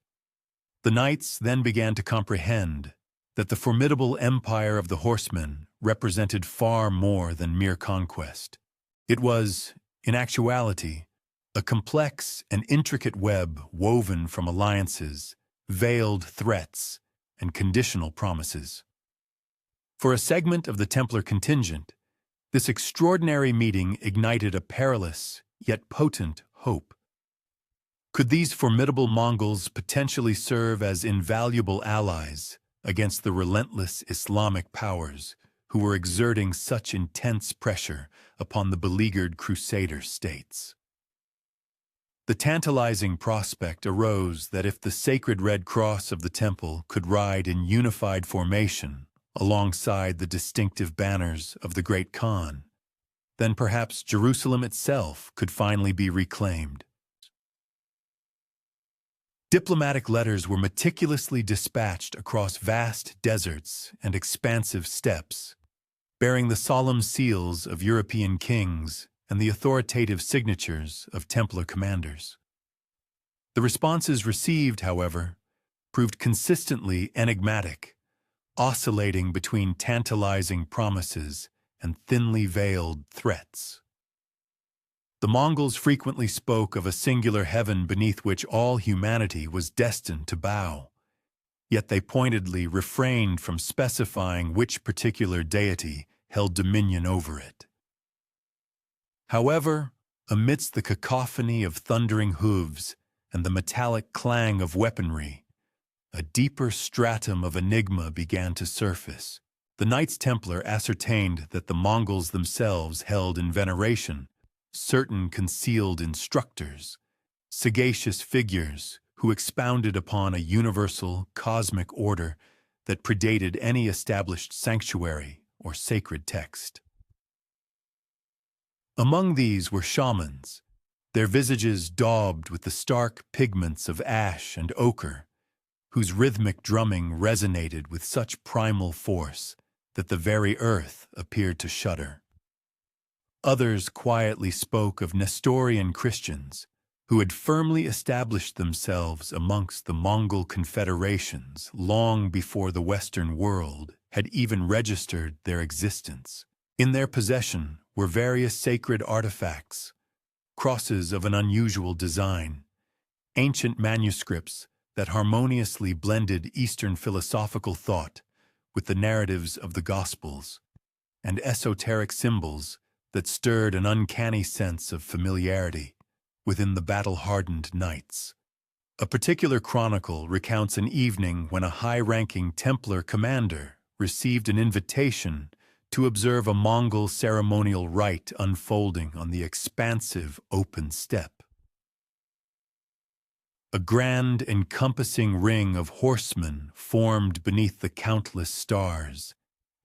The knights then began to comprehend that the formidable empire of the horsemen represented far more than mere conquest. It was, in actuality, a complex and intricate web woven from alliances, veiled threats, and conditional promises. For a segment of the Templar contingent, this extraordinary meeting ignited a perilous yet potent hope. Could these formidable Mongols potentially serve as invaluable allies against the relentless Islamic powers who were exerting such intense pressure upon the beleaguered Crusader states? The tantalizing prospect arose that if the sacred Red Cross of the temple could ride in unified formation alongside the distinctive banners of the Great Khan, then perhaps Jerusalem itself could finally be reclaimed. Diplomatic letters were meticulously dispatched across vast deserts and expansive steppes, bearing the solemn seals of European kings and the authoritative signatures of Templar commanders. The responses received, however, proved consistently enigmatic, oscillating between tantalizing promises and thinly veiled threats. The Mongols frequently spoke of a singular heaven beneath which all humanity was destined to bow, yet they pointedly refrained from specifying which particular deity held dominion over it. However, amidst the cacophony of thundering hooves and the metallic clang of weaponry, a deeper stratum of enigma began to surface. The Knights Templar ascertained that the Mongols themselves held in veneration certain concealed instructors, sagacious figures who expounded upon a universal, cosmic order that predated any established sanctuary or sacred text. Among these were shamans, their visages daubed with the stark pigments of ash and ochre, whose rhythmic drumming resonated with such primal force that the very earth appeared to shudder. Others quietly spoke of Nestorian Christians, who had firmly established themselves amongst the Mongol confederations long before the Western world had even registered their existence. In their possession were various sacred artifacts, crosses of an unusual design, ancient manuscripts that harmoniously blended Eastern philosophical thought with the narratives of the Gospels, and esoteric symbols that stirred an uncanny sense of familiarity within the battle-hardened knights. A particular chronicle recounts an evening when a high-ranking Templar commander received an invitation to observe a Mongol ceremonial rite unfolding on the expansive open steppe. A grand, encompassing ring of horsemen formed beneath the countless stars,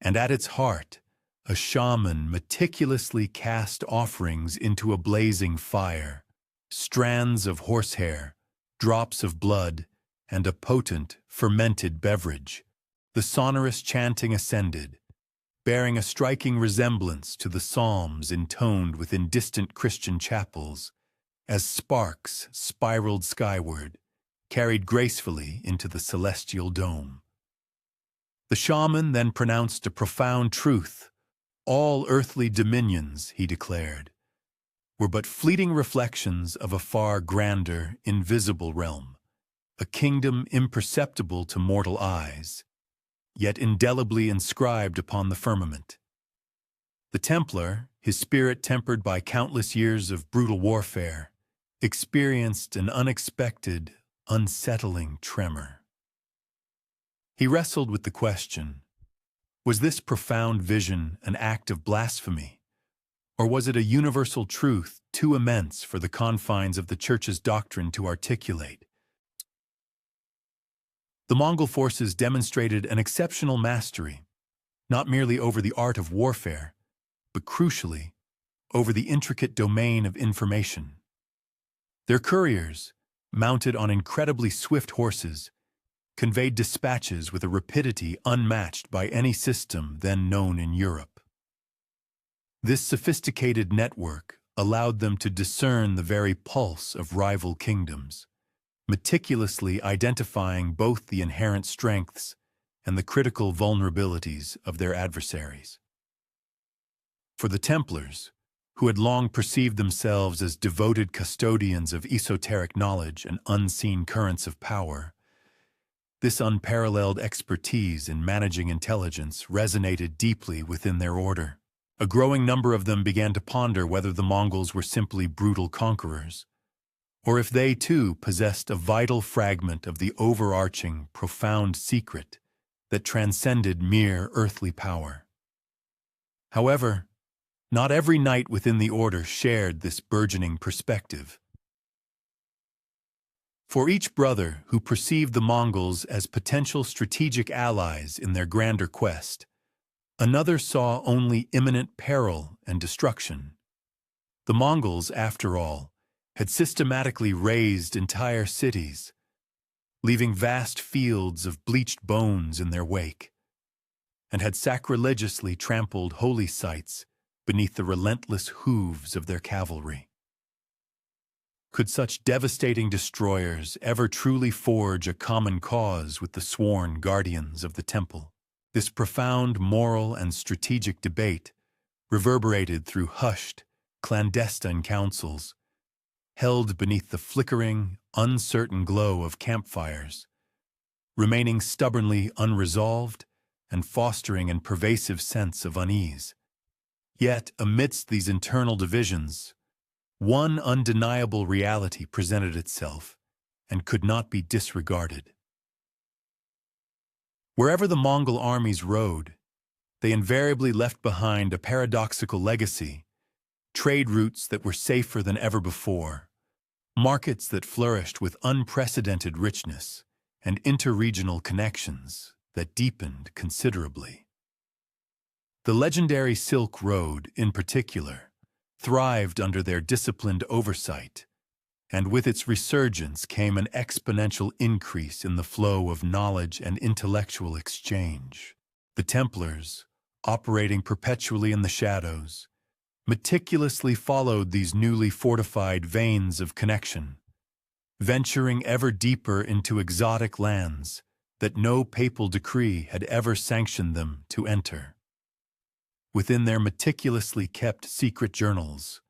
and at its heart, a shaman meticulously cast offerings into a blazing fire, strands of horsehair, drops of blood, and a potent, fermented beverage. The sonorous chanting ascended, bearing a striking resemblance to the psalms intoned within distant Christian chapels, as sparks spiraled skyward, carried gracefully into the celestial dome. The shaman then pronounced a profound truth. All earthly dominions, he declared, were but fleeting reflections of a far grander, invisible realm, a kingdom imperceptible to mortal eyes, yet indelibly inscribed upon the firmament. The Templar, his spirit tempered by countless years of brutal warfare, experienced an unexpected, unsettling tremor. He wrestled with the question, was this profound vision an act of blasphemy, or was it a universal truth too immense for the confines of the Church's doctrine to articulate? The Mongol forces demonstrated an exceptional mastery, not merely over the art of warfare, but crucially, over the intricate domain of information. Their couriers, mounted on incredibly swift horses, conveyed dispatches with a rapidity unmatched by any system then known in Europe. This sophisticated network allowed them to discern the very pulse of rival kingdoms, meticulously identifying both the inherent strengths and the critical vulnerabilities of their adversaries. For the Templars, who had long perceived themselves as devoted custodians of esoteric knowledge and unseen currents of power, this unparalleled expertise in managing intelligence resonated deeply within their order. A growing number of them began to ponder whether the Mongols were simply brutal conquerors, or if they too possessed a vital fragment of the overarching, profound secret that transcended mere earthly power. However, not every knight within the order shared this burgeoning perspective. For each brother who perceived the Mongols as potential strategic allies in their grander quest, another saw only imminent peril and destruction. The Mongols, after all, had systematically razed entire cities, leaving vast fields of bleached bones in their wake, and had sacrilegiously trampled holy sites beneath the relentless hooves of their cavalry. Could such devastating destroyers ever truly forge a common cause with the sworn guardians of the temple? This profound moral and strategic debate reverberated through hushed, clandestine councils, held beneath the flickering, uncertain glow of campfires, remaining stubbornly unresolved and fostering a pervasive sense of unease. Yet, amidst these internal divisions, one undeniable reality presented itself and could not be disregarded. Wherever the Mongol armies rode, they invariably left behind a paradoxical legacy, trade routes that were safer than ever before, markets that flourished with unprecedented richness, and interregional connections that deepened considerably. The legendary Silk Road, in particular, thrived under their disciplined oversight, and with its resurgence came an exponential increase in the flow of knowledge and intellectual exchange. The Templars, operating perpetually in the shadows, meticulously followed these newly fortified veins of connection, venturing ever deeper into exotic lands that no papal decree had ever sanctioned them to enter. Within their meticulously kept secret journals,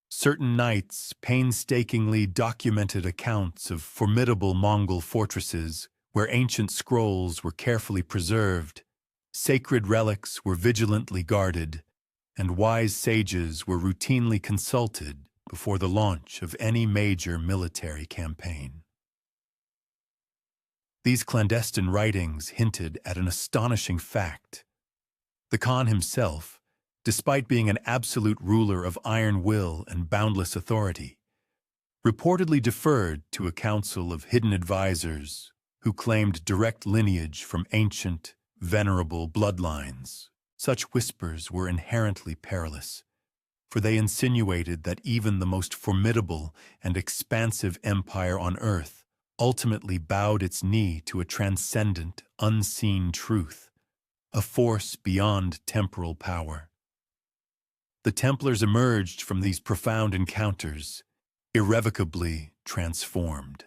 certain knights painstakingly documented accounts of formidable Mongol fortresses where ancient scrolls were carefully preserved, sacred relics were vigilantly guarded, and wise sages were routinely consulted before the launch of any major military campaign. These clandestine writings hinted at an astonishing fact. The Khan himself, despite being an absolute ruler of iron will and boundless authority, reportedly deferred to a council of hidden advisors who claimed direct lineage from ancient, venerable bloodlines. Such whispers were inherently perilous, for they insinuated that even the most formidable and expansive empire on earth ultimately bowed its knee to a transcendent, unseen truth, a force beyond temporal power. The Templars emerged from these profound encounters, irrevocably transformed.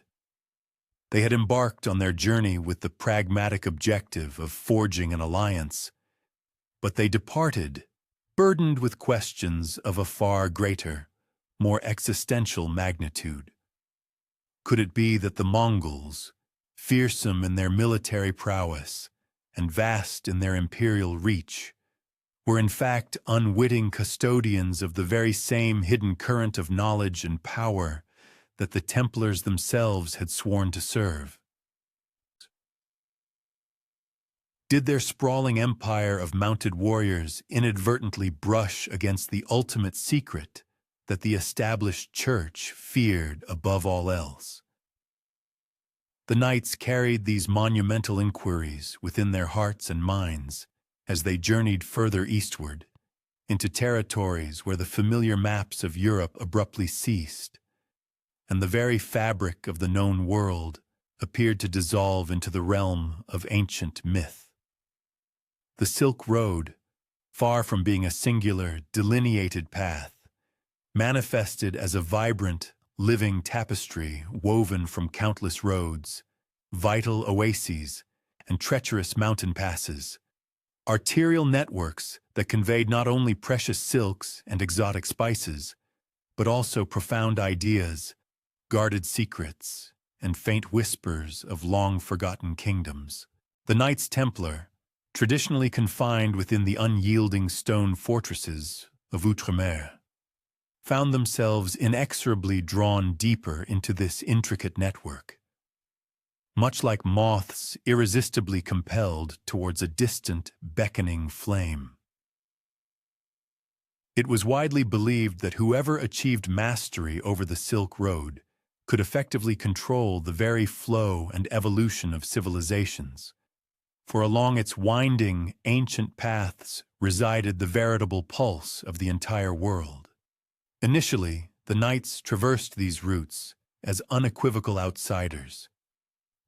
They had embarked on their journey with the pragmatic objective of forging an alliance, but they departed, burdened with questions of a far greater, more existential magnitude. Could it be that the Mongols, fearsome in their military prowess and vast in their imperial reach, were in fact unwitting custodians of the very same hidden current of knowledge and power that the Templars themselves had sworn to serve? Did their sprawling empire of mounted warriors inadvertently brush against the ultimate secret that the established church feared above all else? The knights carried these monumental inquiries within their hearts and minds as they journeyed further eastward, into territories where the familiar maps of Europe abruptly ceased, and the very fabric of the known world appeared to dissolve into the realm of ancient myth. The Silk Road, far from being a singular, delineated path, manifested as a vibrant, living tapestry woven from countless roads, vital oases, and treacherous mountain passes, arterial networks that conveyed not only precious silks and exotic spices, but also profound ideas, guarded secrets, and faint whispers of long-forgotten kingdoms. The Knights Templar, traditionally confined within the unyielding stone fortresses of Outremer, found themselves inexorably drawn deeper into this intricate network, much like moths irresistibly compelled towards a distant, beckoning flame. It was widely believed that whoever achieved mastery over the Silk Road could effectively control the very flow and evolution of civilizations, for along its winding, ancient paths resided the veritable pulse of the entire world. Initially, the knights traversed these routes as unequivocal outsiders.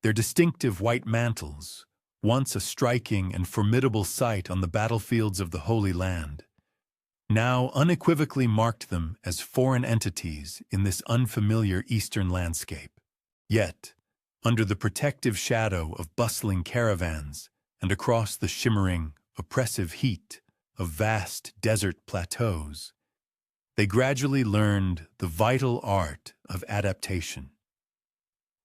Their distinctive white mantles, once a striking and formidable sight on the battlefields of the Holy Land, now unequivocally marked them as foreign entities in this unfamiliar eastern landscape. Yet, under the protective shadow of bustling caravans and across the shimmering, oppressive heat of vast desert plateaus, they gradually learned the vital art of adaptation.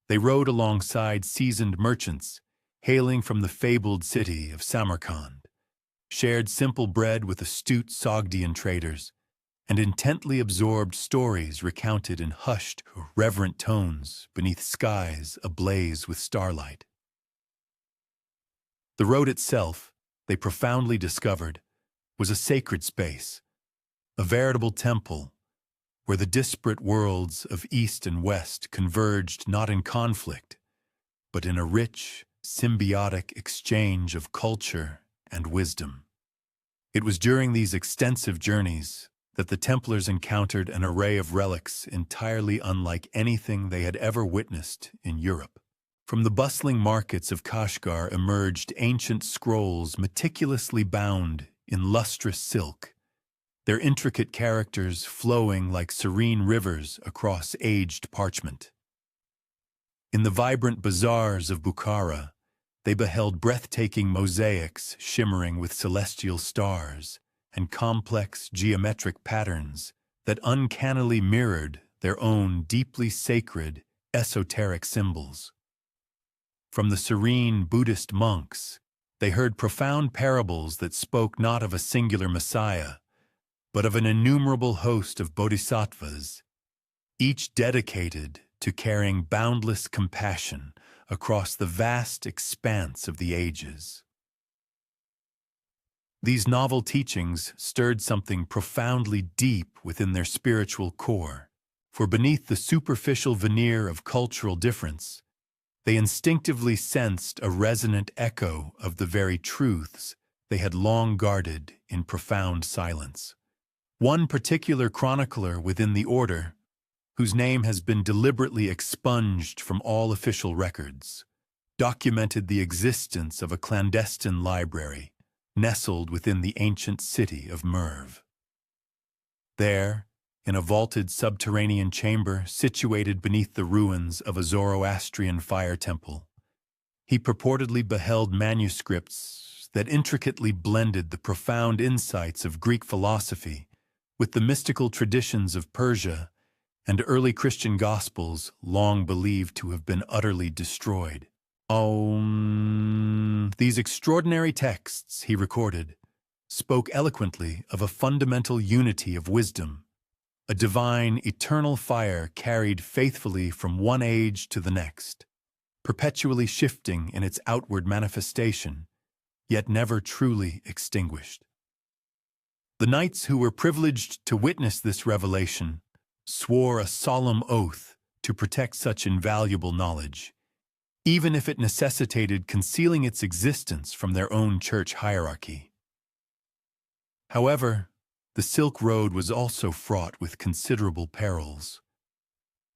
They rode alongside seasoned merchants hailing from the fabled city of Samarkand, shared simple bread with astute Sogdian traders, and intently absorbed stories recounted in hushed, reverent tones beneath skies ablaze with starlight. The road itself, they profoundly discovered, was a sacred space, a veritable temple, where the disparate worlds of East and West converged not in conflict, but in a rich, symbiotic exchange of culture and wisdom. It was during these extensive journeys that the Templars encountered an array of relics entirely unlike anything they had ever witnessed in Europe. From the bustling markets of Kashgar emerged ancient scrolls meticulously bound in lustrous silk, their intricate characters flowing like serene rivers across aged parchment. In the vibrant bazaars of Bukhara, they beheld breathtaking mosaics shimmering with celestial stars and complex geometric patterns that uncannily mirrored their own deeply sacred, esoteric symbols. From the serene Buddhist monks, they heard profound parables that spoke not of a singular Messiah, but of an innumerable host of bodhisattvas, each dedicated to carrying boundless compassion across the vast expanse of the ages. These novel teachings stirred something profoundly deep within their spiritual core, for beneath the superficial veneer of cultural difference, they instinctively sensed a resonant echo of the very truths they had long guarded in profound silence. One particular chronicler within the order, whose name has been deliberately expunged from all official records, documented the existence of a clandestine library nestled within the ancient city of Merv. There, in a vaulted subterranean chamber situated beneath the ruins of a Zoroastrian fire temple, he purportedly beheld manuscripts that intricately blended the profound insights of Greek philosophy with the mystical traditions of Persia and early Christian gospels long believed to have been utterly destroyed. These extraordinary texts, he recorded, spoke eloquently of a fundamental unity of wisdom, a divine, eternal fire carried faithfully from one age to the next, perpetually shifting in its outward manifestation, yet never truly extinguished. The knights who were privileged to witness this revelation swore a solemn oath to protect such invaluable knowledge, even if it necessitated concealing its existence from their own church hierarchy. However, the Silk Road was also fraught with considerable perils.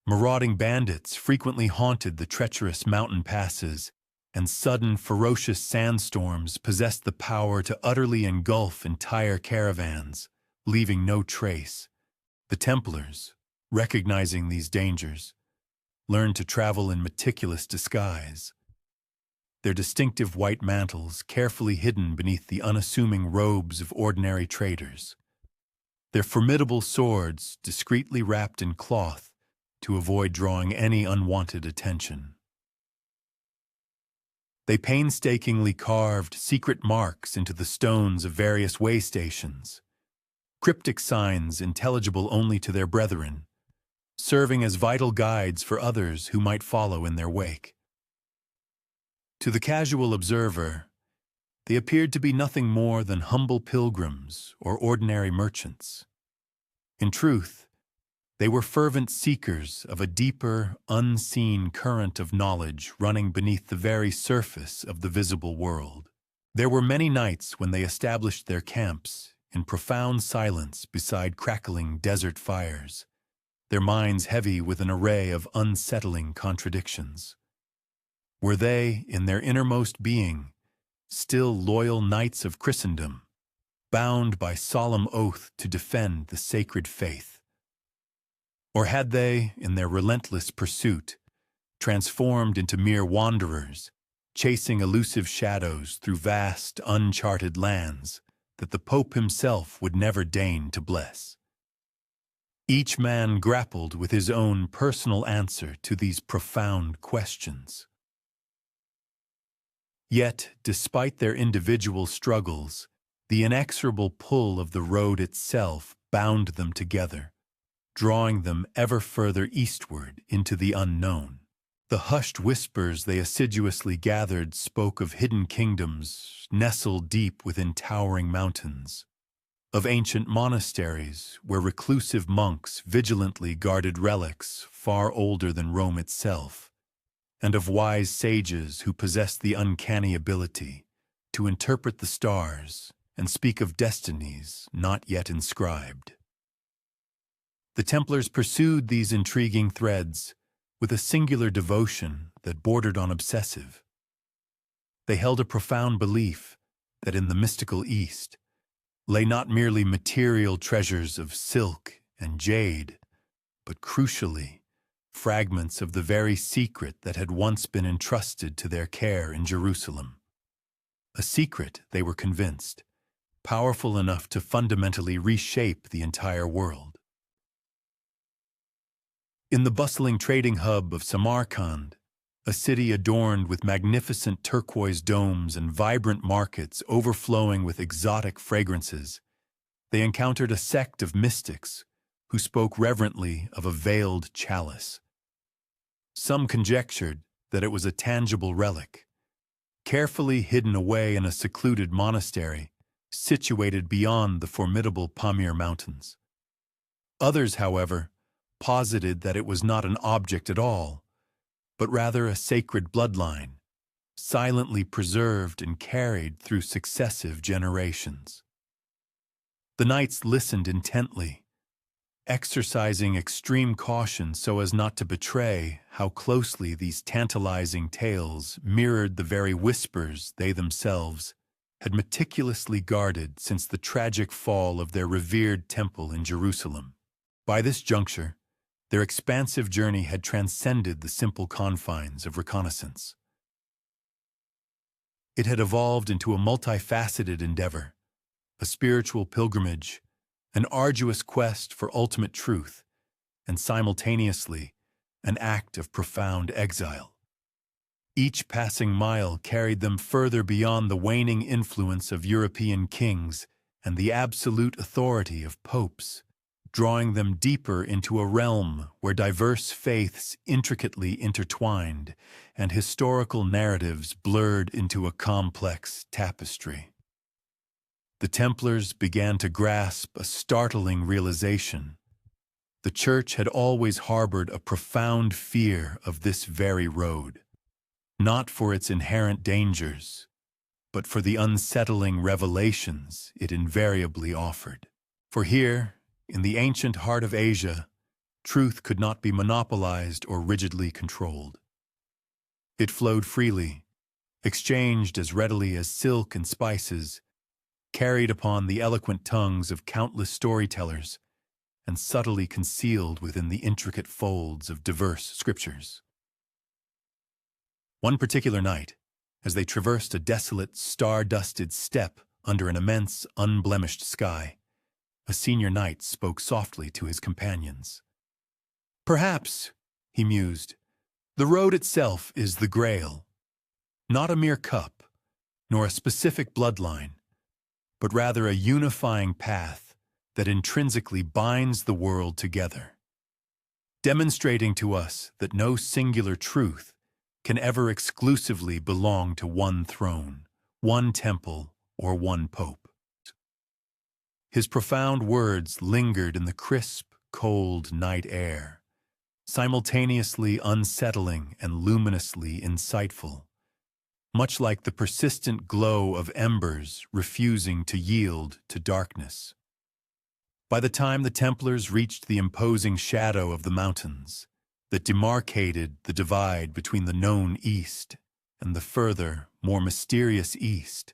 Marauding bandits frequently haunted the treacherous mountain passes, and sudden ferocious sandstorms possessed the power to utterly engulf entire caravans, leaving no trace. The Templars, recognizing these dangers, learned to travel in meticulous disguise, their distinctive white mantles carefully hidden beneath the unassuming robes of ordinary traders, their formidable swords discreetly wrapped in cloth to avoid drawing any unwanted attention. They painstakingly carved secret marks into the stones of various way stations, cryptic signs intelligible only to their brethren, serving as vital guides for others who might follow in their wake. To the casual observer, they appeared to be nothing more than humble pilgrims or ordinary merchants. In truth, they were fervent seekers of a deeper, unseen current of knowledge running beneath the very surface of the visible world. There were many nights when they established their camps in profound silence beside crackling desert fires, their minds heavy with an array of unsettling contradictions. Were they, in their innermost being, still loyal knights of Christendom, bound by solemn oath to defend the sacred faith? Or had they, in their relentless pursuit, transformed into mere wanderers, chasing elusive shadows through vast, uncharted lands that the Pope himself would never deign to bless? Each man grappled with his own personal answer to these profound questions. Yet, despite their individual struggles, the inexorable pull of the road itself bound them together, drawing them ever further eastward into the unknown. The hushed whispers they assiduously gathered spoke of hidden kingdoms nestled deep within towering mountains, of ancient monasteries where reclusive monks vigilantly guarded relics far older than Rome itself, and of wise sages who possessed the uncanny ability to interpret the stars and speak of destinies not yet inscribed. The Templars pursued these intriguing threads with a singular devotion that bordered on obsessive. They held a profound belief that in the mystical East lay not merely material treasures of silk and jade, but crucially, fragments of the very secret that had once been entrusted to their care in Jerusalem. A secret, they were convinced, powerful enough to fundamentally reshape the entire world. In the bustling trading hub of Samarkand, a city adorned with magnificent turquoise domes and vibrant markets overflowing with exotic fragrances, they encountered a sect of mystics who spoke reverently of a veiled chalice. Some conjectured that it was a tangible relic, carefully hidden away in a secluded monastery situated beyond the formidable Pamir Mountains. Others, however, posited that it was not an object at all, but rather a sacred bloodline, silently preserved and carried through successive generations. The knights listened intently, exercising extreme caution so as not to betray how closely these tantalizing tales mirrored the very whispers they themselves had meticulously guarded since the tragic fall of their revered temple in Jerusalem. By this juncture, their expansive journey had transcended the simple confines of reconnaissance. It had evolved into a multifaceted endeavor, a spiritual pilgrimage, an arduous quest for ultimate truth, and simultaneously, an act of profound exile. Each passing mile carried them further beyond the waning influence of European kings and the absolute authority of popes, drawing them deeper into a realm where diverse faiths intricately intertwined and historical narratives blurred into a complex tapestry. The Templars began to grasp a startling realization. The Church had always harbored a profound fear of this very road, not for its inherent dangers, but for the unsettling revelations it invariably offered. For here, in the ancient heart of Asia, truth could not be monopolized or rigidly controlled. It flowed freely, exchanged as readily as silk and spices, carried upon the eloquent tongues of countless storytellers, and subtly concealed within the intricate folds of diverse scriptures. One particular night, as they traversed a desolate, star-dusted steppe under an immense, unblemished sky, a senior knight spoke softly to his companions. "Perhaps," he mused, "the road itself is the Grail, not a mere cup, nor a specific bloodline, but rather a unifying path that intrinsically binds the world together, demonstrating to us that no singular truth can ever exclusively belong to one throne, one temple, or one pope." His profound words lingered in the crisp, cold night air, simultaneously unsettling and luminously insightful, much like the persistent glow of embers refusing to yield to darkness. By the time the Templars reached the imposing shadow of the mountains that demarcated the divide between the known East and the further, more mysterious East,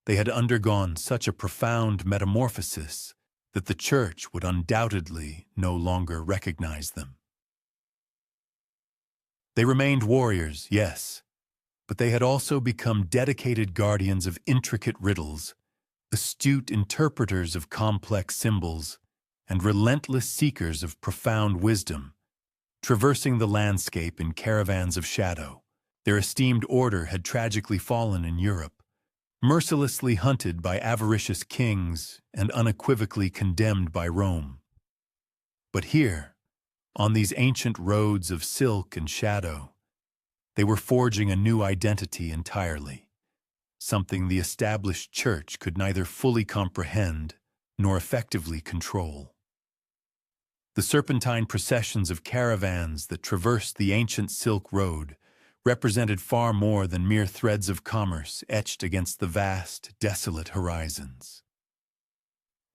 they had undergone such a profound metamorphosis that the Church would undoubtedly no longer recognize them. They remained warriors, yes, but they had also become dedicated guardians of intricate riddles, astute interpreters of complex symbols, and relentless seekers of profound wisdom, traversing the landscape in caravans of shadow. Their esteemed order had tragically fallen in Europe, mercilessly hunted by avaricious kings and unequivocally condemned by Rome. But here, on these ancient roads of silk and shadow, they were forging a new identity entirely, something the established Church could neither fully comprehend nor effectively control. The serpentine processions of caravans that traversed the ancient Silk Road represented far more than mere threads of commerce etched against the vast, desolate horizons.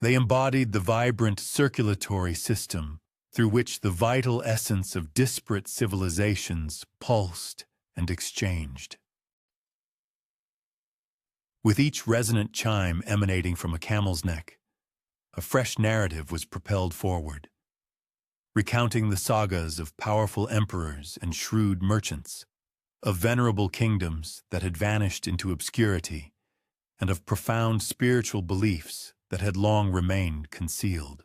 They embodied the vibrant circulatory system through which the vital essence of disparate civilizations pulsed and exchanged. With each resonant chime emanating from a camel's neck, a fresh narrative was propelled forward, recounting the sagas of powerful emperors and shrewd merchants, of venerable kingdoms that had vanished into obscurity, and of profound spiritual beliefs that had long remained concealed.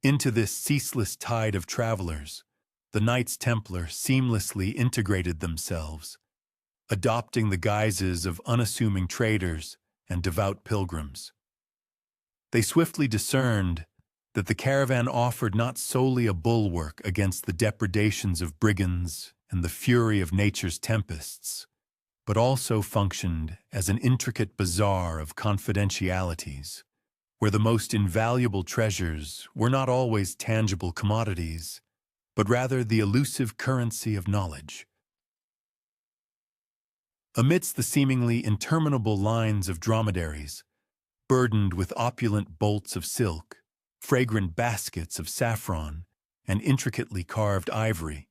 Into this ceaseless tide of travelers, the Knights Templar seamlessly integrated themselves, adopting the guises of unassuming traders and devout pilgrims. They swiftly discerned that the caravan offered not solely a bulwark against the depredations of brigands and the fury of nature's tempests, but also functioned as an intricate bazaar of confidentialities, where the most invaluable treasures were not always tangible commodities, but rather the elusive currency of knowledge. Amidst the seemingly interminable lines of dromedaries, burdened with opulent bolts of silk, fragrant baskets of saffron, and intricately carved ivory,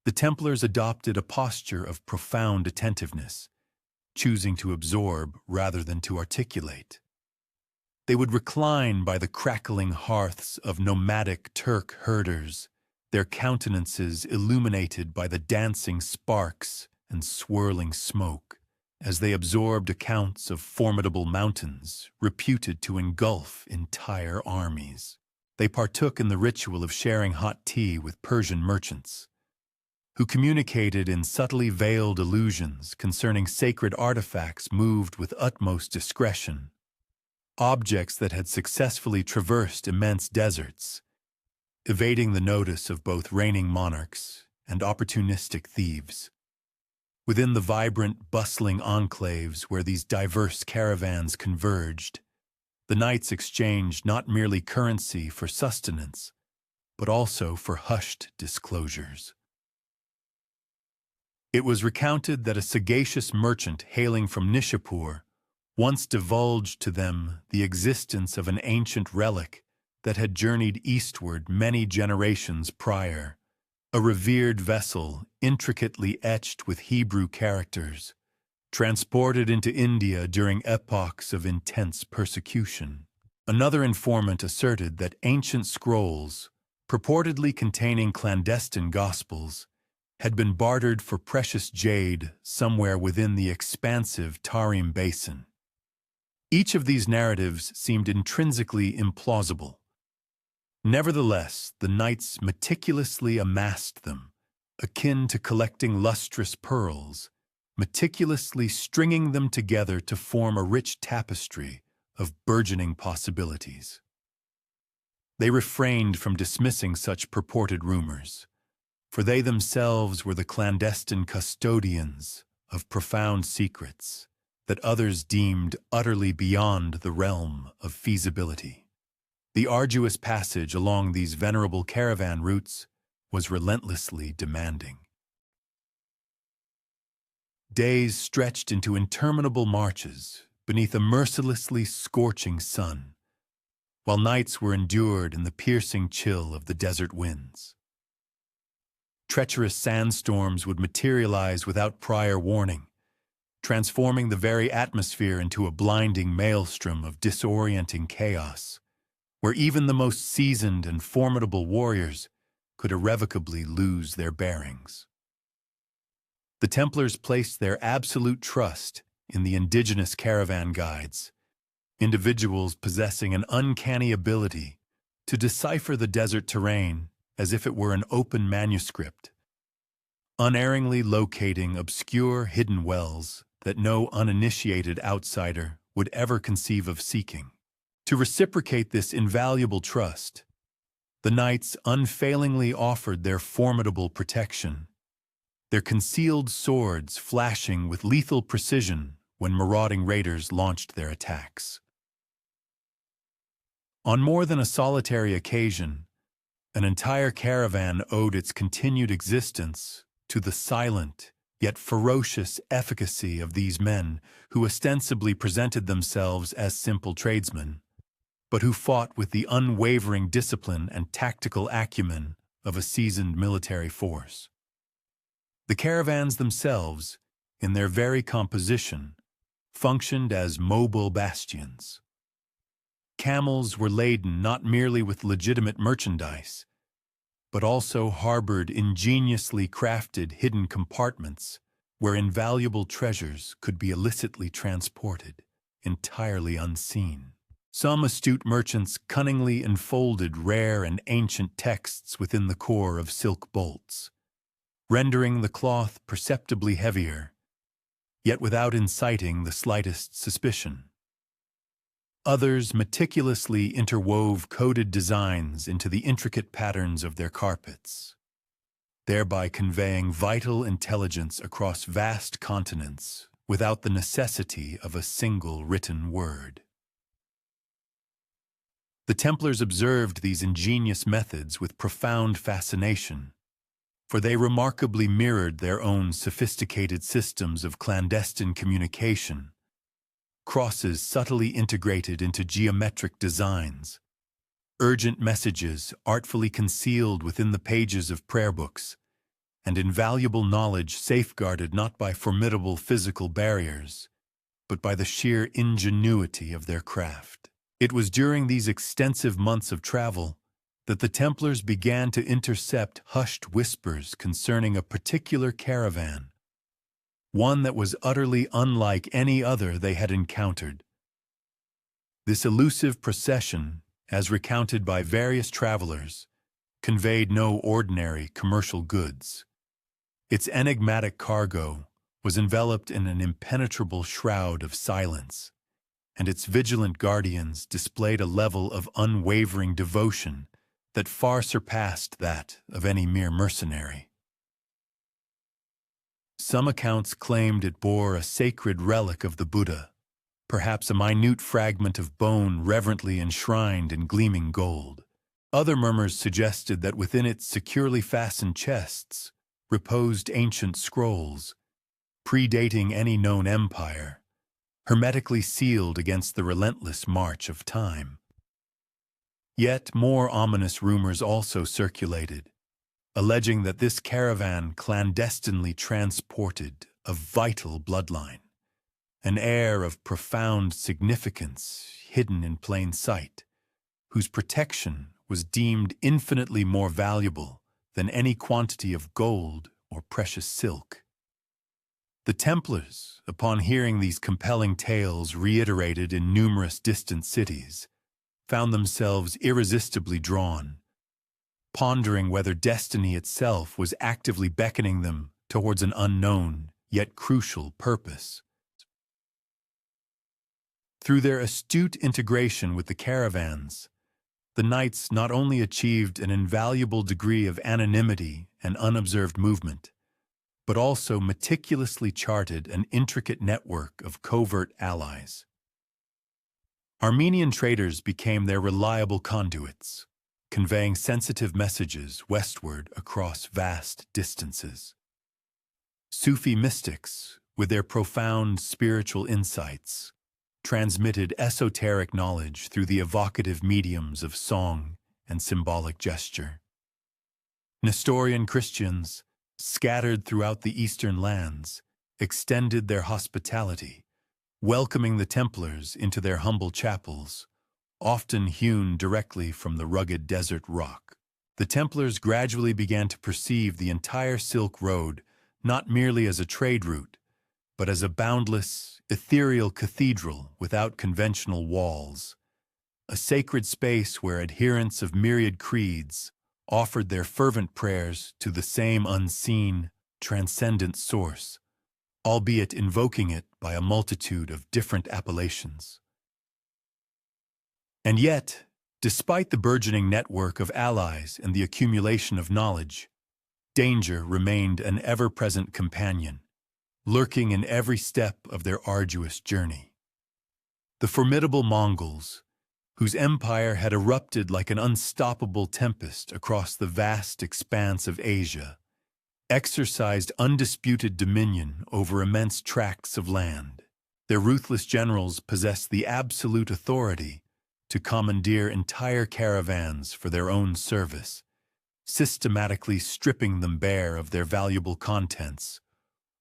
the Templars adopted a posture of profound attentiveness, choosing to absorb rather than to articulate. They would recline by the crackling hearths of nomadic Turk herders, their countenances illuminated by the dancing sparks and swirling smoke, as they absorbed accounts of formidable mountains reputed to engulf entire armies. They partook in the ritual of sharing hot tea with Persian merchants, who communicated in subtly veiled allusions concerning sacred artifacts moved with utmost discretion, objects that had successfully traversed immense deserts, evading the notice of both reigning monarchs and opportunistic thieves. Within the vibrant, bustling enclaves where these diverse caravans converged, the knights exchanged not merely currency for sustenance, but also for hushed disclosures. It was recounted that a sagacious merchant hailing from Nishapur once divulged to them the existence of an ancient relic that had journeyed eastward many generations prior, a revered vessel intricately etched with Hebrew characters, transported into India during epochs of intense persecution. Another informant asserted that ancient scrolls, purportedly containing clandestine gospels, had been bartered for precious jade somewhere within the expansive Tarim Basin. Each of these narratives seemed intrinsically implausible. Nevertheless, the knights meticulously amassed them, akin to collecting lustrous pearls, meticulously stringing them together to form a rich tapestry of burgeoning possibilities. They refrained from dismissing such purported rumors, for they themselves were the clandestine custodians of profound secrets that others deemed utterly beyond the realm of feasibility. The arduous passage along these venerable caravan routes was relentlessly demanding. Days stretched into interminable marches beneath a mercilessly scorching sun, while nights were endured in the piercing chill of the desert winds. Treacherous sandstorms would materialize without prior warning, transforming the very atmosphere into a blinding maelstrom of disorienting chaos, where even the most seasoned and formidable warriors could irrevocably lose their bearings. The Templars placed their absolute trust in the indigenous caravan guides, individuals possessing an uncanny ability to decipher the desert terrain as if it were an open manuscript, unerringly locating obscure hidden wells that no uninitiated outsider would ever conceive of seeking. To reciprocate this invaluable trust, the knights unfailingly offered their formidable protection, their concealed swords flashing with lethal precision when marauding raiders launched their attacks. On more than a solitary occasion, an entire caravan owed its continued existence to the silent yet ferocious efficacy of these men who ostensibly presented themselves as simple tradesmen, but who fought with the unwavering discipline and tactical acumen of a seasoned military force. The caravans themselves, in their very composition, functioned as mobile bastions. Camels were laden not merely with legitimate merchandise, but also harbored ingeniously crafted hidden compartments where invaluable treasures could be illicitly transported, entirely unseen. Some astute merchants cunningly enfolded rare and ancient texts within the core of silk bolts, rendering the cloth perceptibly heavier, yet without inciting the slightest suspicion. Others meticulously interwove coded designs into the intricate patterns of their carpets, thereby conveying vital intelligence across vast continents without the necessity of a single written word. The Templars observed these ingenious methods with profound fascination, for they remarkably mirrored their own sophisticated systems of clandestine communication, crosses subtly integrated into geometric designs, urgent messages artfully concealed within the pages of prayer books, and invaluable knowledge safeguarded not by formidable physical barriers, but by the sheer ingenuity of their craft. It was during these extensive months of travel that the Templars began to intercept hushed whispers concerning a particular caravan, one that was utterly unlike any other they had encountered. This elusive procession, as recounted by various travelers, conveyed no ordinary commercial goods. Its enigmatic cargo was enveloped in an impenetrable shroud of silence, and its vigilant guardians displayed a level of unwavering devotion that far surpassed that of any mere mercenary. Some accounts claimed it bore a sacred relic of the Buddha, perhaps a minute fragment of bone reverently enshrined in gleaming gold. Other murmurs suggested that within its securely fastened chests reposed ancient scrolls, predating any known empire, hermetically sealed against the relentless march of time. Yet more ominous rumors also circulated, alleging that this caravan clandestinely transported a vital bloodline, an heir of profound significance hidden in plain sight, whose protection was deemed infinitely more valuable than any quantity of gold or precious silk. The Templars, upon hearing these compelling tales reiterated in numerous distant cities, found themselves irresistibly drawn, pondering whether destiny itself was actively beckoning them towards an unknown yet crucial purpose. Through their astute integration with the caravans, the knights not only achieved an invaluable degree of anonymity and unobserved movement, but also meticulously charted an intricate network of covert allies. Armenian traders became their reliable conduits, conveying sensitive messages westward across vast distances. Sufi mystics, with their profound spiritual insights, transmitted esoteric knowledge through the evocative mediums of song and symbolic gesture. Nestorian Christians, scattered throughout the eastern lands, extended their hospitality, welcoming the Templars into their humble chapels, often hewn directly from the rugged desert rock. The Templars gradually began to perceive the entire Silk Road not merely as a trade route, but as a boundless, ethereal cathedral without conventional walls, a sacred space where adherents of myriad creeds offered their fervent prayers to the same unseen, transcendent source, albeit invoking it by a multitude of different appellations. And yet, despite the burgeoning network of allies and the accumulation of knowledge, danger remained an ever-present companion, lurking in every step of their arduous journey. The formidable Mongols, whose empire had erupted like an unstoppable tempest across the vast expanse of Asia, exercised undisputed dominion over immense tracts of land. Their ruthless generals possessed the absolute authority to commandeer entire caravans for their own service, systematically stripping them bare of their valuable contents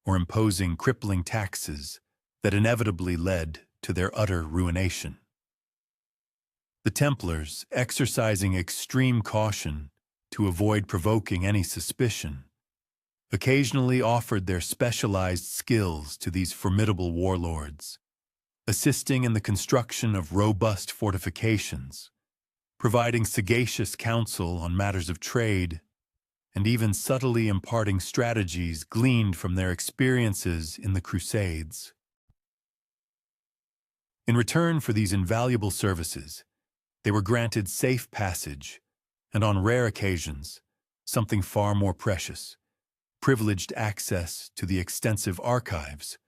or imposing crippling taxes that inevitably led to their utter ruination. The Templars, exercising extreme caution to avoid provoking any suspicion, occasionally offered their specialized skills to these formidable warlords, assisting in the construction of robust fortifications, providing sagacious counsel on matters of trade, and even subtly imparting strategies gleaned from their experiences in the Crusades. In return for these invaluable services, they were granted safe passage, and on rare occasions, something far more precious, privileged access to the extensive archives,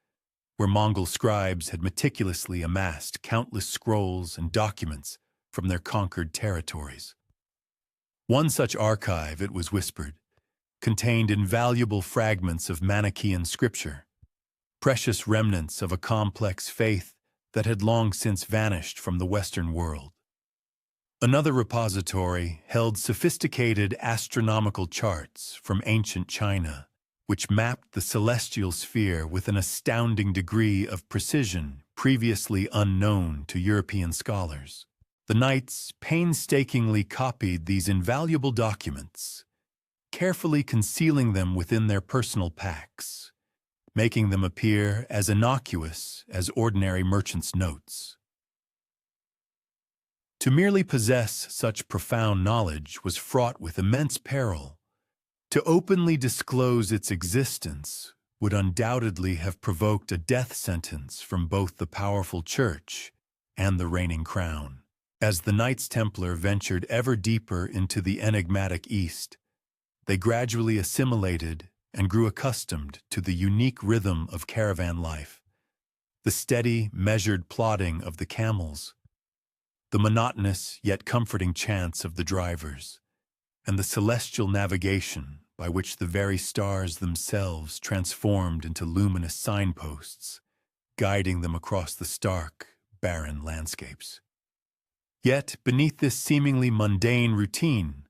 where Mongol scribes had meticulously amassed countless scrolls and documents from their conquered territories. One such archive, it was whispered, contained invaluable fragments of Manichaean scripture, precious remnants of a complex faith that had long since vanished from the Western world. Another repository held sophisticated astronomical charts from ancient China, which mapped the celestial sphere with an astounding degree of precision previously unknown to European scholars. The knights painstakingly copied these invaluable documents, carefully concealing them within their personal packs, making them appear as innocuous as ordinary merchants' notes. To merely possess such profound knowledge was fraught with immense peril. To openly disclose its existence would undoubtedly have provoked a death sentence from both the powerful church and the reigning crown. As the Knights Templar ventured ever deeper into the enigmatic East, they gradually assimilated and grew accustomed to the unique rhythm of caravan life, the steady, measured plodding of the camels, the monotonous yet comforting chants of the drivers, and the celestial navigation by which the very stars themselves transformed into luminous signposts, guiding them across the stark, barren landscapes. Yet, beneath this seemingly mundane routine,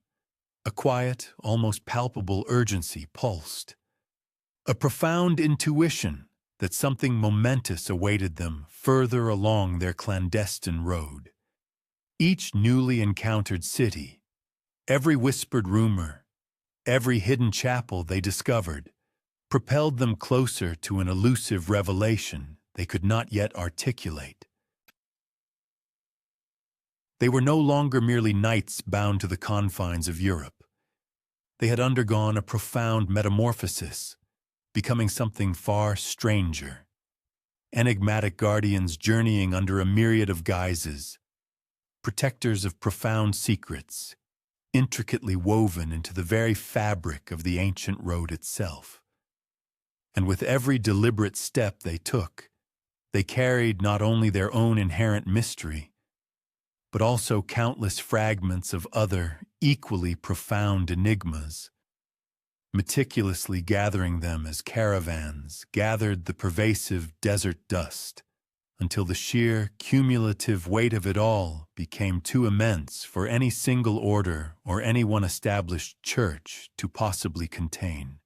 a quiet, almost palpable urgency pulsed, a profound intuition that something momentous awaited them further along their clandestine road. Each newly encountered city, every whispered rumor, every hidden chapel they discovered, propelled them closer to an elusive revelation they could not yet articulate. They were no longer merely knights bound to the confines of Europe. They had undergone a profound metamorphosis, becoming something far stranger. Enigmatic guardians journeying under a myriad of guises, protectors of profound secrets, intricately woven into the very fabric of the ancient road itself. And with every deliberate step they took, they carried not only their own inherent mystery, but also countless fragments of other, equally profound enigmas, meticulously gathering them as caravans gathered the pervasive desert dust, until the sheer cumulative weight of it all became too immense for any single order or any one established church to possibly contain.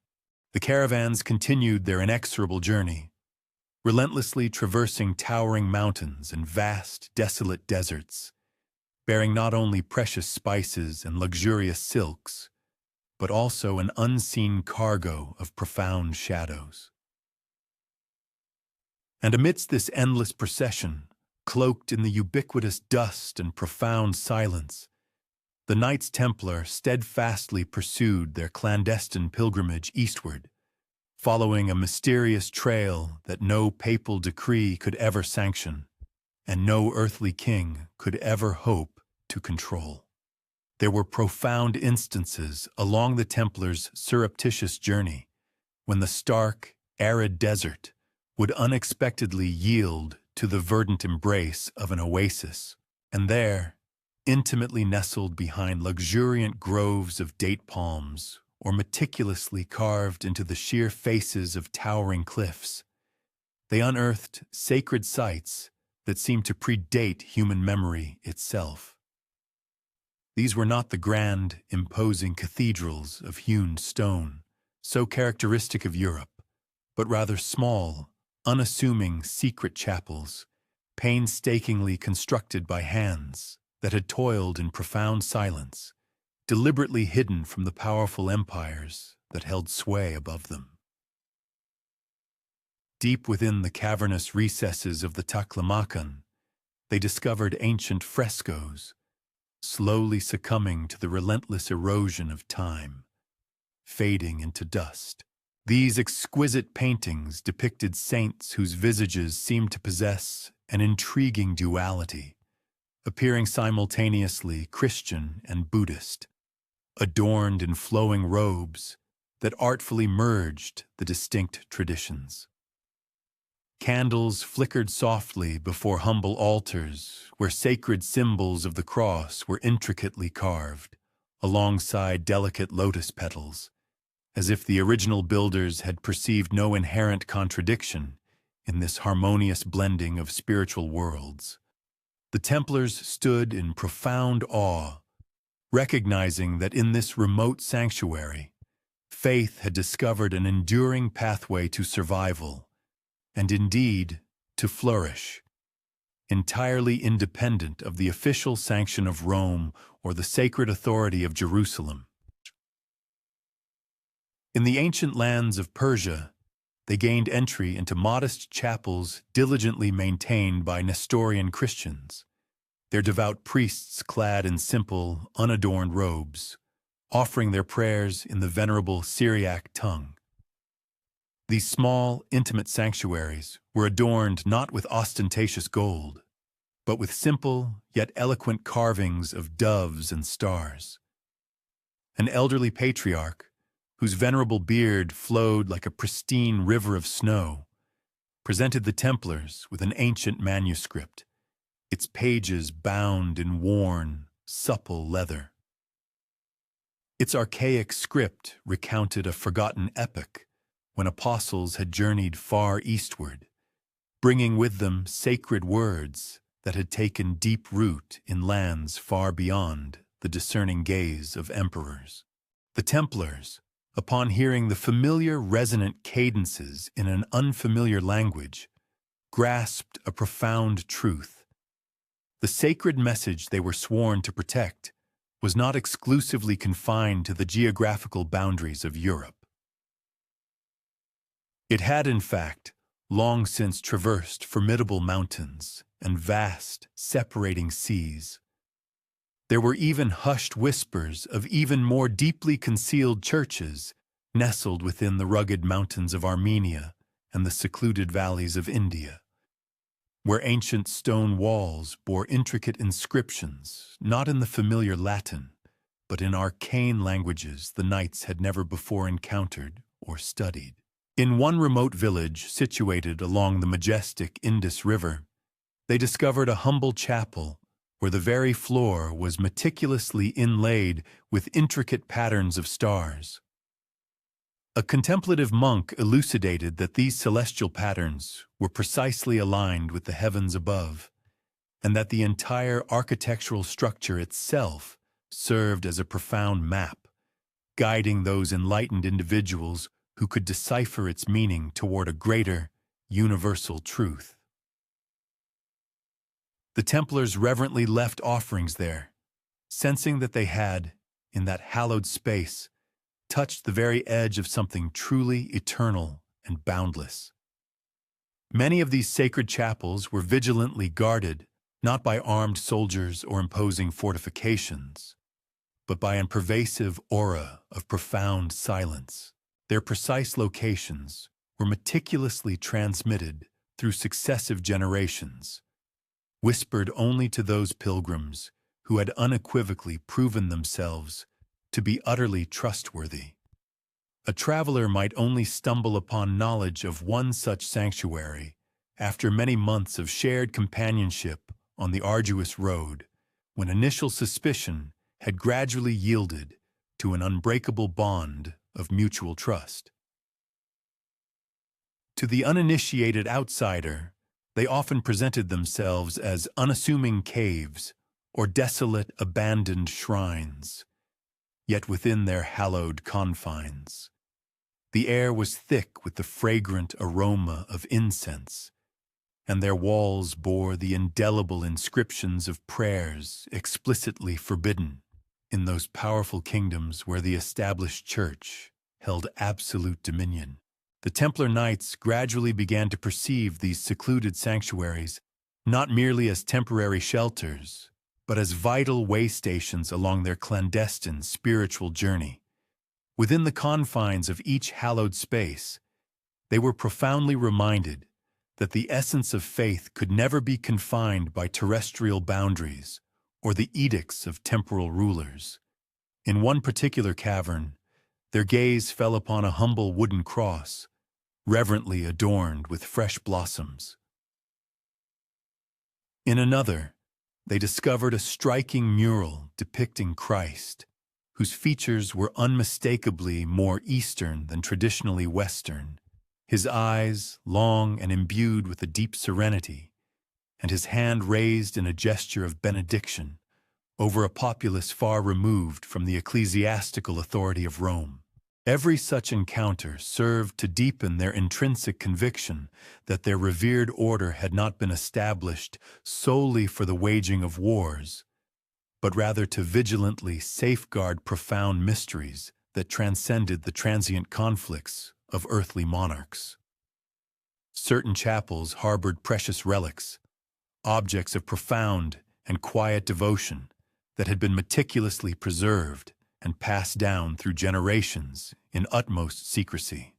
The caravans continued their inexorable journey, relentlessly traversing towering mountains and vast, desolate deserts, bearing not only precious spices and luxurious silks, but also an unseen cargo of profound shadows. And amidst this endless procession, cloaked in the ubiquitous dust and profound silence, the Knights Templar steadfastly pursued their clandestine pilgrimage eastward, following a mysterious trail that no papal decree could ever sanction, and no earthly king could ever hope to control. There were profound instances along the Templars' surreptitious journey when the stark, arid desert would unexpectedly yield to the verdant embrace of an oasis, and there, intimately nestled behind luxuriant groves of date palms or meticulously carved into the sheer faces of towering cliffs, they unearthed sacred sites that seemed to predate human memory itself. These were not the grand, imposing cathedrals of hewn stone, so characteristic of Europe, but rather small, unassuming secret chapels, painstakingly constructed by hands that had toiled in profound silence, deliberately hidden from the powerful empires that held sway above them. Deep within the cavernous recesses of the Taklamakan, they discovered ancient frescoes, slowly succumbing to the relentless erosion of time, fading into dust. These exquisite paintings depicted saints whose visages seemed to possess an intriguing duality, appearing simultaneously Christian and Buddhist, adorned in flowing robes that artfully merged the distinct traditions. Candles flickered softly before humble altars where sacred symbols of the cross were intricately carved, alongside delicate lotus petals, as if the original builders had perceived no inherent contradiction in this harmonious blending of spiritual worlds. The Templars stood in profound awe, recognizing that in this remote sanctuary, faith had discovered an enduring pathway to survival, and indeed to flourish, entirely independent of the official sanction of Rome or the sacred authority of Jerusalem. In the ancient lands of Persia, they gained entry into modest chapels diligently maintained by Nestorian Christians, their devout priests clad in simple, unadorned robes, offering their prayers in the venerable Syriac tongue. These small, intimate sanctuaries were adorned not with ostentatious gold, but with simple yet eloquent carvings of doves and stars. An elderly patriarch, whose venerable beard flowed like a pristine river of snow, presented the Templars with an ancient manuscript, its pages bound in worn, supple leather. Its archaic script recounted a forgotten epoch when apostles had journeyed far eastward, bringing with them sacred words that had taken deep root in lands far beyond the discerning gaze of emperors. The Templars, upon hearing the familiar resonant cadences in an unfamiliar language, grasped a profound truth. The sacred message they were sworn to protect was not exclusively confined to the geographical boundaries of Europe. It had, in fact, long since traversed formidable mountains and vast, separating seas. There were even hushed whispers of even more deeply concealed churches nestled within the rugged mountains of Armenia and the secluded valleys of India, where ancient stone walls bore intricate inscriptions, not in the familiar Latin, but in arcane languages the knights had never before encountered or studied. In one remote village situated along the majestic Indus River, they discovered a humble chapel where the very floor was meticulously inlaid with intricate patterns of stars. A contemplative monk elucidated that these celestial patterns were precisely aligned with the heavens above, and that the entire architectural structure itself served as a profound map, guiding those enlightened individuals who could decipher its meaning toward a greater, universal truth. The Templars reverently left offerings there, sensing that they had, in that hallowed space, touched the very edge of something truly eternal and boundless. Many of these sacred chapels were vigilantly guarded, not by armed soldiers or imposing fortifications, but by a pervasive aura of profound silence. Their precise locations were meticulously transmitted through successive generations, whispered only to those pilgrims who had unequivocally proven themselves to be utterly trustworthy. A traveler might only stumble upon knowledge of one such sanctuary after many months of shared companionship on the arduous road, when initial suspicion had gradually yielded to an unbreakable bond of mutual trust. To the uninitiated outsider, they often presented themselves as unassuming caves or desolate, abandoned shrines, yet within their hallowed confines, the air was thick with the fragrant aroma of incense, and their walls bore the indelible inscriptions of prayers explicitly forbidden in those powerful kingdoms where the established church held absolute dominion. The Templar Knights gradually began to perceive these secluded sanctuaries not merely as temporary shelters, but as vital way stations along their clandestine spiritual journey. Within the confines of each hallowed space, they were profoundly reminded that the essence of faith could never be confined by terrestrial boundaries or the edicts of temporal rulers. In one particular cavern, their gaze fell upon a humble wooden cross, reverently adorned with fresh blossoms. In another, they discovered a striking mural depicting Christ, whose features were unmistakably more Eastern than traditionally Western, his eyes long and imbued with a deep serenity, and his hand raised in a gesture of benediction over a populace far removed from the ecclesiastical authority of Rome. Every such encounter served to deepen their intrinsic conviction that their revered order had not been established solely for the waging of wars, but rather to vigilantly safeguard profound mysteries that transcended the transient conflicts of earthly monarchs. Certain chapels harbored precious relics, objects of profound and quiet devotion that had been meticulously preserved and passed down through generations in utmost secrecy.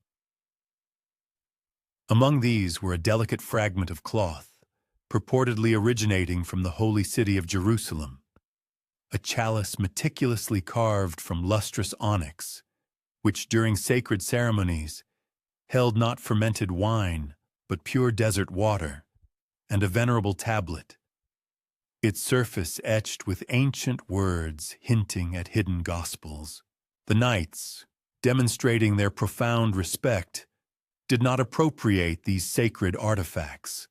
Among these were a delicate fragment of cloth, purportedly originating from the holy city of Jerusalem, a chalice meticulously carved from lustrous onyx, which during sacred ceremonies held not fermented wine, but pure desert water, and a venerable tablet, its surface etched with ancient words hinting at hidden gospels. The knights, demonstrating their profound respect, did not appropriate these sacred artifacts.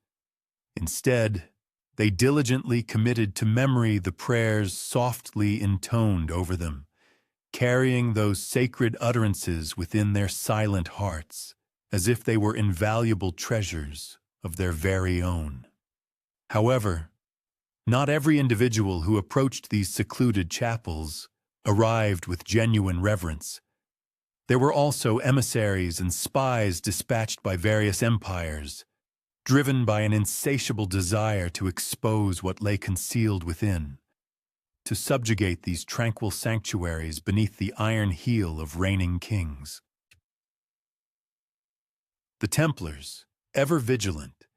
Instead, they diligently committed to memory the prayers softly intoned over them, carrying those sacred utterances within their silent hearts, as if they were invaluable treasures of their very own. However, not every individual who approached these secluded chapels arrived with genuine reverence. There were also emissaries and spies dispatched by various empires, driven by an insatiable desire to expose what lay concealed within, to subjugate these tranquil sanctuaries beneath the iron heel of reigning kings. The Templars, ever vigilant,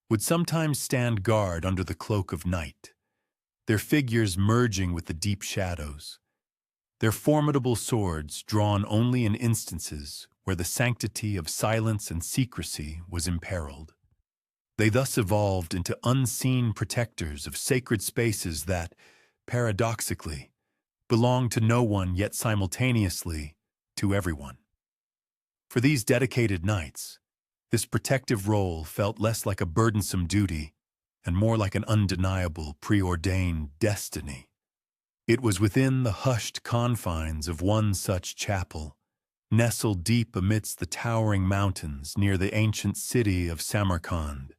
would sometimes stand guard under the cloak of night, their figures merging with the deep shadows, their formidable swords drawn only in instances where the sanctity of silence and secrecy was imperiled. They thus evolved into unseen protectors of sacred spaces that, paradoxically, belonged to no one yet simultaneously to everyone. For these dedicated knights, this protective role felt less like a burdensome duty and more like an undeniable, preordained destiny. It was within the hushed confines of one such chapel, nestled deep amidst the towering mountains near the ancient city of Samarkand,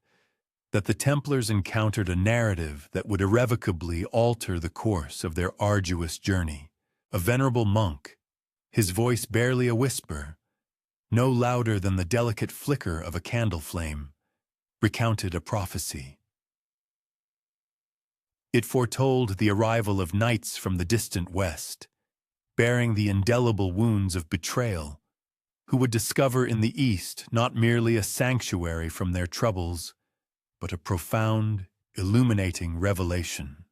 that the Templars encountered a narrative that would irrevocably alter the course of their arduous journey. A venerable monk, his voice barely a whisper, no louder than the delicate flicker of a candle flame, recounted a prophecy. It foretold the arrival of knights from the distant west, bearing the indelible wounds of betrayal, who would discover in the east not merely a sanctuary from their troubles, but a profound, illuminating revelation.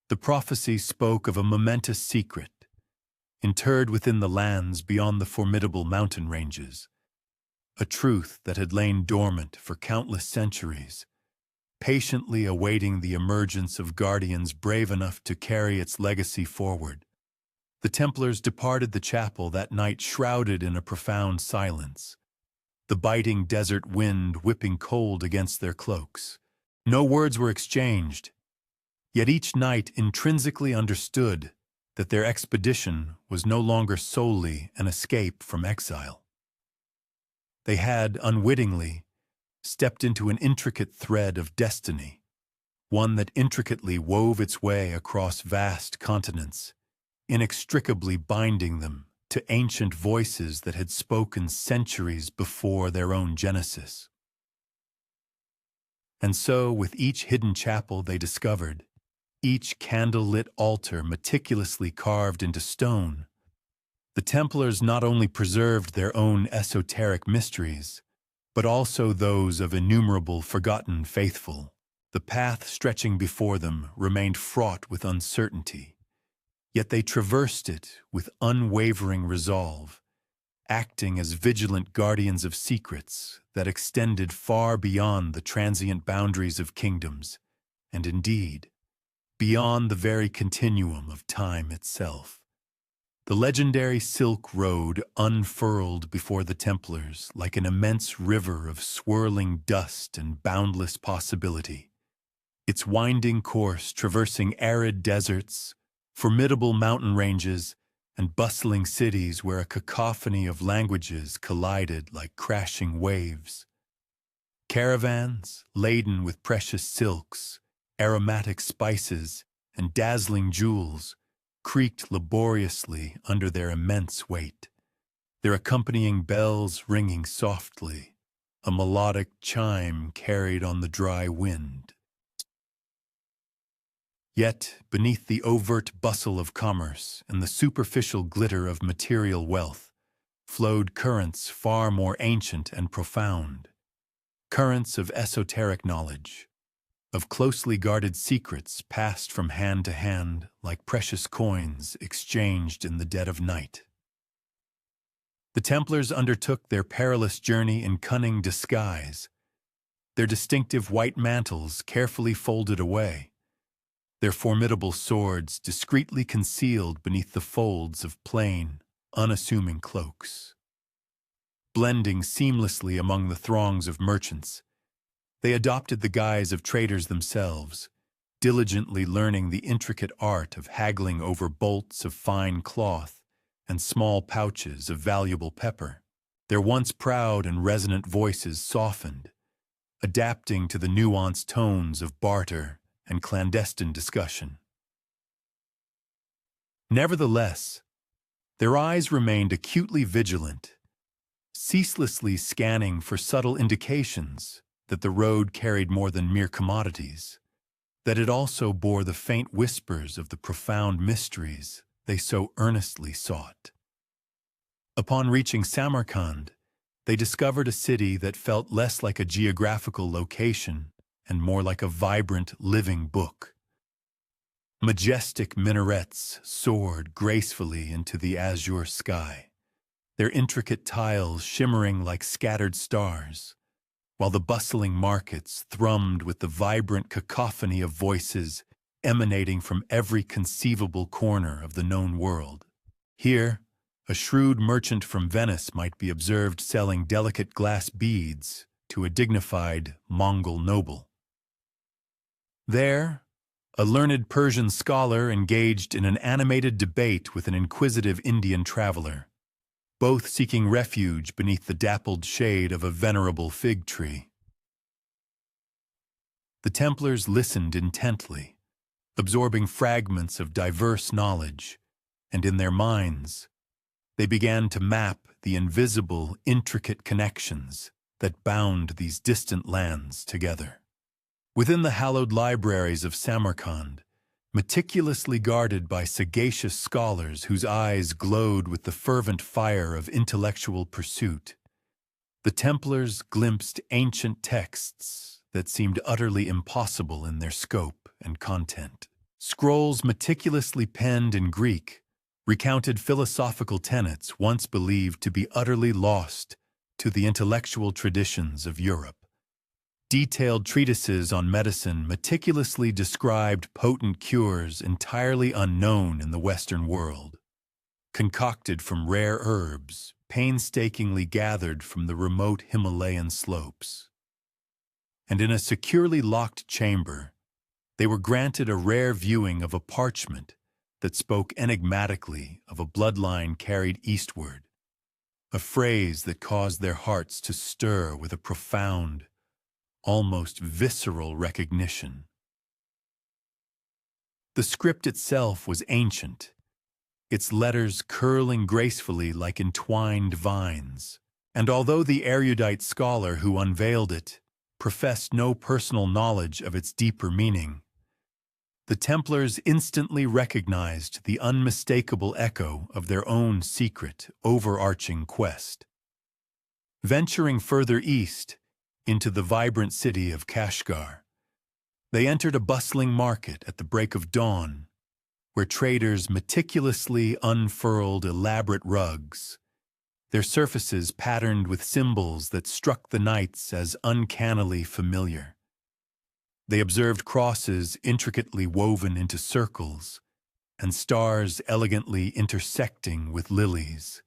The prophecy spoke of a momentous secret, interred within the lands beyond the formidable mountain ranges, a truth that had lain dormant for countless centuries, patiently awaiting the emergence of guardians brave enough to carry its legacy forward. The Templars departed the chapel that night shrouded in a profound silence, the biting desert wind whipping cold against their cloaks. No words were exchanged, yet each knight intrinsically understood that their expedition was no longer solely an escape from exile. They had, unwittingly, stepped into an intricate thread of destiny, one that intricately wove its way across vast continents, inextricably binding them to ancient voices that had spoken centuries before their own genesis. And so, with each hidden chapel they discovered, each candle-lit altar meticulously carved into stone, the Templars not only preserved their own esoteric mysteries, but also those of innumerable forgotten faithful. The path stretching before them remained fraught with uncertainty, yet they traversed it with unwavering resolve, acting as vigilant guardians of secrets that extended far beyond the transient boundaries of kingdoms, and indeed, beyond the very continuum of time itself. The legendary Silk Road unfurled before the Templars like an immense river of swirling dust and boundless possibility, its winding course traversing arid deserts, formidable mountain ranges, and bustling cities where a cacophony of languages collided like crashing waves. Caravans, laden with precious silks, aromatic spices, and dazzling jewels, creaked laboriously under their immense weight, their accompanying bells ringing softly, a melodic chime carried on the dry wind. Yet, beneath the overt bustle of commerce and the superficial glitter of material wealth, flowed currents far more ancient and profound, currents of esoteric knowledge, of closely guarded secrets passed from hand to hand like precious coins exchanged in the dead of night. The Templars undertook their perilous journey in cunning disguise, their distinctive white mantles carefully folded away, their formidable swords discreetly concealed beneath the folds of plain, unassuming cloaks. Blending seamlessly among the throngs of merchants, they adopted the guise of traders themselves, diligently learning the intricate art of haggling over bolts of fine cloth and small pouches of valuable pepper. Their once proud and resonant voices softened, adapting to the nuanced tones of barter and clandestine discussion. Nevertheless, their eyes remained acutely vigilant, ceaselessly scanning for subtle indications that the road carried more than mere commodities, that it also bore the faint whispers of the profound mysteries they so earnestly sought. Upon reaching Samarkand, they discovered a city that felt less like a geographical location and more like a vibrant, living book. Majestic minarets soared gracefully into the azure sky, their intricate tiles shimmering like scattered stars, while the bustling markets thrummed with the vibrant cacophony of voices emanating from every conceivable corner of the known world. Here, a shrewd merchant from Venice might be observed selling delicate glass beads to a dignified Mongol noble. There, a learned Persian scholar engaged in an animated debate with an inquisitive Indian traveler, both seeking refuge beneath the dappled shade of a venerable fig tree. The Templars listened intently, absorbing fragments of diverse knowledge, and in their minds, they began to map the invisible, intricate connections that bound these distant lands together. Within the hallowed libraries of Samarkand, meticulously guarded by sagacious scholars whose eyes glowed with the fervent fire of intellectual pursuit, the Templars glimpsed ancient texts that seemed utterly impossible in their scope and content. Scrolls meticulously penned in Greek recounted philosophical tenets once believed to be utterly lost to the intellectual traditions of Europe. Detailed treatises on medicine meticulously described potent cures entirely unknown in the Western world, concocted from rare herbs, painstakingly gathered from the remote Himalayan slopes. And in a securely locked chamber, they were granted a rare viewing of a parchment that spoke enigmatically of a bloodline carried eastward, a phrase that caused their hearts to stir with a profound, almost visceral recognition. The script itself was ancient, its letters curling gracefully like entwined vines, and although the erudite scholar who unveiled it professed no personal knowledge of its deeper meaning, the Templars instantly recognized the unmistakable echo of their own secret, overarching quest. Venturing further east, into the vibrant city of Kashgar, they entered a bustling market at the break of dawn, where traders meticulously unfurled elaborate rugs, their surfaces patterned with symbols that struck the knights as uncannily familiar. They observed crosses intricately woven into circles, and stars elegantly intersecting with lilies,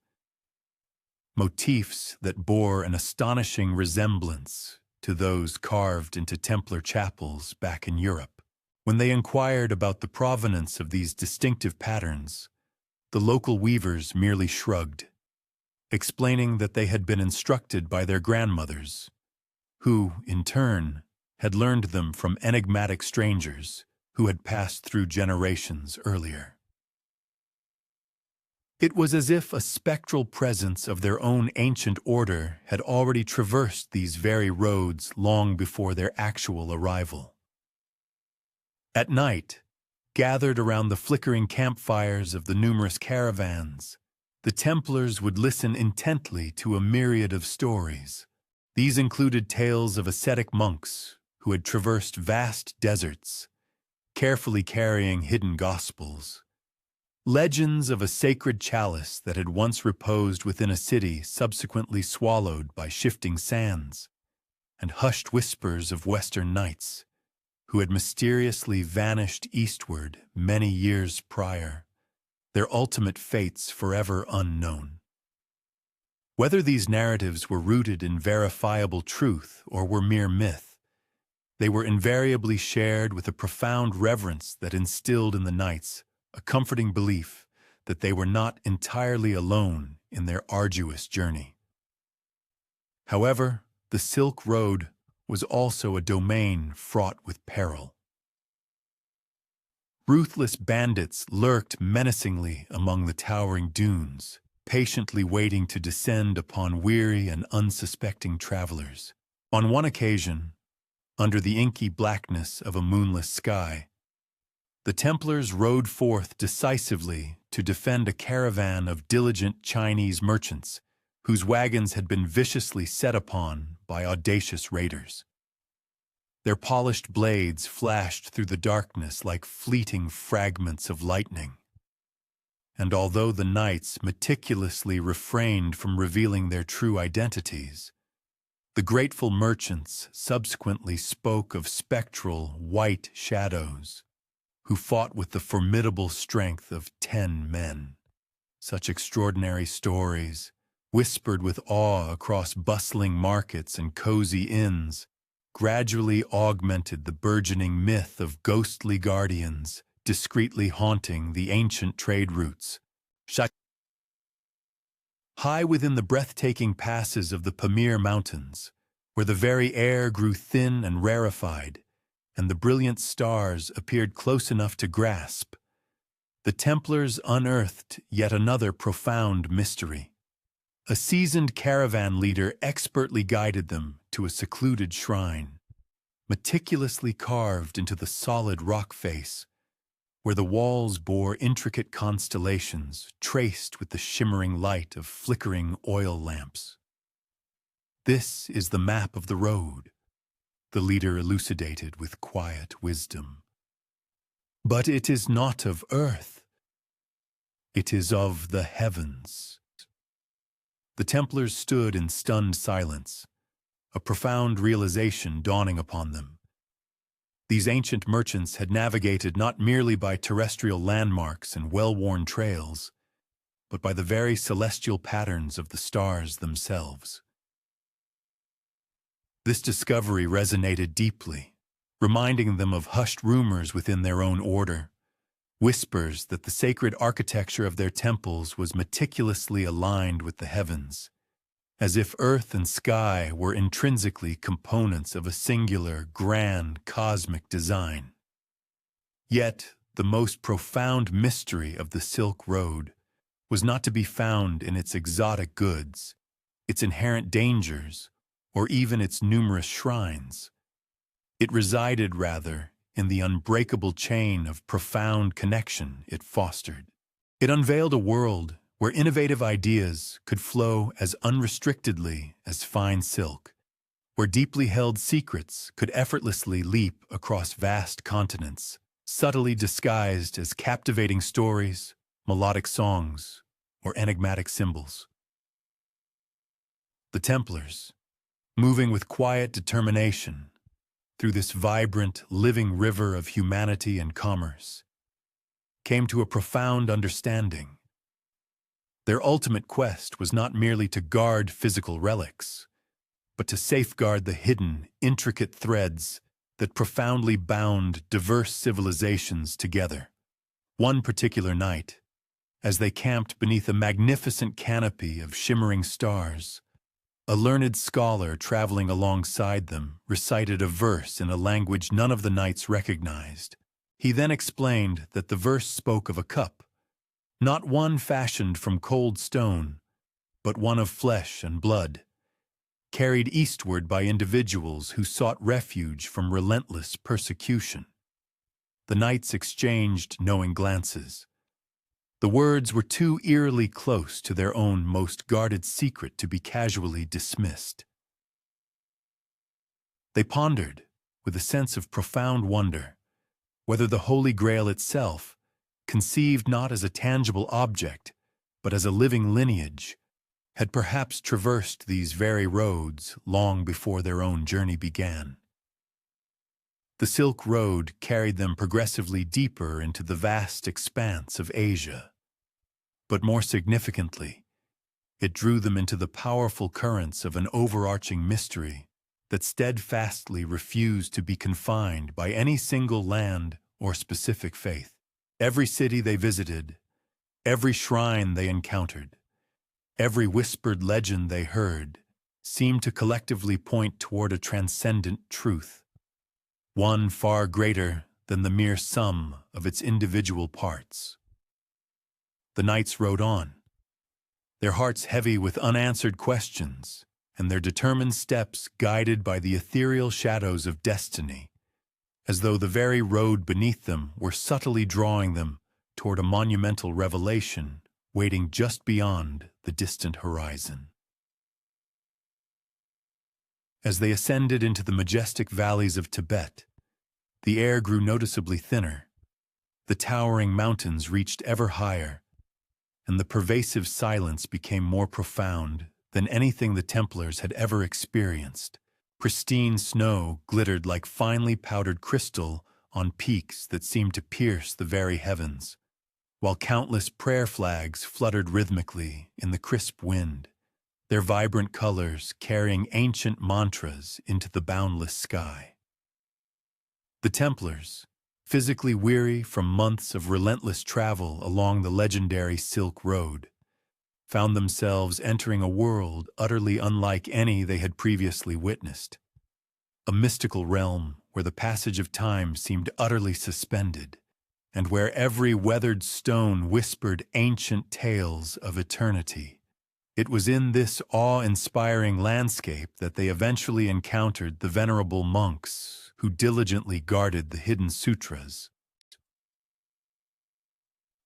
motifs that bore an astonishing resemblance to those carved into Templar chapels back in Europe. When they inquired about the provenance of these distinctive patterns, the local weavers merely shrugged, explaining that they had been instructed by their grandmothers, who, in turn, had learned them from enigmatic strangers who had passed through generations earlier. It was as if a spectral presence of their own ancient order had already traversed these very roads long before their actual arrival. At night, gathered around the flickering campfires of the numerous caravans, the Templars would listen intently to a myriad of stories. These included tales of ascetic monks who had traversed vast deserts, carefully carrying hidden gospels, legends of a sacred chalice that had once reposed within a city subsequently swallowed by shifting sands, and hushed whispers of Western knights who had mysteriously vanished eastward many years prior, their ultimate fates forever unknown. Whether these narratives were rooted in verifiable truth or were mere myth, they were invariably shared with a profound reverence that instilled in the knights a comforting belief that they were not entirely alone in their arduous journey. However, the Silk Road was also a domain fraught with peril. Ruthless bandits lurked menacingly among the towering dunes, patiently waiting to descend upon weary and unsuspecting travelers. On one occasion, under the inky blackness of a moonless sky, the Templars rode forth decisively to defend a caravan of diligent Chinese merchants whose wagons had been viciously set upon by audacious raiders. Their polished blades flashed through the darkness like fleeting fragments of lightning. And although the knights meticulously refrained from revealing their true identities, the grateful merchants subsequently spoke of spectral white shadows who fought with the formidable strength of 10 men. Such extraordinary stories, whispered with awe across bustling markets and cozy inns, gradually augmented the burgeoning myth of ghostly guardians discreetly haunting the ancient trade routes. High within the breathtaking passes of the Pamir Mountains, where the very air grew thin and rarefied, and the brilliant stars appeared close enough to grasp, the Templars unearthed yet another profound mystery. A seasoned caravan leader expertly guided them to a secluded shrine, meticulously carved into the solid rock face, where the walls bore intricate constellations traced with the shimmering light of flickering oil lamps. "This is the map of the road," the leader elucidated with quiet wisdom. "But it is not of earth. It is of the heavens." The Templars stood in stunned silence, a profound realization dawning upon them. These ancient merchants had navigated not merely by terrestrial landmarks and well-worn trails, but by the very celestial patterns of the stars themselves. This discovery resonated deeply, reminding them of hushed rumors within their own order, whispers that the sacred architecture of their temples was meticulously aligned with the heavens, as if earth and sky were intrinsically components of a singular, grand, cosmic design. Yet, the most profound mystery of the Silk Road was not to be found in its exotic goods, its inherent dangers, or even its numerous shrines. It resided, rather, in the unbreakable chain of profound connection it fostered. It unveiled a world where innovative ideas could flow as unrestrictedly as fine silk, where deeply held secrets could effortlessly leap across vast continents, subtly disguised as captivating stories, melodic songs, or enigmatic symbols. The Templars, moving with quiet determination through this vibrant, living river of humanity and commerce, came to a profound understanding. Their ultimate quest was not merely to guard physical relics, but to safeguard the hidden, intricate threads that profoundly bound diverse civilizations together. One particular night, as they camped beneath a magnificent canopy of shimmering stars, a learned scholar traveling alongside them recited a verse in a language none of the knights recognized. He then explained that the verse spoke of a cup, not one fashioned from cold stone, but one of flesh and blood, carried eastward by individuals who sought refuge from relentless persecution. The knights exchanged knowing glances. The words were too eerily close to their own most guarded secret to be casually dismissed. They pondered, with a sense of profound wonder, whether the Holy Grail itself, conceived not as a tangible object, but as a living lineage, had perhaps traversed these very roads long before their own journey began. The Silk Road carried them progressively deeper into the vast expanse of Asia. But more significantly, it drew them into the powerful currents of an overarching mystery that steadfastly refused to be confined by any single land or specific faith. Every city they visited, every shrine they encountered, every whispered legend they heard, seemed to collectively point toward a transcendent truth, one far greater than the mere sum of its individual parts. The knights rode on, their hearts heavy with unanswered questions, and their determined steps guided by the ethereal shadows of destiny, as though the very road beneath them were subtly drawing them toward a monumental revelation waiting just beyond the distant horizon. As they ascended into the majestic valleys of Tibet, the air grew noticeably thinner, the towering mountains reached ever higher, and the pervasive silence became more profound than anything the Templars had ever experienced. Pristine snow glittered like finely powdered crystal on peaks that seemed to pierce the very heavens, while countless prayer flags fluttered rhythmically in the crisp wind, their vibrant colors carrying ancient mantras into the boundless sky. The Templars, physically weary from months of relentless travel along the legendary Silk Road, found themselves entering a world utterly unlike any they had previously witnessed, a mystical realm where the passage of time seemed utterly suspended, and where every weathered stone whispered ancient tales of eternity. It was in this awe-inspiring landscape that they eventually encountered the venerable monks who diligently guarded the hidden sutras.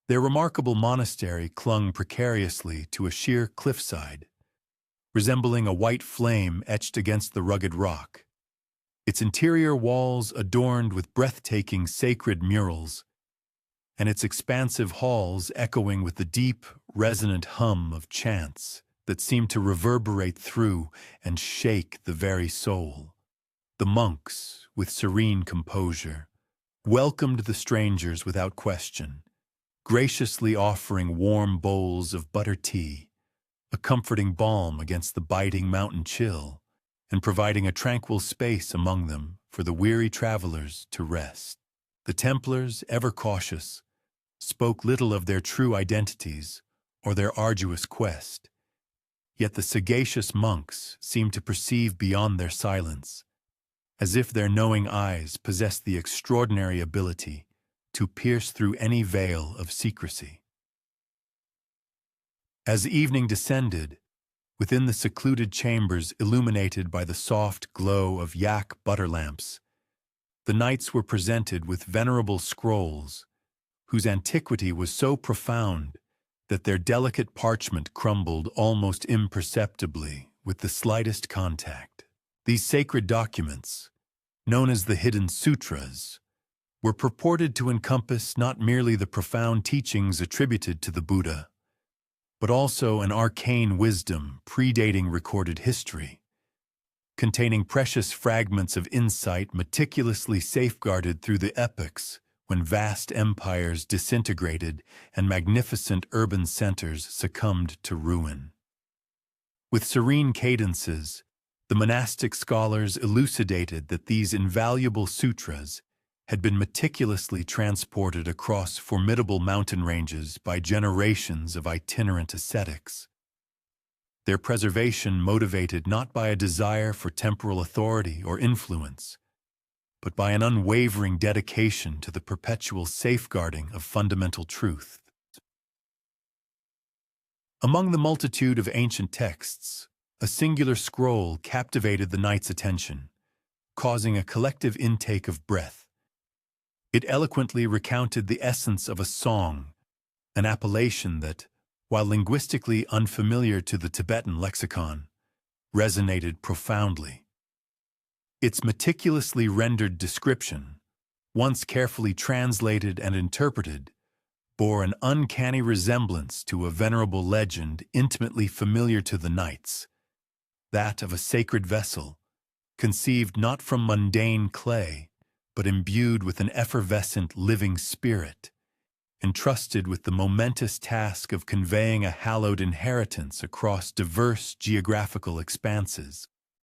Their remarkable monastery clung precariously to a sheer cliffside, resembling a white flame etched against the rugged rock, its interior walls adorned with breathtaking sacred murals, and its expansive halls echoing with the deep, resonant hum of chants that seemed to reverberate through and shake the very soul. The monks, with serene composure, welcomed the strangers without question, graciously offering warm bowls of butter tea, a comforting balm against the biting mountain chill, and providing a tranquil space among them for the weary travelers to rest. The Templars, ever cautious, spoke little of their true identities or their arduous quest, yet the sagacious monks seemed to perceive beyond their silence, as if their knowing eyes possessed the extraordinary ability to pierce through any veil of secrecy. As evening descended, within the secluded chambers illuminated by the soft glow of yak butter lamps, the knights were presented with venerable scrolls, whose antiquity was so profound that their delicate parchment crumbled almost imperceptibly with the slightest contact. These sacred documents, known as the Hidden Sutras, were purported to encompass not merely the profound teachings attributed to the Buddha, but also an arcane wisdom predating recorded history, containing precious fragments of insight meticulously safeguarded through the epochs when vast empires disintegrated and magnificent urban centers succumbed to ruin. With serene cadences, the monastic scholars elucidated that these invaluable sutras had been meticulously transported across formidable mountain ranges by generations of itinerant ascetics. Their preservation motivated not by a desire for temporal authority or influence, but by an unwavering dedication to the perpetual safeguarding of fundamental truth. Among the multitude of ancient texts, a singular scroll captivated the knights' attention, causing a collective intake of breath. It eloquently recounted the essence of a song, an appellation that, while linguistically unfamiliar to the Tibetan lexicon, resonated profoundly. Its meticulously rendered description, once carefully translated and interpreted, bore an uncanny resemblance to a venerable legend intimately familiar to the knights, that of a sacred vessel, conceived not from mundane clay, but imbued with an effervescent living spirit, entrusted with the momentous task of conveying a hallowed inheritance across diverse geographical expanses.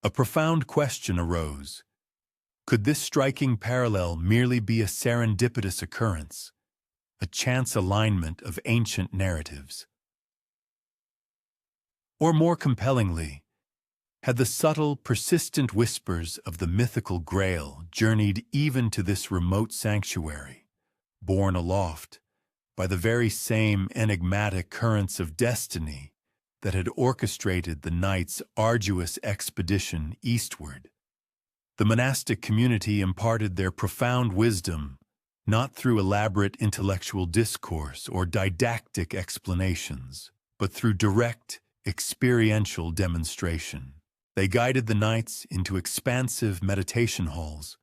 A profound question arose. Could this striking parallel merely be a serendipitous occurrence, a chance alignment of ancient narratives? Or more compellingly, had the subtle, persistent whispers of the mythical Grail journeyed even to this remote sanctuary, borne aloft by the very same enigmatic currents of destiny that had orchestrated the knights' arduous expedition eastward? The monastic community imparted their profound wisdom not through elaborate intellectual discourse or didactic explanations, but through direct, experiential demonstration. They guided the knights into expansive meditation halls,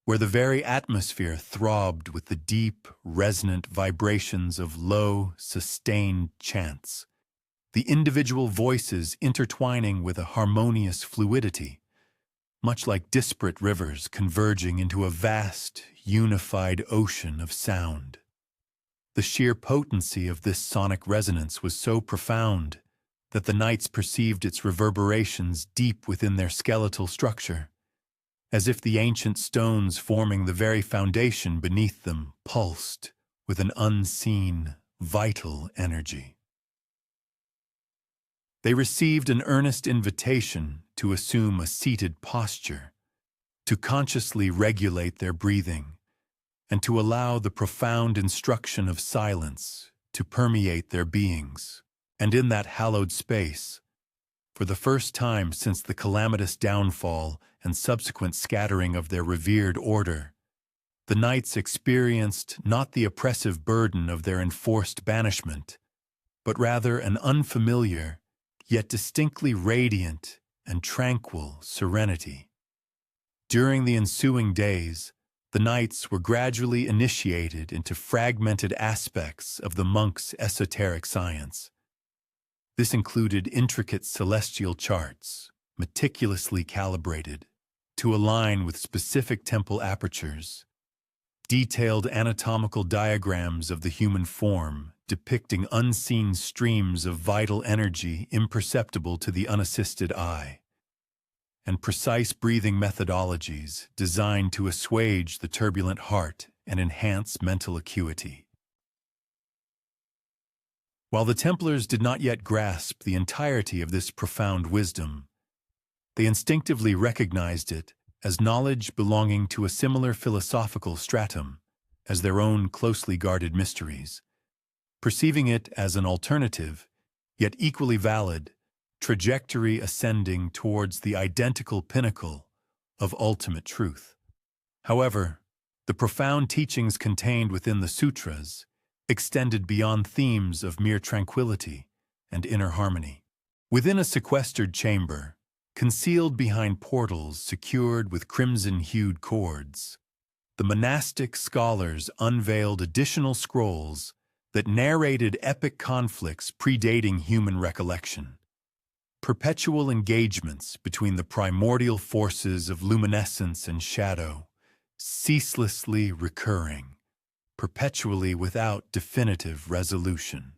where the very atmosphere throbbed with the deep, resonant vibrations of low, sustained chants, the individual voices intertwining with a harmonious fluidity, much like disparate rivers converging into a vast, unified ocean of sound. The sheer potency of this sonic resonance was so profound that the knights perceived its reverberations deep within their skeletal structure, as if the ancient stones forming the very foundation beneath them pulsed with an unseen, vital energy. They received an earnest invitation to assume a seated posture, to consciously regulate their breathing, and to allow the profound instruction of silence to permeate their beings. And in that hallowed space, for the first time since the calamitous downfall and subsequent scattering of their revered order, the knights experienced not the oppressive burden of their enforced banishment, but rather an unfamiliar, yet distinctly radiant and tranquil serenity. During the ensuing days, the knights were gradually initiated into fragmented aspects of the monks' esoteric science. This included intricate celestial charts, meticulously calibrated to align with specific temple apertures, detailed anatomical diagrams of the human form depicting unseen streams of vital energy imperceptible to the unassisted eye, and precise breathing methodologies designed to assuage the turbulent heart and enhance mental acuity. While the Templars did not yet grasp the entirety of this profound wisdom, they instinctively recognized it as knowledge belonging to a similar philosophical stratum as their own closely guarded mysteries, perceiving it as an alternative, yet equally valid, trajectory ascending towards the identical pinnacle of ultimate truth. However, the profound teachings contained within the sutras extended beyond themes of mere tranquility and inner harmony. Within a sequestered chamber, concealed behind portals secured with crimson-hued cords, the monastic scholars unveiled additional scrolls that narrated epic conflicts predating human recollection, perpetual engagements between the primordial forces of luminescence and shadow, ceaselessly recurring, perpetually without definitive resolution.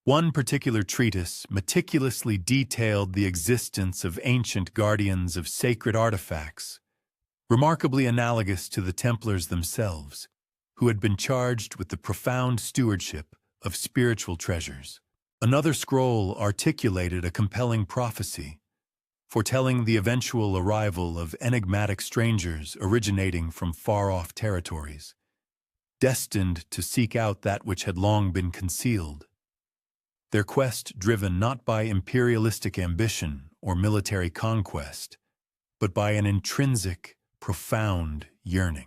One particular treatise meticulously detailed the existence of ancient guardians of sacred artifacts, remarkably analogous to the Templars themselves, who had been charged with the profound stewardship of spiritual treasures. Another scroll articulated a compelling prophecy, foretelling the eventual arrival of enigmatic strangers originating from far-off territories, destined to seek out that which had long been concealed. Their quest driven not by imperialistic ambition or military conquest, but by an intrinsic, profound yearning.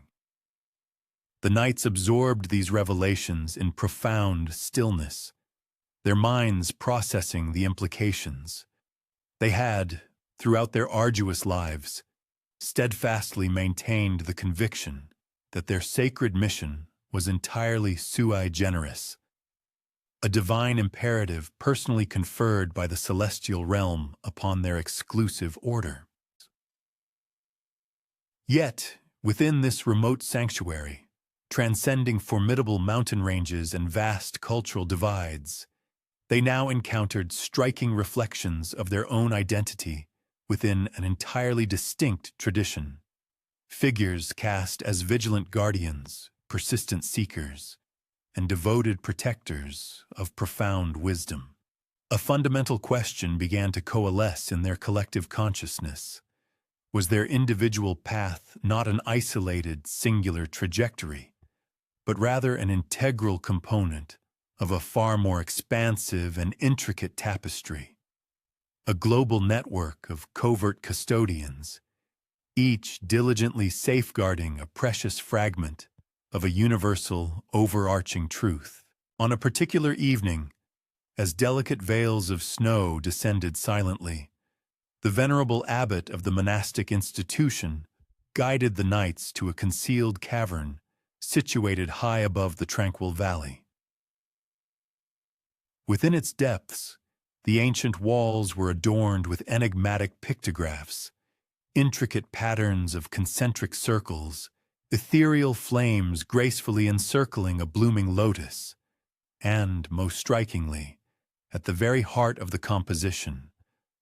The knights absorbed these revelations in profound stillness, their minds processing the implications. They had, throughout their arduous lives, steadfastly maintained the conviction that their sacred mission was entirely sui generis, a divine imperative personally conferred by the celestial realm upon their exclusive order. Yet, within this remote sanctuary, transcending formidable mountain ranges and vast cultural divides, they now encountered striking reflections of their own identity within an entirely distinct tradition. Figures cast as vigilant guardians, persistent seekers, and devoted protectors of profound wisdom. A fundamental question began to coalesce in their collective consciousness. Was their individual path not an isolated, singular trajectory, but rather an integral component of a far more expansive and intricate tapestry? A global network of covert custodians, each diligently safeguarding a precious fragment of a universal, overarching truth. On a particular evening, as delicate veils of snow descended silently, the venerable abbot of the monastic institution guided the knights to a concealed cavern situated high above the tranquil valley. Within its depths, the ancient walls were adorned with enigmatic pictographs, intricate patterns of concentric circles, ethereal flames gracefully encircling a blooming lotus, and, most strikingly, at the very heart of the composition,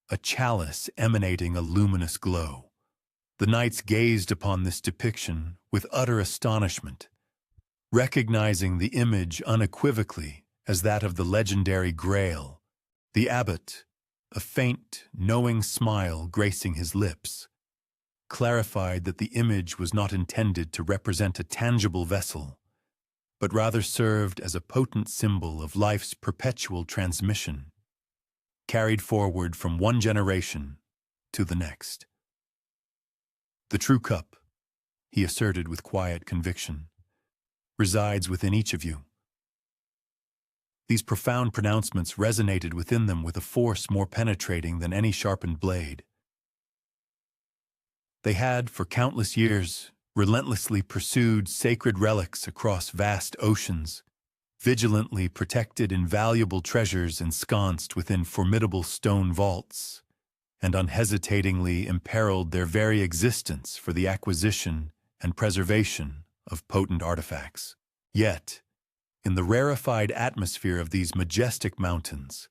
a chalice emanating a luminous glow. The knights gazed upon this depiction with utter astonishment, recognizing the image unequivocally as that of the legendary Grail. The abbot, a faint, knowing smile gracing his lips, clarified that the image was not intended to represent a tangible vessel, but rather served as a potent symbol of life's perpetual transmission, carried forward from one generation to the next. The true cup, he asserted with quiet conviction, resides within each of you. These profound pronouncements resonated within them with a force more penetrating than any sharpened blade. They had, for countless years, relentlessly pursued sacred relics across vast oceans, vigilantly protected invaluable treasures ensconced within formidable stone vaults, and unhesitatingly imperiled their very existence for the acquisition and preservation of potent artifacts. Yet, in the rarefied atmosphere of these majestic mountains,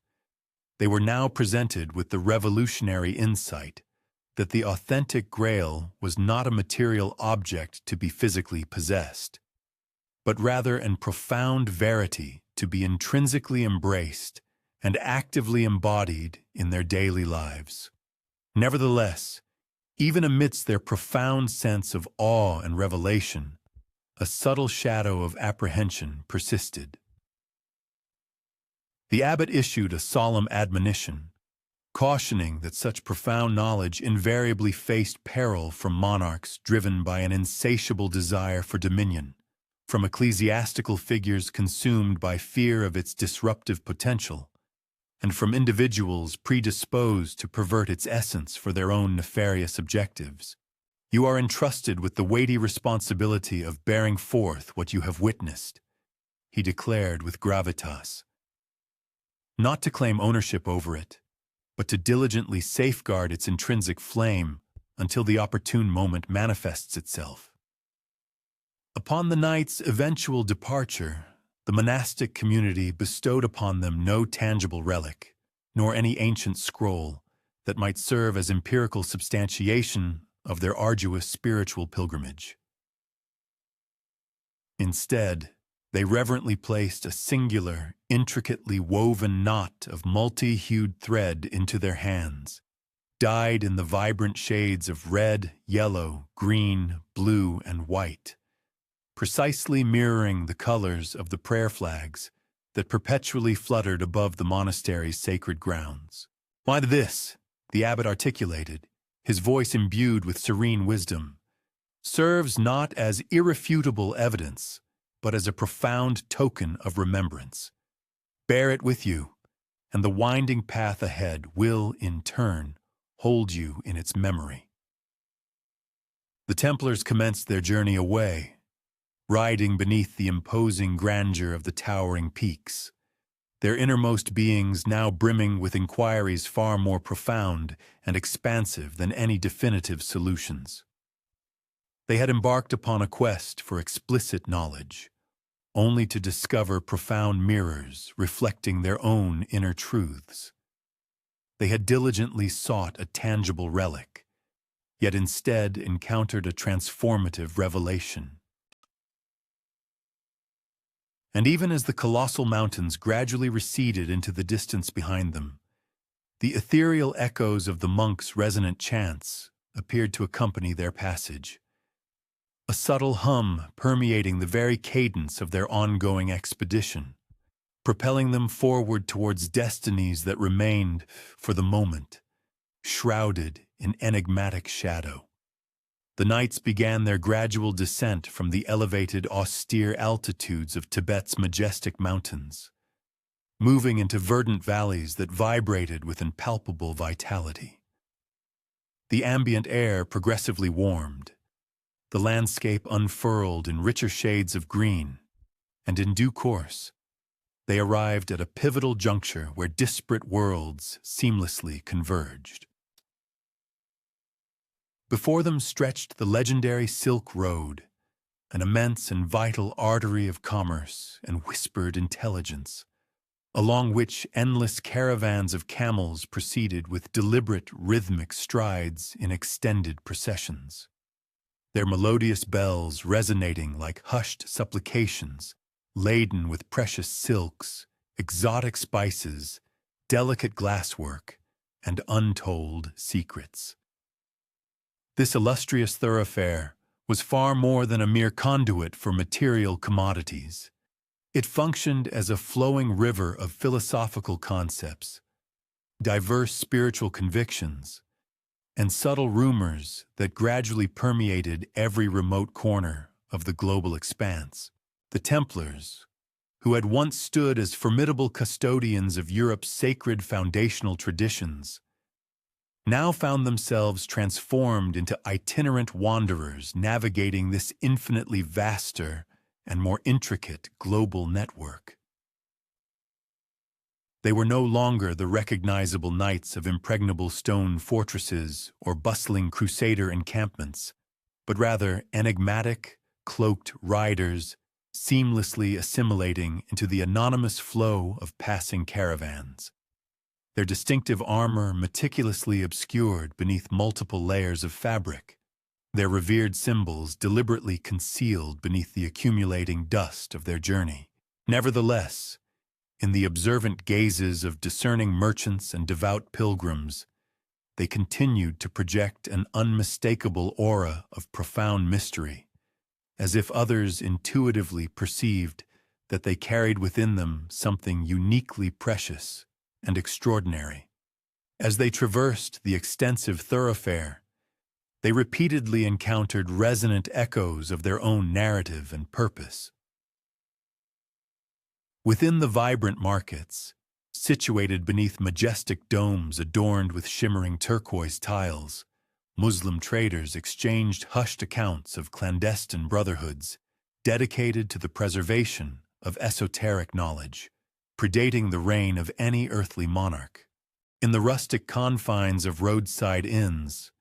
they were now presented with the revolutionary insight that the authentic Grail was not a material object to be physically possessed, but rather an profound verity to be intrinsically embraced and actively embodied in their daily lives. Nevertheless, even amidst their profound sense of awe and revelation, a subtle shadow of apprehension persisted. The abbot issued a solemn admonition, cautioning that such profound knowledge invariably faced peril from monarchs driven by an insatiable desire for dominion, from ecclesiastical figures consumed by fear of its disruptive potential, and from individuals predisposed to pervert its essence for their own nefarious objectives. You are entrusted with the weighty responsibility of bearing forth what you have witnessed, he declared with gravitas. Not to claim ownership over it, but to diligently safeguard its intrinsic flame until the opportune moment manifests itself. Upon the knight's eventual departure, the monastic community bestowed upon them no tangible relic, nor any ancient scroll that might serve as empirical substantiation of their arduous spiritual pilgrimage. Instead, they reverently placed a singular, intricately woven knot of multi-hued thread into their hands, dyed in the vibrant shades of red, yellow, green, blue, and white, precisely mirroring the colors of the prayer flags that perpetually fluttered above the monastery's sacred grounds. "Why this," the abbot articulated, his voice imbued with serene wisdom, "serves not as irrefutable evidence, but as a profound token of remembrance. Bear it with you, and the winding path ahead will, in turn, hold you in its memory." The Templars commenced their journey away, riding beneath the imposing grandeur of the towering peaks, their innermost beings now brimming with inquiries far more profound and expansive than any definitive solutions. They had embarked upon a quest for explicit knowledge, only to discover profound mirrors reflecting their own inner truths. They had diligently sought a tangible relic, yet instead encountered a transformative revelation. And even as the colossal mountains gradually receded into the distance behind them, the ethereal echoes of the monks' resonant chants appeared to accompany their passage, a subtle hum permeating the very cadence of their ongoing expedition, propelling them forward towards destinies that remained, for the moment, shrouded in enigmatic shadow. The knights began their gradual descent from the elevated, austere altitudes of Tibet's majestic mountains, moving into verdant valleys that vibrated with impalpable vitality. The ambient air progressively warmed, the landscape unfurled in richer shades of green, and in due course, they arrived at a pivotal juncture where disparate worlds seamlessly converged. Before them stretched the legendary Silk Road, an immense and vital artery of commerce and whispered intelligence, along which endless caravans of camels proceeded with deliberate, rhythmic strides in extended processions, their melodious bells resonating like hushed supplications, laden with precious silks, exotic spices, delicate glasswork, and untold secrets. This illustrious thoroughfare was far more than a mere conduit for material commodities. It functioned as a flowing river of philosophical concepts, diverse spiritual convictions, and subtle rumors that gradually permeated every remote corner of the global expanse. The Templars, who had once stood as formidable custodians of Europe's sacred foundational traditions, now found themselves transformed into itinerant wanderers navigating this infinitely vaster and more intricate global network. They were no longer the recognizable knights of impregnable stone fortresses or bustling crusader encampments, but rather enigmatic, cloaked riders seamlessly assimilating into the anonymous flow of passing caravans. Their distinctive armor meticulously obscured beneath multiple layers of fabric, their revered symbols deliberately concealed beneath the accumulating dust of their journey. Nevertheless, in the observant gazes of discerning merchants and devout pilgrims, they continued to project an unmistakable aura of profound mystery, as if others intuitively perceived that they carried within them something uniquely precious and extraordinary. As they traversed the extensive thoroughfare, they repeatedly encountered resonant echoes of their own narrative and purpose. Within the vibrant markets, situated beneath majestic domes adorned with shimmering turquoise tiles, Muslim traders exchanged hushed accounts of clandestine brotherhoods dedicated to the preservation of esoteric knowledge, predating the reign of any earthly monarch. In the rustic confines of roadside inns,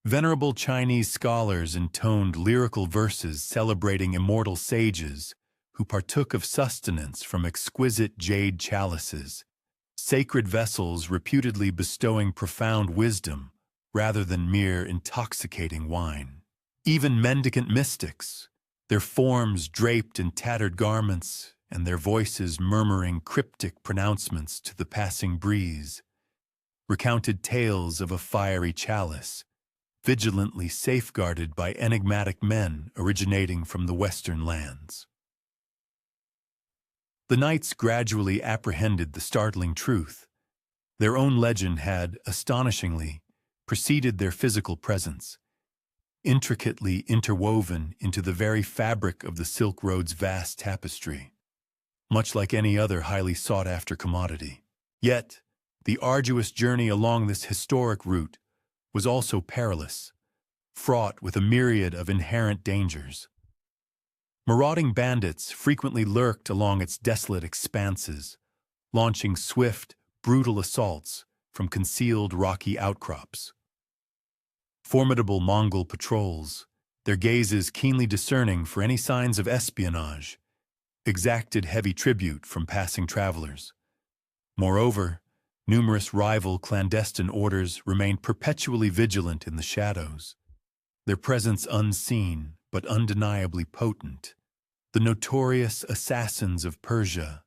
venerable Chinese scholars intoned lyrical verses celebrating immortal sages who partook of sustenance from exquisite jade chalices, sacred vessels reputedly bestowing profound wisdom rather than mere intoxicating wine. Even mendicant mystics, their forms draped in tattered garments and their voices murmuring cryptic pronouncements to the passing breeze, recounted tales of a fiery chalice, vigilantly safeguarded by enigmatic men originating from the western lands. The knights gradually apprehended the startling truth. Their own legend had, astonishingly, preceded their physical presence, intricately interwoven into the very fabric of the Silk Road's vast tapestry, much like any other highly sought-after commodity. Yet, the arduous journey along this historic route was also perilous, fraught with a myriad of inherent dangers. Marauding bandits frequently lurked along its desolate expanses, launching swift, brutal assaults from concealed rocky outcrops. Formidable Mongol patrols, their gazes keenly discerning for any signs of espionage, exacted heavy tribute from passing travelers. Moreover, numerous rival clandestine orders remained perpetually vigilant in the shadows, their presence unseen but undeniably potent. The notorious assassins of Persia,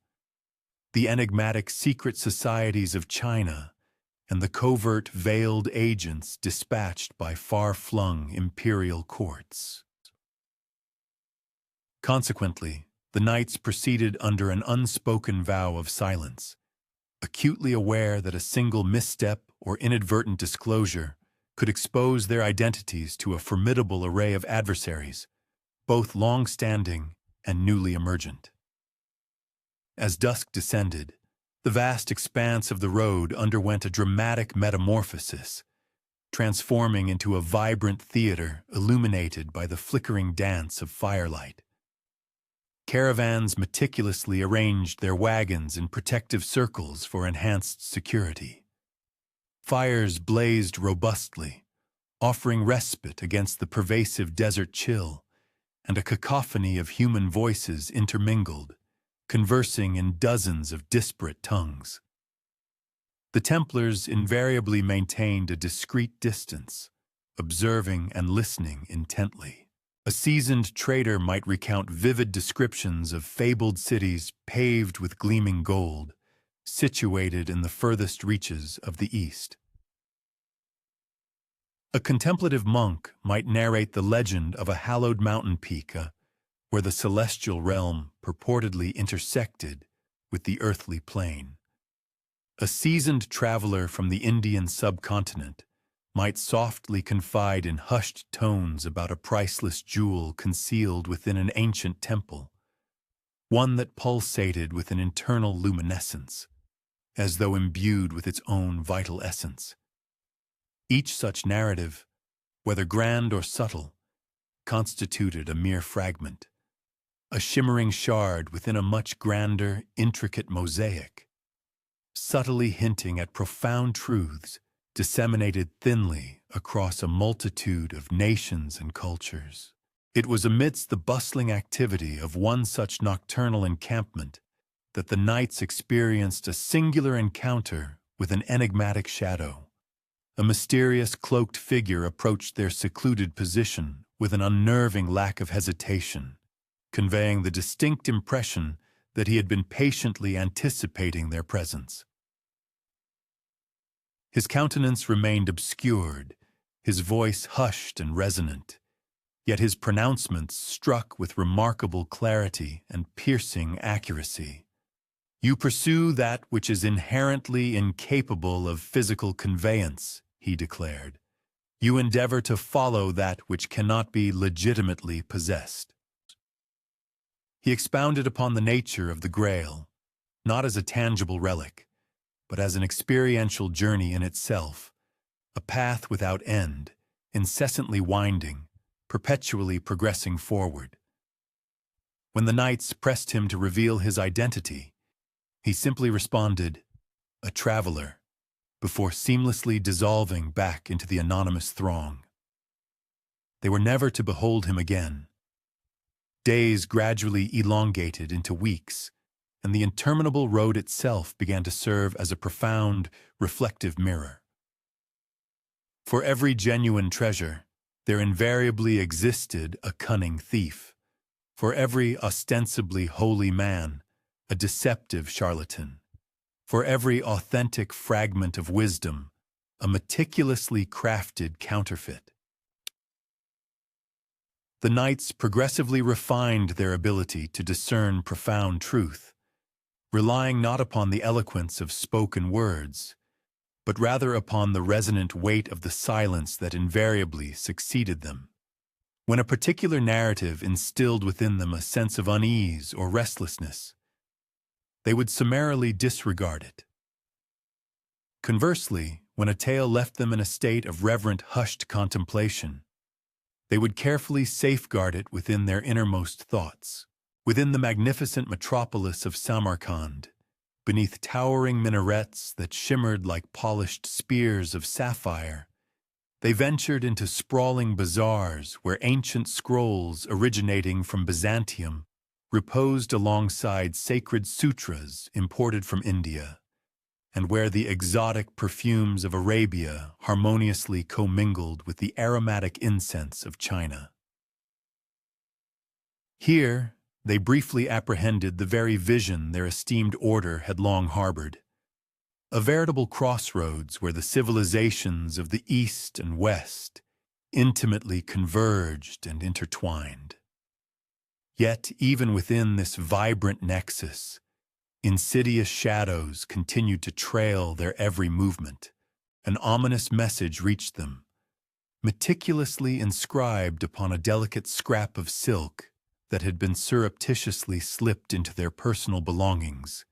the enigmatic secret societies of China, and the covert veiled agents dispatched by far-flung imperial courts. Consequently, the knights proceeded under an unspoken vow of silence, acutely aware that a single misstep or inadvertent disclosure could expose their identities to a formidable array of adversaries, both long-standing and newly emergent. As dusk descended, the vast expanse of the road underwent a dramatic metamorphosis, transforming into a vibrant theater illuminated by the flickering dance of firelight. Caravans meticulously arranged their wagons in protective circles for enhanced security. Fires blazed robustly, offering respite against the pervasive desert chill, and a cacophony of human voices intermingled, conversing in dozens of disparate tongues. The Templars invariably maintained a discreet distance, observing and listening intently. A seasoned trader might recount vivid descriptions of fabled cities paved with gleaming gold, situated in the furthest reaches of the East. A contemplative monk might narrate the legend of a hallowed mountain peak where the celestial realm purportedly intersected with the earthly plane. A seasoned traveler from the Indian subcontinent might softly confide in hushed tones about a priceless jewel concealed within an ancient temple, one that pulsated with an internal luminescence, as though imbued with its own vital essence. Each such narrative, whether grand or subtle, constituted a mere fragment, a shimmering shard within a much grander, intricate mosaic. subtly hinting at profound truths disseminated thinly across a multitude of nations and cultures. It was amidst the bustling activity of one such nocturnal encampment that the knights experienced a singular encounter with an enigmatic shadow. A mysterious cloaked figure approached their secluded position with an unnerving lack of hesitation, conveying the distinct impression that he had been patiently anticipating their presence. His countenance remained obscured, his voice hushed and resonant, yet his pronouncements struck with remarkable clarity and piercing accuracy. "You pursue that which is inherently incapable of physical conveyance," he declared. "You endeavor to follow that which cannot be legitimately possessed." He expounded upon the nature of the Grail, not as a tangible relic, but as an experiential journey in itself, a path without end, incessantly winding, perpetually progressing forward. When the knights pressed him to reveal his identity, he simply responded, "A traveler," before seamlessly dissolving back into the anonymous throng. They were never to behold him again. Days gradually elongated into weeks, and the interminable road itself began to serve as a profound, reflective mirror. For every genuine treasure, there invariably existed a cunning thief. For every ostensibly holy man, a deceptive charlatan. For every authentic fragment of wisdom, a meticulously crafted counterfeit. The knights progressively refined their ability to discern profound truth, relying not upon the eloquence of spoken words, but rather upon the resonant weight of the silence that invariably succeeded them. When a particular narrative instilled within them a sense of unease or restlessness, they would summarily disregard it. Conversely, when a tale left them in a state of reverent, hushed contemplation, they would carefully safeguard it within their innermost thoughts. Within the magnificent metropolis of Samarkand, beneath towering minarets that shimmered like polished spears of sapphire, they ventured into sprawling bazaars where ancient scrolls originating from Byzantium reposed alongside sacred sutras imported from India, and where the exotic perfumes of Arabia harmoniously commingled with the aromatic incense of China. Here, they briefly apprehended the very vision their esteemed order had long harbored, a veritable crossroads where the civilizations of the East and West intimately converged and intertwined. Yet, even within this vibrant nexus, insidious shadows continued to trail their every movement. An ominous message reached them, meticulously inscribed upon a delicate scrap of silk that had been surreptitiously slipped into their personal belongings.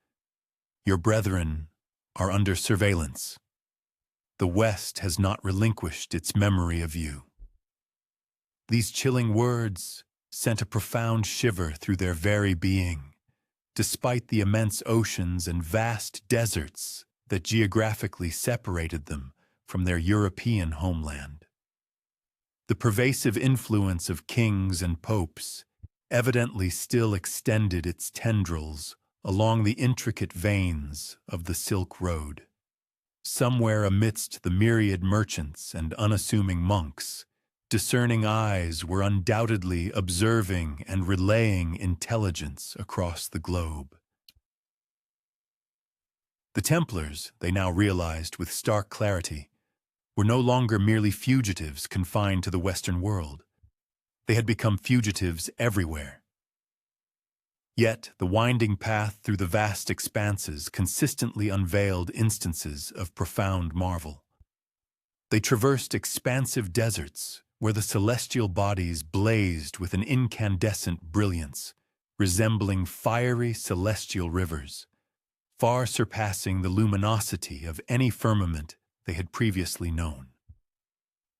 "Your brethren are under surveillance. The West has not relinquished its memory of you." These chilling words sent a profound shiver through their very being, despite the immense oceans and vast deserts that geographically separated them from their European homeland. The pervasive influence of kings and popes evidently still extended its tendrils along the intricate veins of the Silk Road. Somewhere amidst the myriad merchants and unassuming monks, discerning eyes were undoubtedly observing and relaying intelligence across the globe. The Templars, they now realized with stark clarity, were no longer merely fugitives confined to the Western world. They had become fugitives everywhere. Yet the winding path through the vast expanses consistently unveiled instances of profound marvel. They traversed expansive deserts where the celestial bodies blazed with an incandescent brilliance, resembling fiery celestial rivers, far surpassing the luminosity of any firmament they had previously known.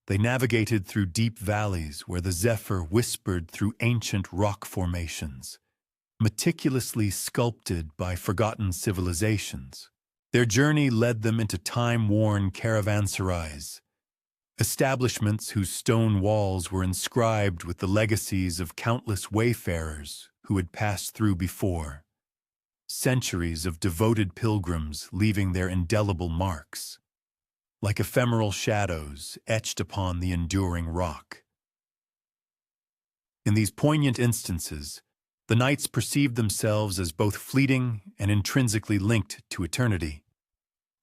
They navigated through deep valleys where the zephyr whispered through ancient rock formations, meticulously sculpted by forgotten civilizations. Their journey led them into time-worn caravanserais, establishments whose stone walls were inscribed with the legacies of countless wayfarers who had passed through before, centuries of devoted pilgrims leaving their indelible marks, like ephemeral shadows etched upon the enduring rock. In these poignant instances, the knights perceived themselves as both fleeting and intrinsically linked to eternity,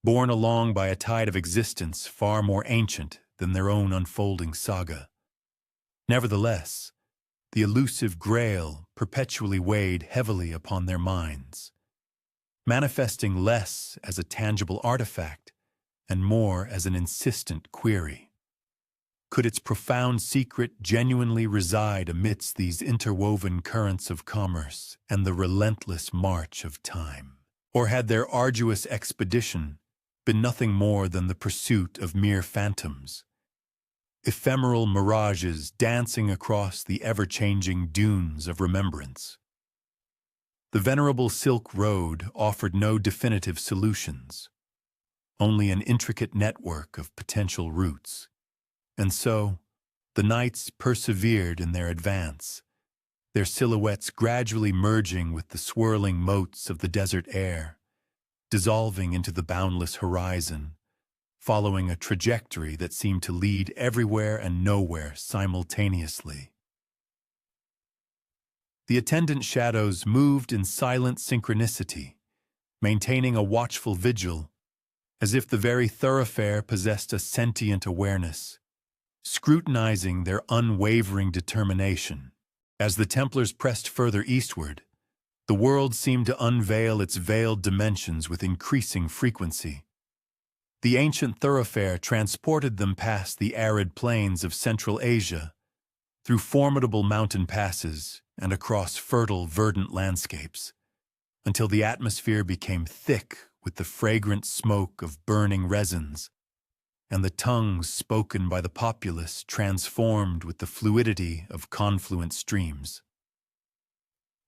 borne along by a tide of existence far more ancient than their own unfolding saga. Nevertheless, the elusive grail perpetually weighed heavily upon their minds, manifesting less as a tangible artifact and more as an insistent query. Could its profound secret genuinely reside amidst these interwoven currents of commerce and the relentless march of time? Or had their arduous expedition been nothing more than the pursuit of mere phantoms, ephemeral mirages dancing across the ever-changing dunes of remembrance? The venerable Silk Road offered no definitive solutions, only an intricate network of potential routes. And so, the knights persevered in their advance, their silhouettes gradually merging with the swirling motes of the desert air, dissolving into the boundless horizon, following a trajectory that seemed to lead everywhere and nowhere simultaneously. The attendant shadows moved in silent synchronicity, maintaining a watchful vigil, as if the very thoroughfare possessed a sentient awareness, scrutinizing their unwavering determination. As the Templars pressed further eastward, the world seemed to unveil its veiled dimensions with increasing frequency. The ancient thoroughfare transported them past the arid plains of Central Asia, through formidable mountain passes and across fertile, verdant landscapes, until the atmosphere became thick with the fragrant smoke of burning resins, and the tongues spoken by the populace transformed with the fluidity of confluent streams.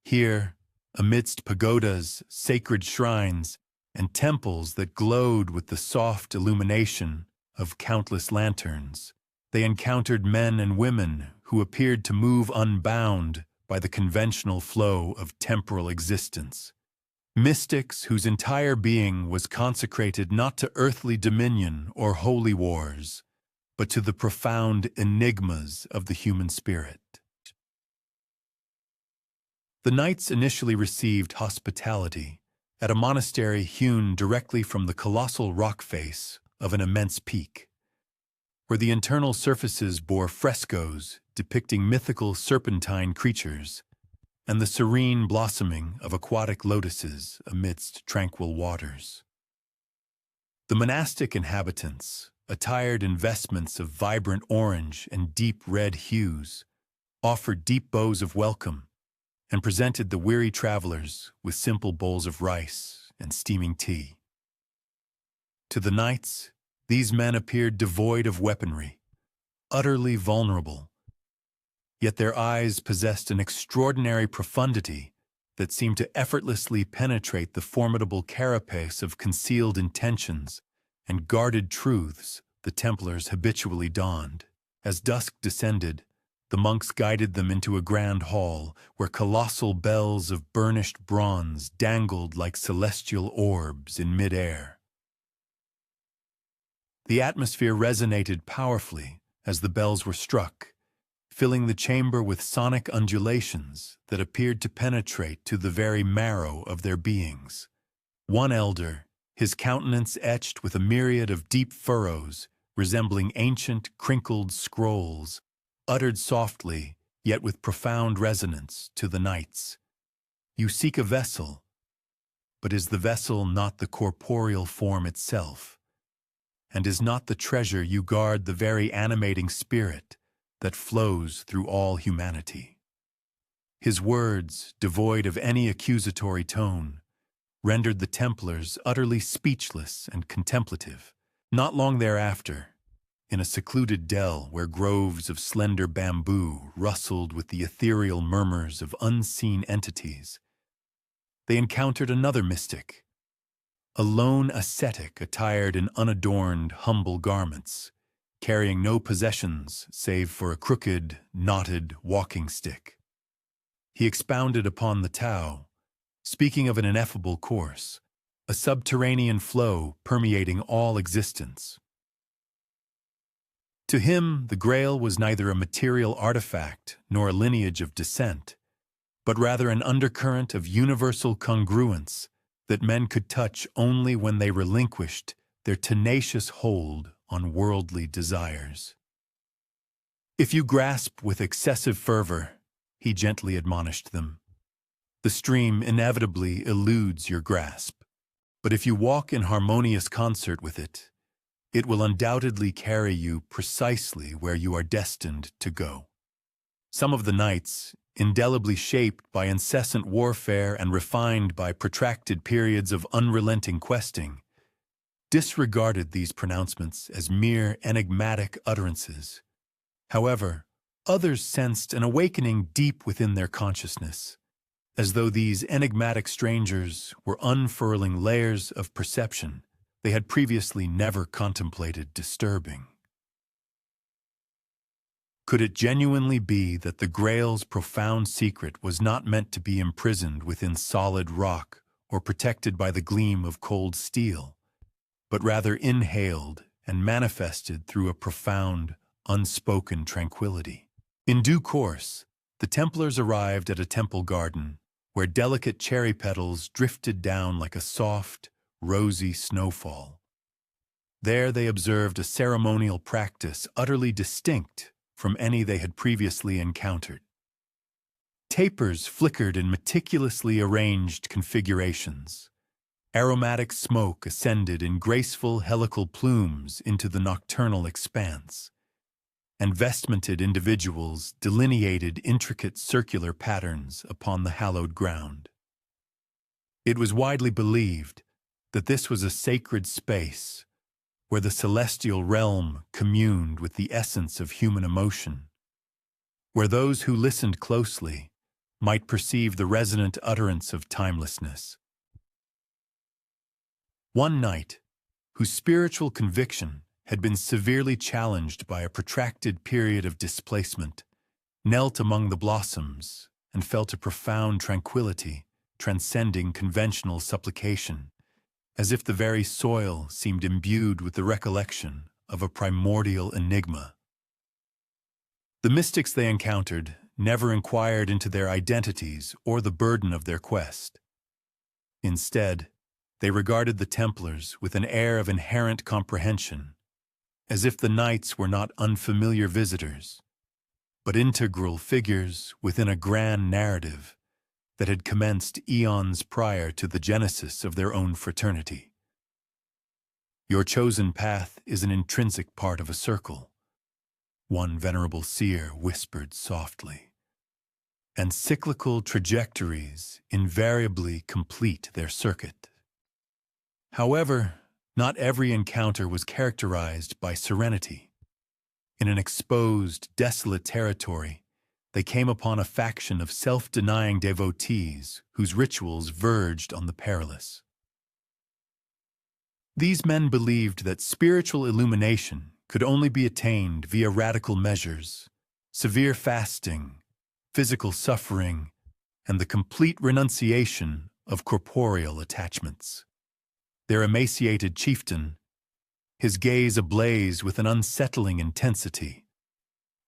Here, amidst pagodas, sacred shrines, and temples that glowed with the soft illumination of countless lanterns, they encountered men and women who appeared to move unbound by the conventional flow of temporal existence. Mystics whose entire being was consecrated not to earthly dominion or holy wars, but to the profound enigmas of the human spirit. The knights initially received hospitality at a monastery hewn directly from the colossal rock face of an immense peak, where the internal surfaces bore frescoes depicting mythical serpentine creatures and the serene blossoming of aquatic lotuses amidst tranquil waters. The monastic inhabitants, attired in vestments of vibrant orange and deep red hues, offered deep bows of welcome and presented the weary travelers with simple bowls of rice and steaming tea. To the knights, these men appeared devoid of weaponry, utterly vulnerable, yet their eyes possessed an extraordinary profundity that seemed to effortlessly penetrate the formidable carapace of concealed intentions and guarded truths the Templars habitually donned. As dusk descended, the monks guided them into a grand hall where colossal bells of burnished bronze dangled like celestial orbs in mid-air. The atmosphere resonated powerfully as the bells were struck, filling the chamber with sonic undulations that appeared to penetrate to the very marrow of their beings. One elder, his countenance etched with a myriad of deep furrows resembling ancient, crinkled scrolls, uttered softly, yet with profound resonance, to the knights, "You seek a vessel, but is the vessel not the corporeal form itself? And is not the treasure you guard the very animating spirit that flows through all humanity?" His words, devoid of any accusatory tone, rendered the Templars utterly speechless and contemplative. Not long thereafter, in a secluded dell where groves of slender bamboo rustled with the ethereal murmurs of unseen entities, they encountered another mystic, a lone ascetic attired in unadorned, humble garments, carrying no possessions save for a crooked, knotted walking stick. He expounded upon the Tao, speaking of an ineffable course, a subterranean flow permeating all existence. To him, the Grail was neither a material artifact nor a lineage of descent, but rather an undercurrent of universal congruence that men could touch only when they relinquished their tenacious hold on worldly desires. If you grasp with excessive fervor, he gently admonished them, the stream inevitably eludes your grasp, but if you walk in harmonious concert with it, it will undoubtedly carry you precisely where you are destined to go. Some of the knights, indelibly shaped by incessant warfare and refined by protracted periods of unrelenting questing, disregarded these pronouncements as mere enigmatic utterances. However, others sensed an awakening deep within their consciousness, as though these enigmatic strangers were unfurling layers of perception they had previously never contemplated disturbing. Could it genuinely be that the Grail's profound secret was not meant to be imprisoned within solid rock or protected by the gleam of cold steel, but rather inhaled and manifested through a profound, unspoken tranquility? In due course, the Templars arrived at a temple garden where delicate cherry petals drifted down like a soft, rosy snowfall. There they observed a ceremonial practice utterly distinct from any they had previously encountered. Tapers flickered in meticulously arranged configurations. Aromatic smoke ascended in graceful helical plumes into the nocturnal expanse, and vestmented individuals delineated intricate circular patterns upon the hallowed ground. It was widely believed that this was a sacred space where the celestial realm communed with the essence of human emotion, where those who listened closely might perceive the resonant utterance of timelessness. One knight, whose spiritual conviction had been severely challenged by a protracted period of displacement, knelt among the blossoms and felt a profound tranquility transcending conventional supplication, as if the very soil seemed imbued with the recollection of a primordial enigma. The mystics they encountered never inquired into their identities or the burden of their quest. Instead, they regarded the Templars with an air of inherent comprehension, as if the knights were not unfamiliar visitors, but integral figures within a grand narrative that had commenced eons prior to the genesis of their own fraternity. Your chosen path is an intrinsic part of a circle, one venerable seer whispered softly, and cyclical trajectories invariably complete their circuit. However, not every encounter was characterized by serenity. In an exposed, desolate territory, they came upon a faction of self-denying devotees whose rituals verged on the perilous. These men believed that spiritual illumination could only be attained via radical measures, severe fasting, physical suffering, and the complete renunciation of corporeal attachments. Their emaciated chieftain, his gaze ablaze with an unsettling intensity,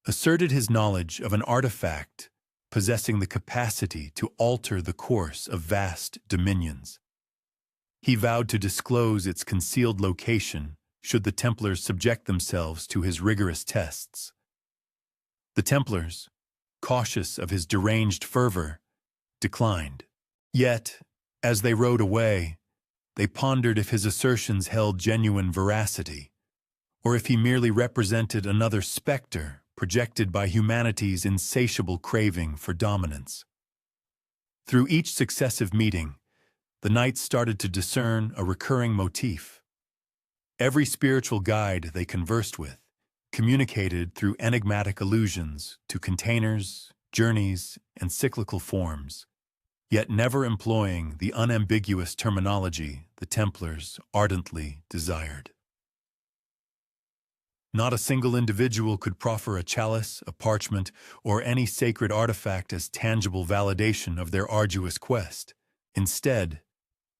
asserted his knowledge of an artifact possessing the capacity to alter the course of vast dominions. He vowed to disclose its concealed location should the Templars subject themselves to his rigorous tests. The Templars, cautious of his deranged fervor, declined. Yet, as they rode away, they pondered if his assertions held genuine veracity, or if he merely represented another specter projected by humanity's insatiable craving for dominance. Through each successive meeting, the knights started to discern a recurring motif. Every spiritual guide they conversed with communicated through enigmatic allusions to containers, journeys, and cyclical forms, yet never employing the unambiguous terminology the Templars ardently desired. Not a single individual could proffer a chalice, a parchment, or any sacred artifact as tangible validation of their arduous quest. Instead,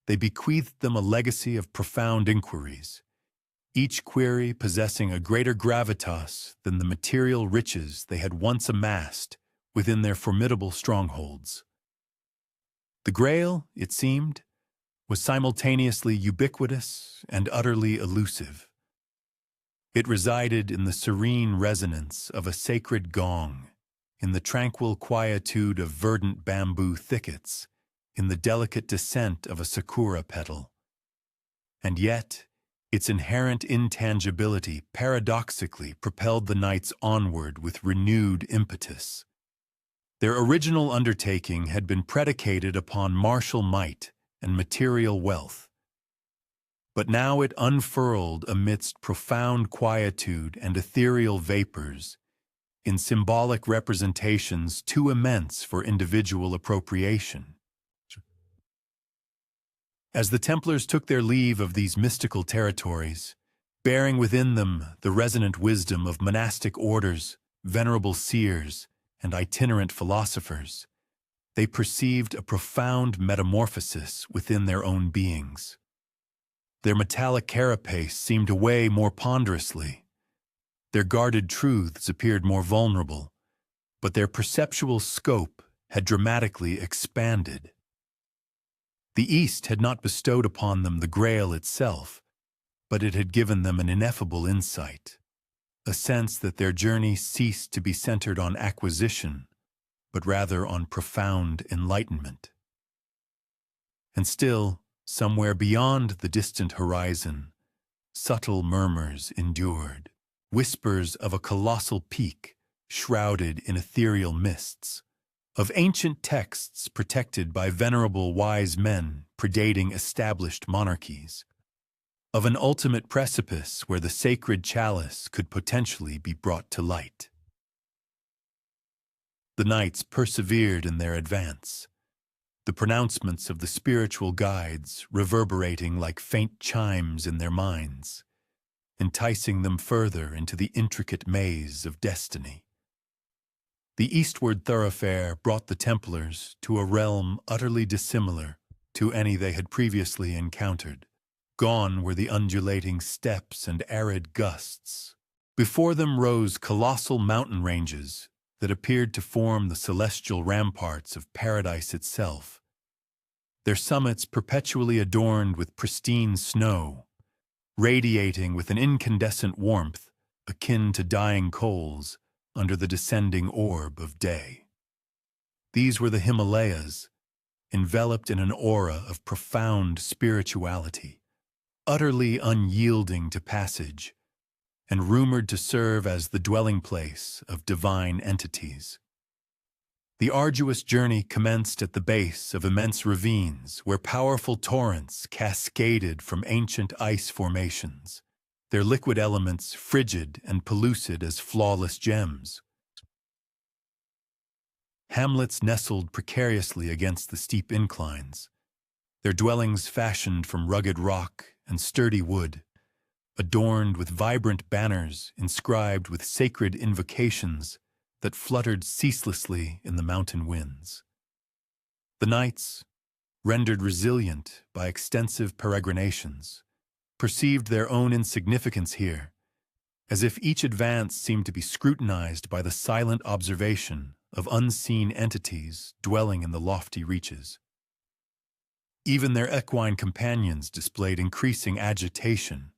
they bequeathed them a legacy of profound inquiries, each query possessing a greater gravitas than the material riches they had once amassed within their formidable strongholds. The Grail, it seemed, was simultaneously ubiquitous and utterly elusive. It resided in the serene resonance of a sacred gong, in the tranquil quietude of verdant bamboo thickets, in the delicate descent of a sakura petal. And yet, its inherent intangibility paradoxically propelled the knights onward with renewed impetus. Their original undertaking had been predicated upon martial might and material wealth, but now it unfurled amidst profound quietude and ethereal vapors, in symbolic representations too immense for individual appropriation. As the Templars took their leave of these mystical territories, bearing within them the resonant wisdom of monastic orders, venerable seers, and itinerant philosophers, they perceived a profound metamorphosis within their own beings. Their metallic carapace seemed to weigh more ponderously. Their guarded truths appeared more vulnerable, but their perceptual scope had dramatically expanded. The East had not bestowed upon them the Grail itself, but it had given them an ineffable insight, a sense that their journey ceased to be centered on acquisition, but rather on profound enlightenment. And still, somewhere beyond the distant horizon, subtle murmurs endured, whispers of a colossal peak shrouded in ethereal mists, of ancient texts protected by venerable wise men predating established monarchies, of an ultimate precipice where the sacred chalice could potentially be brought to light. The knights persevered in their advance, the pronouncements of the spiritual guides reverberating like faint chimes in their minds, enticing them further into the intricate maze of destiny. The eastward thoroughfare brought the Templars to a realm utterly dissimilar to any they had previously encountered. Gone were the undulating steppes and arid gusts. Before them rose colossal mountain ranges that appeared to form the celestial ramparts of paradise itself, their summits perpetually adorned with pristine snow, radiating with an incandescent warmth akin to dying coals under the descending orb of day. These were the Himalayas, enveloped in an aura of profound spirituality, utterly unyielding to passage, and rumored to serve as the dwelling place of divine entities. The arduous journey commenced at the base of immense ravines where powerful torrents cascaded from ancient ice formations, their liquid elements frigid and pellucid as flawless gems. Hamlets nestled precariously against the steep inclines, their dwellings fashioned from rugged rock and sturdy wood, adorned with vibrant banners inscribed with sacred invocations that fluttered ceaselessly in the mountain winds. The knights, rendered resilient by extensive peregrinations, perceived their own insignificance here, as if each advance seemed to be scrutinized by the silent observation of unseen entities dwelling in the lofty reaches. Even their equine companions displayed increasing agitation,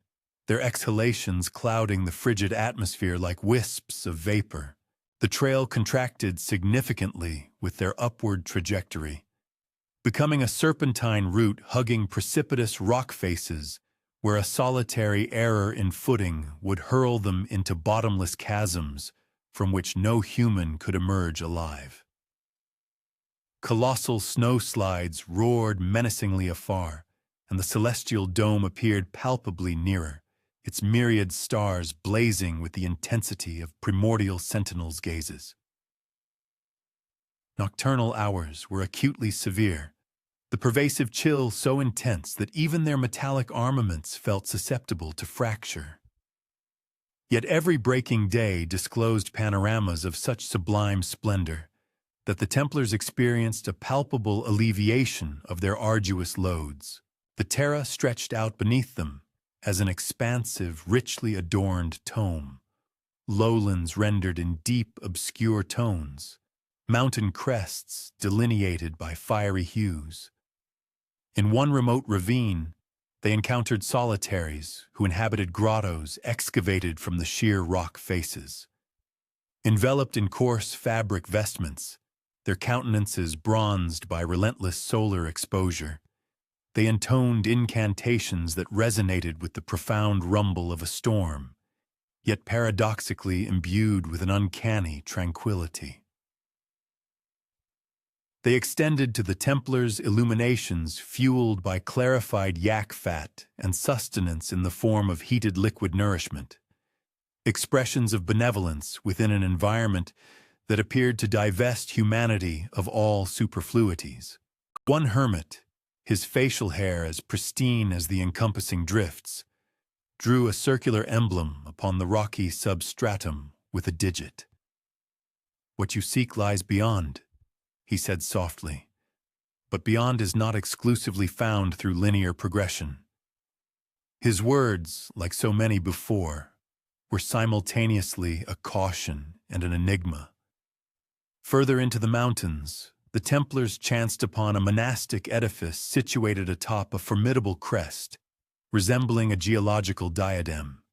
their exhalations clouding the frigid atmosphere like wisps of vapor. The trail contracted significantly with their upward trajectory, becoming a serpentine route hugging precipitous rock faces where a solitary error in footing would hurl them into bottomless chasms from which no human could emerge alive. Colossal snowslides roared menacingly afar, and the celestial dome appeared palpably nearer, its myriad stars blazing with the intensity of primordial sentinels' gazes. Nocturnal hours were acutely severe, the pervasive chill so intense that even their metallic armaments felt susceptible to fracture. Yet every breaking day disclosed panoramas of such sublime splendor that the Templars experienced a palpable alleviation of their arduous loads. The terra stretched out beneath them as an expansive, richly adorned tome, lowlands rendered in deep, obscure tones, mountain crests delineated by fiery hues. In one remote ravine, they encountered solitaries who inhabited grottos excavated from the sheer rock faces. Enveloped in coarse fabric vestments, their countenances bronzed by relentless solar exposure, they intoned incantations that resonated with the profound rumble of a storm, yet paradoxically imbued with an uncanny tranquility. They extended to the Templars' illuminations fueled by clarified yak fat and sustenance in the form of heated liquid nourishment, expressions of benevolence within an environment that appeared to divest humanity of all superfluities. One hermit, his facial hair as pristine as the encompassing drifts, drew a circular emblem upon the rocky substratum with a digit. "What you seek lies beyond," he said softly, "but beyond is not exclusively found through linear progression." His words, like so many before, were simultaneously a caution and an enigma. Further into the mountains, the Templars chanced upon a monastic edifice situated atop a formidable crest, resembling a geological diadem.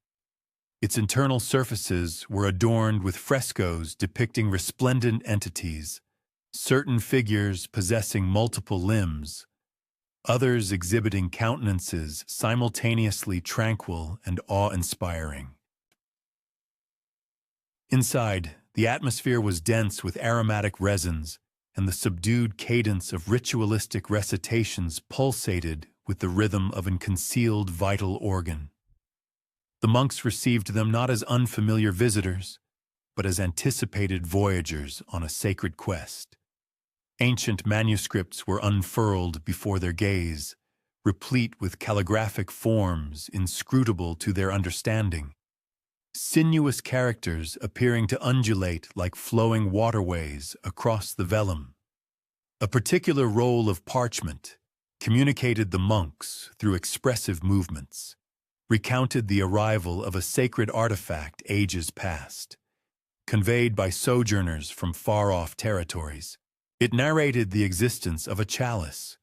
Its internal surfaces were adorned with frescoes depicting resplendent entities, certain figures possessing multiple limbs, others exhibiting countenances simultaneously tranquil and awe-inspiring. Inside, the atmosphere was dense with aromatic resins, and the subdued cadence of ritualistic recitations pulsated with the rhythm of a concealed vital organ. The monks received them not as unfamiliar visitors, but as anticipated voyagers on a sacred quest. Ancient manuscripts were unfurled before their gaze, replete with calligraphic forms inscrutable to their understanding, sinuous characters appearing to undulate like flowing waterways across the vellum. A particular roll of parchment communicated the monks through expressive movements, recounted the arrival of a sacred artifact ages past, conveyed by sojourners from far-off territories. It narrated the existence of a chalice,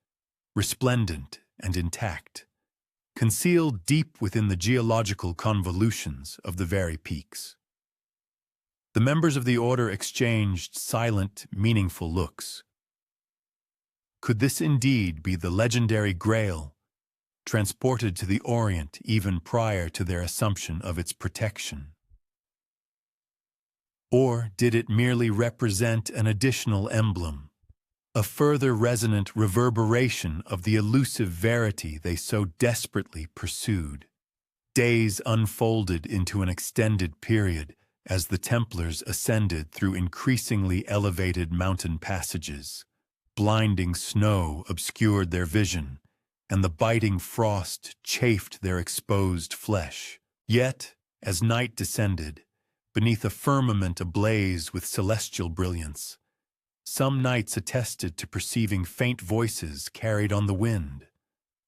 resplendent and intact, concealed deep within the geological convolutions of the very peaks. The members of the order exchanged silent, meaningful looks. Could this indeed be the legendary Grail, transported to the Orient even prior to their assumption of its protection? Or did it merely represent an additional emblem, a further resonant reverberation of the elusive verity they so desperately pursued? Days unfolded into an extended period as the Templars ascended through increasingly elevated mountain passages. Blinding snow obscured their vision, and the biting frost chafed their exposed flesh. Yet, as night descended, beneath a firmament ablaze with celestial brilliance, some nights attested to perceiving faint voices carried on the wind,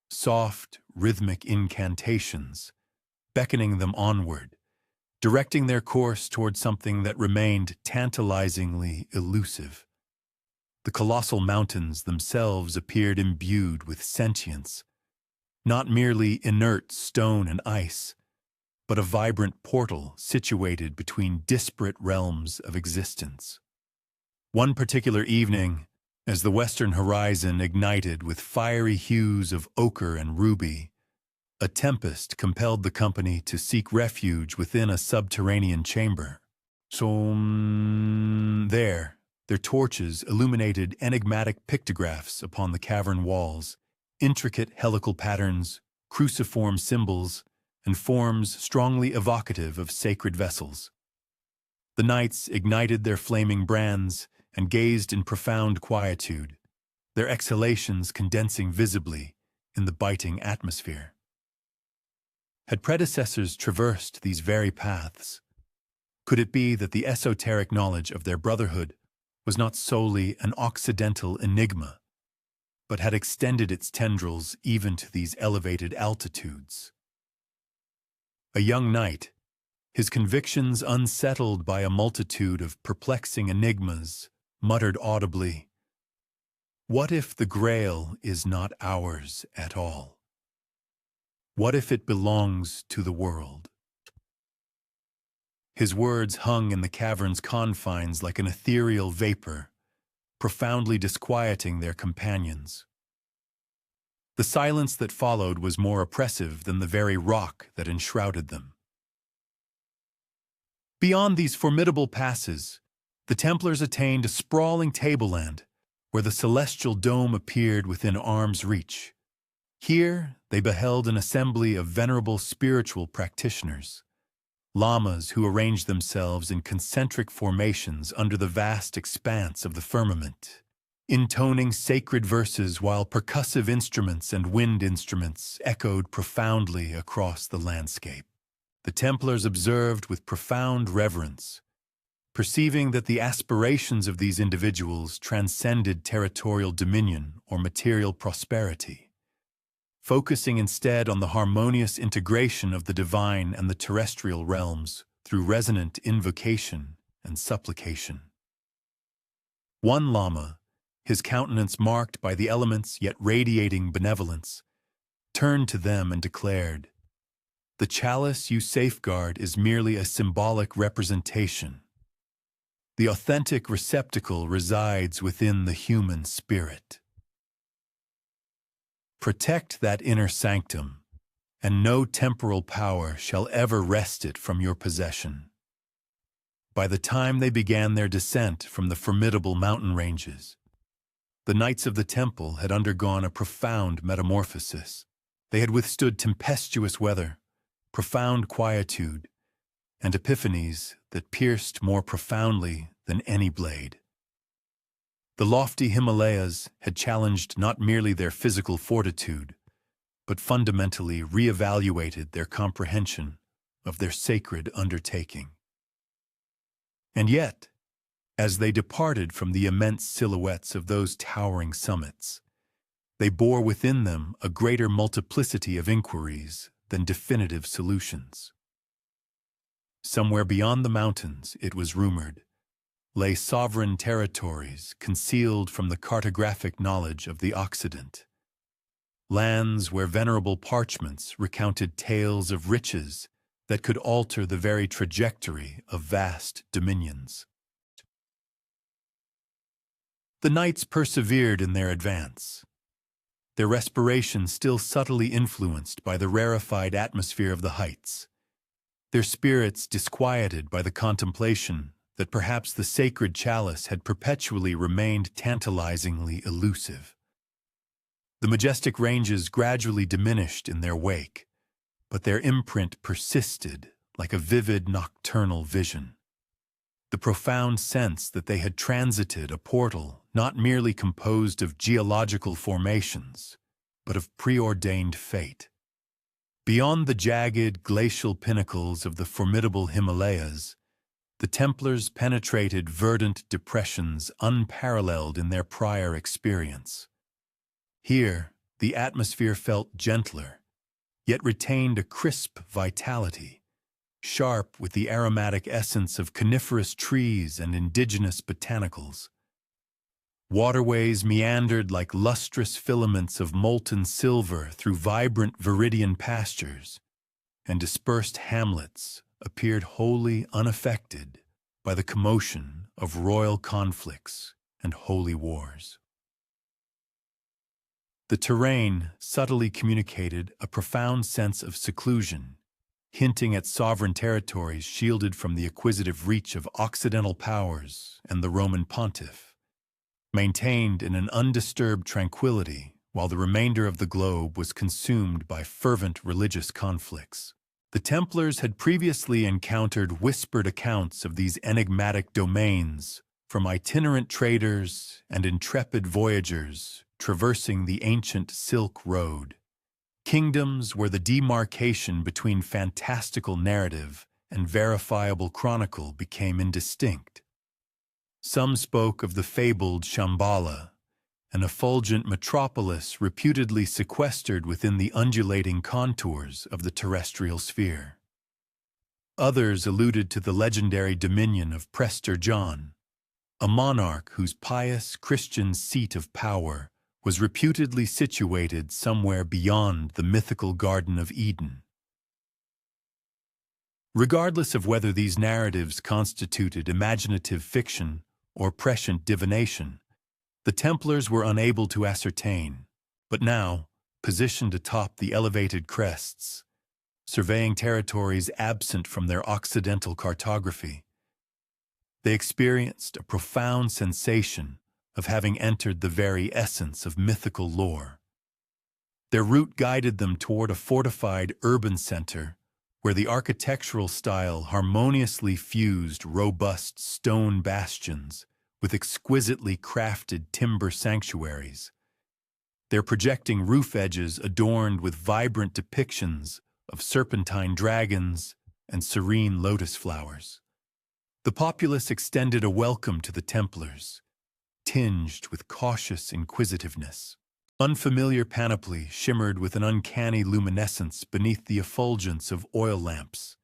soft, rhythmic incantations, beckoning them onward, directing their course toward something that remained tantalizingly elusive. The colossal mountains themselves appeared imbued with sentience, not merely inert stone and ice, but a vibrant portal situated between disparate realms of existence. One particular evening, as the western horizon ignited with fiery hues of ochre and ruby, a tempest compelled the company to seek refuge within a subterranean chamber. There, their torches illuminated enigmatic pictographs upon the cavern walls, intricate helical patterns, cruciform symbols, and forms strongly evocative of sacred vessels. The knights ignited their flaming brands, and gazed in profound quietude, their exhalations condensing visibly in the biting atmosphere. Had predecessors traversed these very paths? Could it be that the esoteric knowledge of their brotherhood was not solely an Occidental enigma, but had extended its tendrils even to these elevated altitudes? A young knight, his convictions unsettled by a multitude of perplexing enigmas, muttered audibly, "What if the Grail is not ours at all? What if it belongs to the world?" His words hung in the cavern's confines like an ethereal vapor, profoundly disquieting their companions. The silence that followed was more oppressive than the very rock that enshrouded them. Beyond these formidable passes, the Templars attained a sprawling tableland where the celestial dome appeared within arm's reach. Here they beheld an assembly of venerable spiritual practitioners, lamas who arranged themselves in concentric formations under the vast expanse of the firmament, intoning sacred verses while percussive instruments and wind instruments echoed profoundly across the landscape. The Templars observed with profound reverence, perceiving that the aspirations of these individuals transcended territorial dominion or material prosperity, focusing instead on the harmonious integration of the divine and the terrestrial realms through resonant invocation and supplication. One Lama, his countenance marked by the elements yet radiating benevolence, turned to them and declared, "The chalice you safeguard is merely a symbolic representation. The authentic receptacle resides within the human spirit. Protect that inner sanctum, and no temporal power shall ever wrest it from your possession." By the time they began their descent from the formidable mountain ranges, the Knights of the Temple had undergone a profound metamorphosis. They had withstood tempestuous weather, profound quietude, and epiphanies that pierced more profoundly than any blade. The lofty Himalayas had challenged not merely their physical fortitude, but fundamentally re-evaluated their comprehension of their sacred undertaking. And yet, as they departed from the immense silhouettes of those towering summits, they bore within them a greater multiplicity of inquiries than definitive solutions. Somewhere beyond the mountains, it was rumored, lay sovereign territories concealed from the cartographic knowledge of the Occident, lands where venerable parchments recounted tales of riches that could alter the very trajectory of vast dominions. The knights persevered in their advance, their respiration still subtly influenced by the rarefied atmosphere of the heights, their spirits disquieted by the contemplation that perhaps the sacred chalice had perpetually remained tantalizingly elusive. The majestic ranges gradually diminished in their wake, but their imprint persisted like a vivid nocturnal vision. The profound sense that they had transited a portal not merely composed of geological formations, but of preordained fate. Beyond the jagged glacial pinnacles of the formidable Himalayas, the Templars penetrated verdant depressions unparalleled in their prior experience. Here, the atmosphere felt gentler, yet retained a crisp vitality, sharp with the aromatic essence of coniferous trees and indigenous botanicals. Waterways meandered like lustrous filaments of molten silver through vibrant viridian pastures, and dispersed hamlets appeared wholly unaffected by the commotion of royal conflicts and holy wars. The terrain subtly communicated a profound sense of seclusion, hinting at sovereign territories shielded from the acquisitive reach of Occidental powers and the Roman pontiff, maintained in an undisturbed tranquility while the remainder of the globe was consumed by fervent religious conflicts. The Templars had previously encountered whispered accounts of these enigmatic domains from itinerant traders and intrepid voyagers traversing the ancient Silk Road. Kingdoms where the demarcation between fantastical narrative and verifiable chronicle became indistinct. Some spoke of the fabled Shambhala, an effulgent metropolis reputedly sequestered within the undulating contours of the terrestrial sphere. Others alluded to the legendary dominion of Prester John, a monarch whose pious Christian seat of power was reputedly situated somewhere beyond the mythical Garden of Eden. Regardless of whether these narratives constituted imaginative fiction or prescient divination, the Templars were unable to ascertain, but now, positioned atop the elevated crests, surveying territories absent from their Occidental cartography, they experienced a profound sensation of having entered the very essence of mythical lore. Their route guided them toward a fortified urban center where the architectural style harmoniously fused robust stone bastions with exquisitely crafted timber sanctuaries, their projecting roof edges adorned with vibrant depictions of serpentine dragons and serene lotus flowers. The populace extended a welcome to the Templars, tinged with cautious inquisitiveness. Unfamiliar panoply shimmered with an uncanny luminescence beneath the effulgence of oil lamps,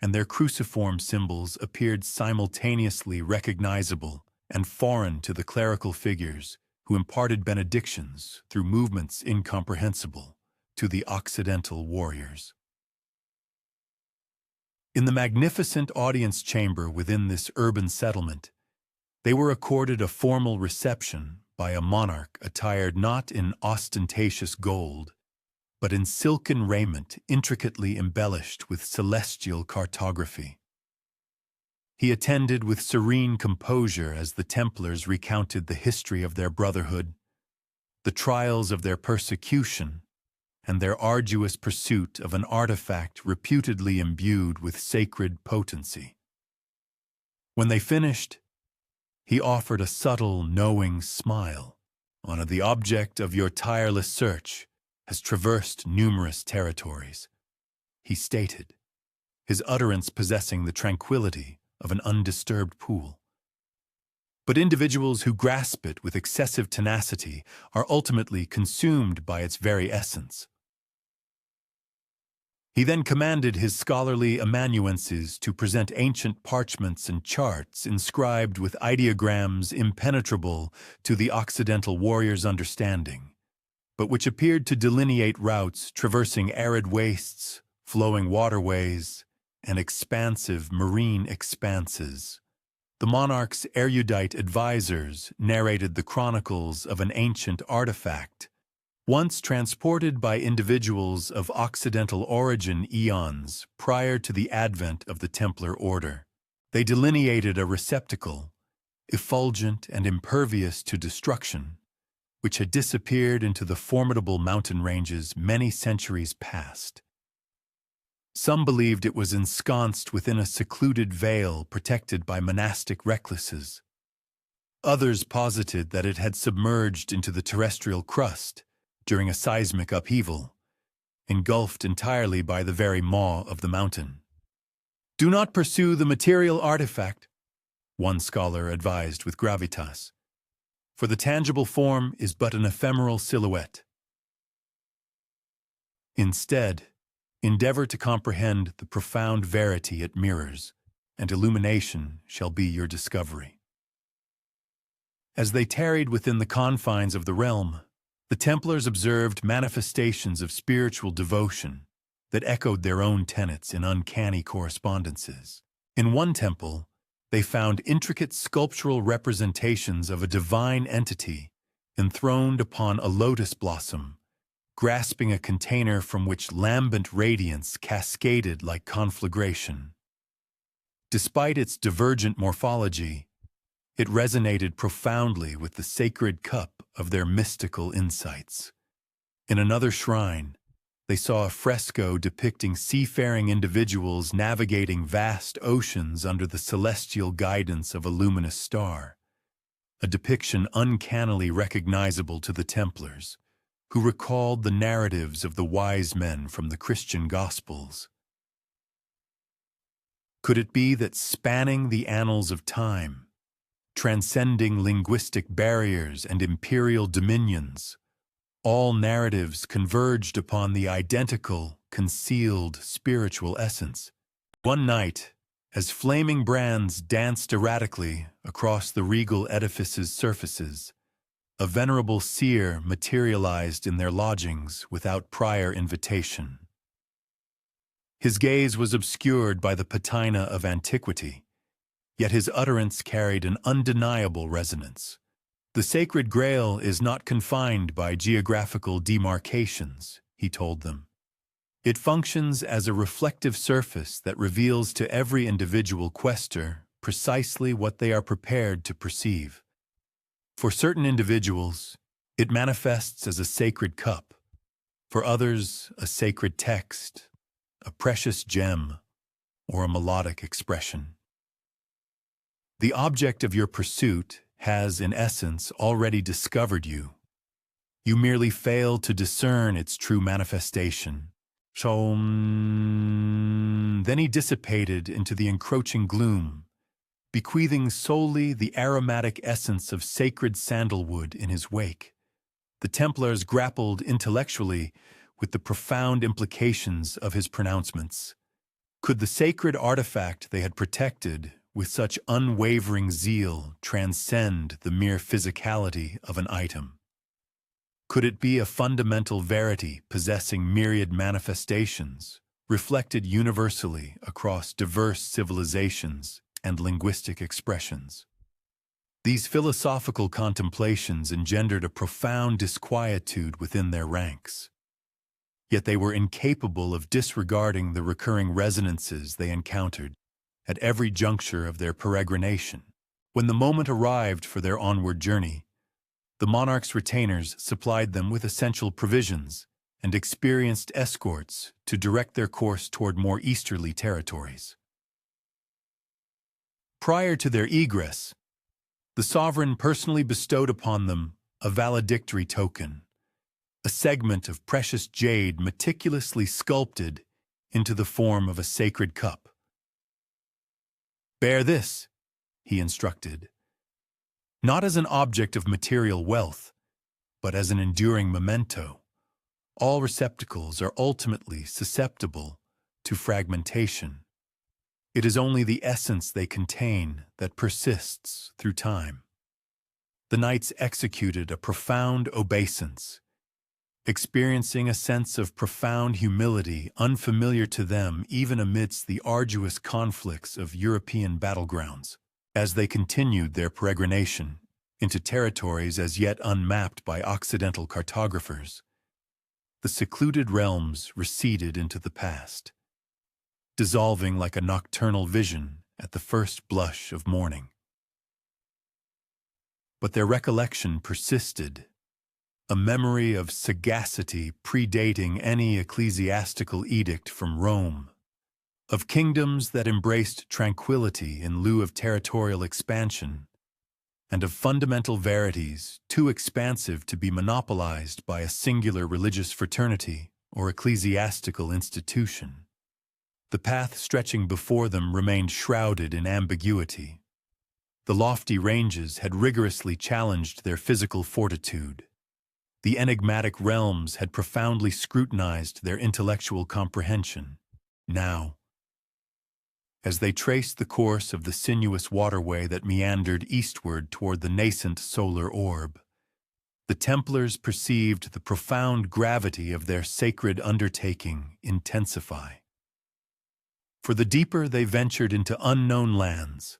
and their cruciform symbols appeared simultaneously recognizable and foreign to the clerical figures who imparted benedictions through movements incomprehensible to the Occidental warriors. In the magnificent audience chamber within this urban settlement, they were accorded a formal reception by a monarch attired not in ostentatious gold, but in silken raiment intricately embellished with celestial cartography. He attended with serene composure as the Templars recounted the history of their brotherhood, the trials of their persecution, and their arduous pursuit of an artifact reputedly imbued with sacred potency. When they finished, he offered a subtle, knowing smile. "Honor, the object of your tireless search has traversed numerous territories," he stated, his utterance possessing the tranquility of an undisturbed pool. But individuals who grasp it with excessive tenacity are ultimately consumed by its very essence. He then commanded his scholarly amanuenses to present ancient parchments and charts inscribed with ideograms impenetrable to the Occidental warrior's understanding, but which appeared to delineate routes traversing arid wastes, flowing waterways, and expansive marine expanses. The monarch's erudite advisors narrated the chronicles of an ancient artifact, once transported by individuals of Occidental origin eons prior to the advent of the Templar order. They delineated a receptacle, effulgent and impervious to destruction, which had disappeared into the formidable mountain ranges many centuries past. Some believed it was ensconced within a secluded vale protected by monastic recluses. Others posited that it had submerged into the terrestrial crust during a seismic upheaval, engulfed entirely by the very maw of the mountain. "Do not pursue the material artifact," one scholar advised with gravitas, "for the tangible form is but an ephemeral silhouette. Instead, endeavor to comprehend the profound verity it mirrors, and illumination shall be your discovery." As they tarried within the confines of the realm, the Templars observed manifestations of spiritual devotion that echoed their own tenets in uncanny correspondences. In one temple, they found intricate sculptural representations of a divine entity enthroned upon a lotus blossom, grasping a container from which lambent radiance cascaded like conflagration. Despite its divergent morphology, it resonated profoundly with the sacred cup of their mystical insights. In another shrine, they saw a fresco depicting seafaring individuals navigating vast oceans under the celestial guidance of a luminous star. a depiction uncannily recognizable to the Templars, who recalled the narratives of the wise men from the Christian Gospels. Could it be that spanning the annals of time, transcending linguistic barriers and imperial dominions, all narratives converged upon the identical, concealed spiritual essence? One night, as flaming brands danced erratically across the regal edifice's surfaces, a venerable seer materialized in their lodgings without prior invitation. His gaze was obscured by the patina of antiquity, yet his utterance carried an undeniable resonance. The Sacred Grail is not confined by geographical demarcations, he told them. It functions as a reflective surface that reveals to every individual quester precisely what they are prepared to perceive. For certain individuals, it manifests as a sacred cup. For others, a sacred text, a precious gem, or a melodic expression. The object of your pursuit has, in essence, already discovered you. You merely fail to discern its true manifestation. So, then he dissipated into the encroaching gloom, bequeathing solely the aromatic essence of sacred sandalwood in his wake. The Templars grappled intellectually with the profound implications of his pronouncements. Could the sacred artifact they had protected with such unwavering zeal transcend the mere physicality of an item? Could it be a fundamental verity possessing myriad manifestations, reflected universally across diverse civilizations and linguistic expressions? These philosophical contemplations engendered a profound disquietude within their ranks. Yet they were incapable of disregarding the recurring resonances they encountered at every juncture of their peregrination. When the moment arrived for their onward journey, the monarch's retainers supplied them with essential provisions and experienced escorts to direct their course toward more easterly territories. Prior to their egress, the sovereign personally bestowed upon them a valedictory token, a segment of precious jade meticulously sculpted into the form of a sacred cup. "Bear this," he instructed, "not as an object of material wealth, but as an enduring memento. All receptacles are ultimately susceptible to fragmentation. It is only the essence they contain that persists through time." The knights executed a profound obeisance, experiencing a sense of profound humility unfamiliar to them even amidst the arduous conflicts of European battlegrounds. As they continued their peregrination into territories as yet unmapped by Occidental cartographers, the secluded realms receded into the past, dissolving like a nocturnal vision at the first blush of morning. But their recollection persisted, a memory of sagacity predating any ecclesiastical edict from Rome, of kingdoms that embraced tranquility in lieu of territorial expansion, and of fundamental verities too expansive to be monopolized by a singular religious fraternity or ecclesiastical institution. The path stretching before them remained shrouded in ambiguity. The lofty ranges had rigorously challenged their physical fortitude. The enigmatic realms had profoundly scrutinized their intellectual comprehension. Now, as they traced the course of the sinuous waterway that meandered eastward toward the nascent solar orb, the Templars perceived the profound gravity of their sacred undertaking intensify. For the deeper they ventured into unknown lands,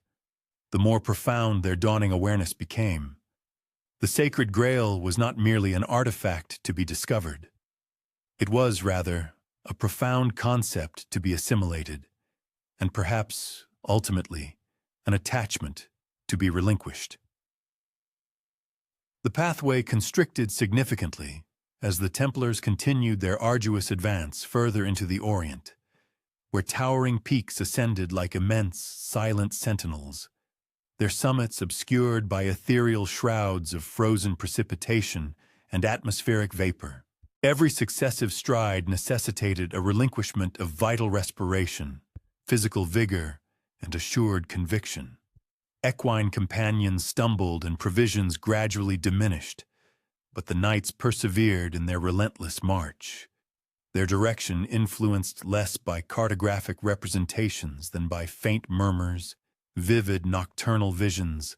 the more profound their dawning awareness became. The Sacred Grail was not merely an artifact to be discovered. It was, rather, a profound concept to be assimilated, and perhaps, ultimately, an attachment to be relinquished. The pathway constricted significantly as the Templars continued their arduous advance further into the Orient, where towering peaks ascended like immense, silent sentinels, their summits obscured by ethereal shrouds of frozen precipitation and atmospheric vapor. Every successive stride necessitated a relinquishment of vital respiration, physical vigor, and assured conviction. Equine companions stumbled and provisions gradually diminished, but the knights persevered in their relentless march, their direction influenced less by cartographic representations than by faint murmurs, vivid nocturnal visions,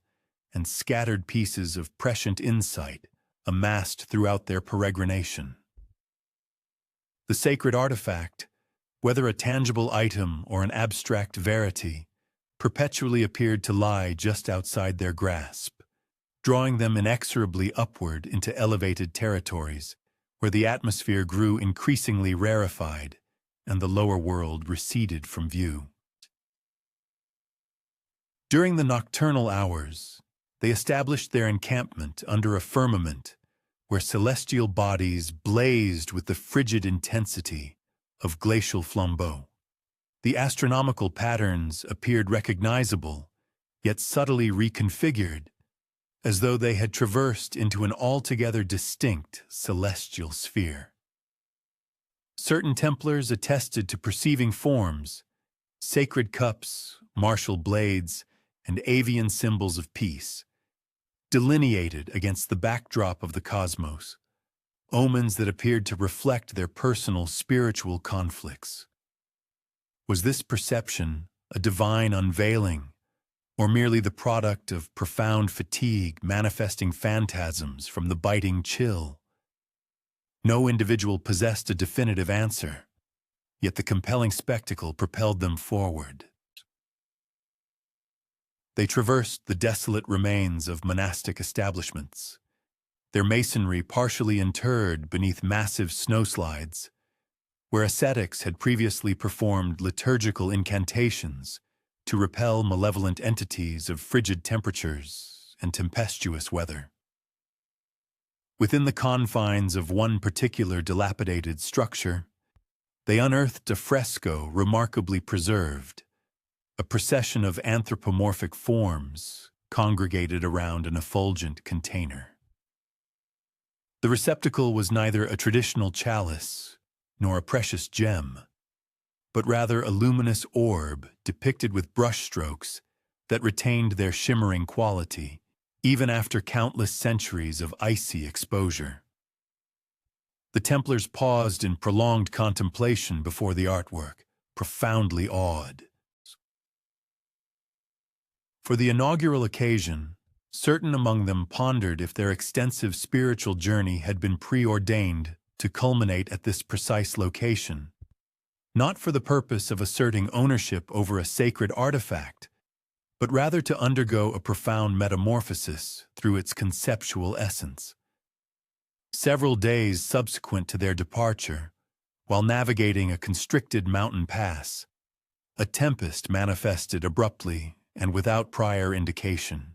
and scattered pieces of prescient insight amassed throughout their peregrination. The sacred artifact, whether a tangible item or an abstract verity, perpetually appeared to lie just outside their grasp, drawing them inexorably upward into elevated territories, where the atmosphere grew increasingly rarefied and the lower world receded from view. During the nocturnal hours, they established their encampment under a firmament where celestial bodies blazed with the frigid intensity of glacial flambeaux. The astronomical patterns appeared recognizable, yet subtly reconfigured, as though they had traversed into an altogether distinct celestial sphere. Certain Templars attested to perceiving forms, sacred cups, martial blades, and avian symbols of peace, delineated against the backdrop of the cosmos, omens that appeared to reflect their personal spiritual conflicts. Was this perception a divine unveiling, or merely the product of profound fatigue manifesting phantasms from the biting chill? No individual possessed a definitive answer, yet the compelling spectacle propelled them forward. They traversed the desolate remains of monastic establishments, their masonry partially interred beneath massive snowslides, where ascetics had previously performed liturgical incantations to repel malevolent entities of frigid temperatures and tempestuous weather. Within the confines of one particular dilapidated structure, they unearthed a fresco remarkably preserved, a procession of anthropomorphic forms congregated around an effulgent container. The receptacle was neither a traditional chalice nor a precious gem, but rather a luminous orb depicted with brushstrokes that retained their shimmering quality even after countless centuries of icy exposure. The Templars paused in prolonged contemplation before the artwork, profoundly awed. For the inaugural occasion, certain among them pondered if their extensive spiritual journey had been preordained to culminate at this precise location, not for the purpose of asserting ownership over a sacred artifact, but rather to undergo a profound metamorphosis through its conceptual essence. Several days subsequent to their departure, while navigating a constricted mountain pass, a tempest manifested abruptly and without prior indication.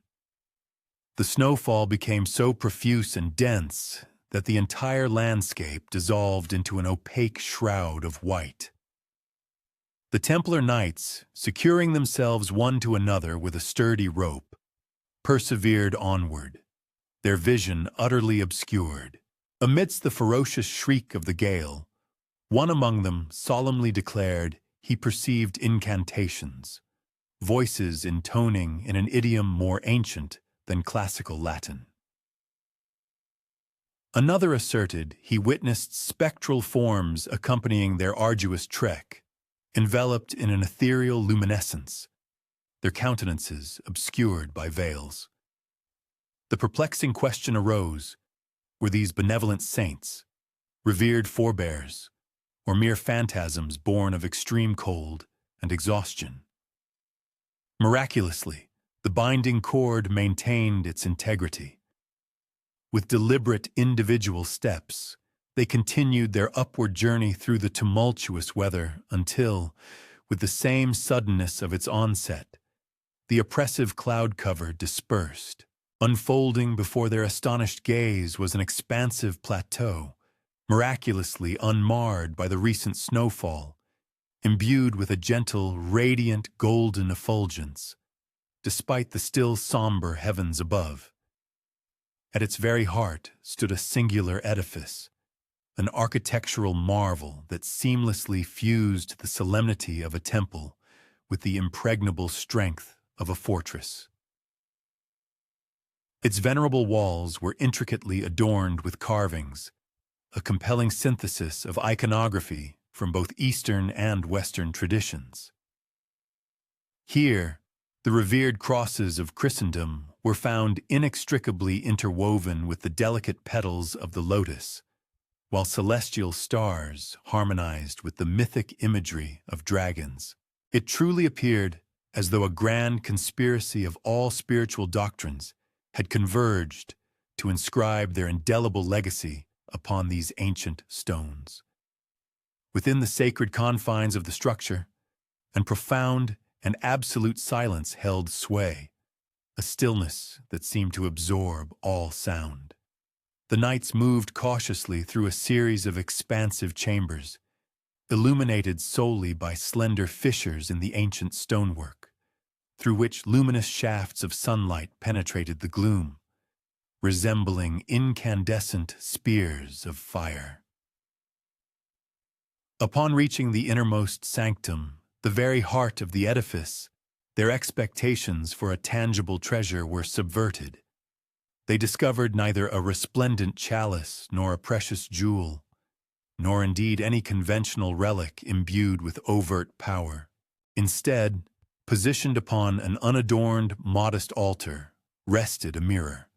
The snowfall became so profuse and dense that the entire landscape dissolved into an opaque shroud of white. The Templar knights, securing themselves one to another with a sturdy rope, persevered onward, their vision utterly obscured. Amidst the ferocious shriek of the gale, one among them solemnly declared he perceived incantations, voices intoning in an idiom more ancient than classical Latin. Another asserted he witnessed spectral forms accompanying their arduous trek, enveloped in an ethereal luminescence, their countenances obscured by veils. The perplexing question arose: were these benevolent saints, revered forebears, or mere phantasms born of extreme cold and exhaustion? Miraculously, the binding cord maintained its integrity. With deliberate individual steps, they continued their upward journey through the tumultuous weather until, with the same suddenness of its onset, the oppressive cloud cover dispersed. Unfolding before their astonished gaze was an expansive plateau, miraculously unmarred by the recent snowfall, imbued with a gentle, radiant golden effulgence. despite the still somber heavens above. At its very heart stood a singular edifice, an architectural marvel that seamlessly fused the solemnity of a temple with the impregnable strength of a fortress. Its venerable walls were intricately adorned with carvings, a compelling synthesis of iconography from both Eastern and Western traditions. Here, the revered crosses of Christendom were found inextricably interwoven with the delicate petals of the lotus, while celestial stars harmonized with the mythic imagery of dragons. It truly appeared as though a grand conspiracy of all spiritual doctrines had converged to inscribe their indelible legacy upon these ancient stones. Within the sacred confines of the structure, and profound and absolute silence held sway, a stillness that seemed to absorb all sound. The knights moved cautiously through a series of expansive chambers, illuminated solely by slender fissures in the ancient stonework, through which luminous shafts of sunlight penetrated the gloom, resembling incandescent spears of fire. Upon reaching the innermost sanctum, the very heart of the edifice, their expectations for a tangible treasure were subverted. They discovered neither a resplendent chalice nor a precious jewel, nor indeed any conventional relic imbued with overt power. Instead, positioned upon an unadorned, modest altar, rested a mirror.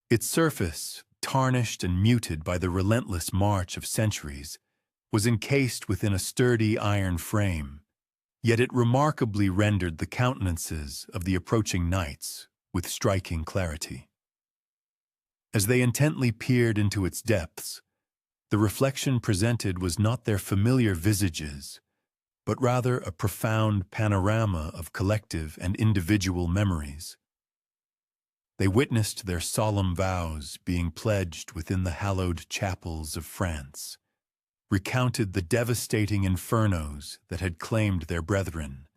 Its surface, tarnished and muted by the relentless march of centuries, was encased within a sturdy iron frame, yet it remarkably rendered the countenances of the approaching knights with striking clarity. As they intently peered into its depths, the reflection presented was not their familiar visages, but rather a profound panorama of collective and individual memories. They witnessed their solemn vows being pledged within the hallowed chapels of France, recounted the devastating infernos that had claimed their brethren,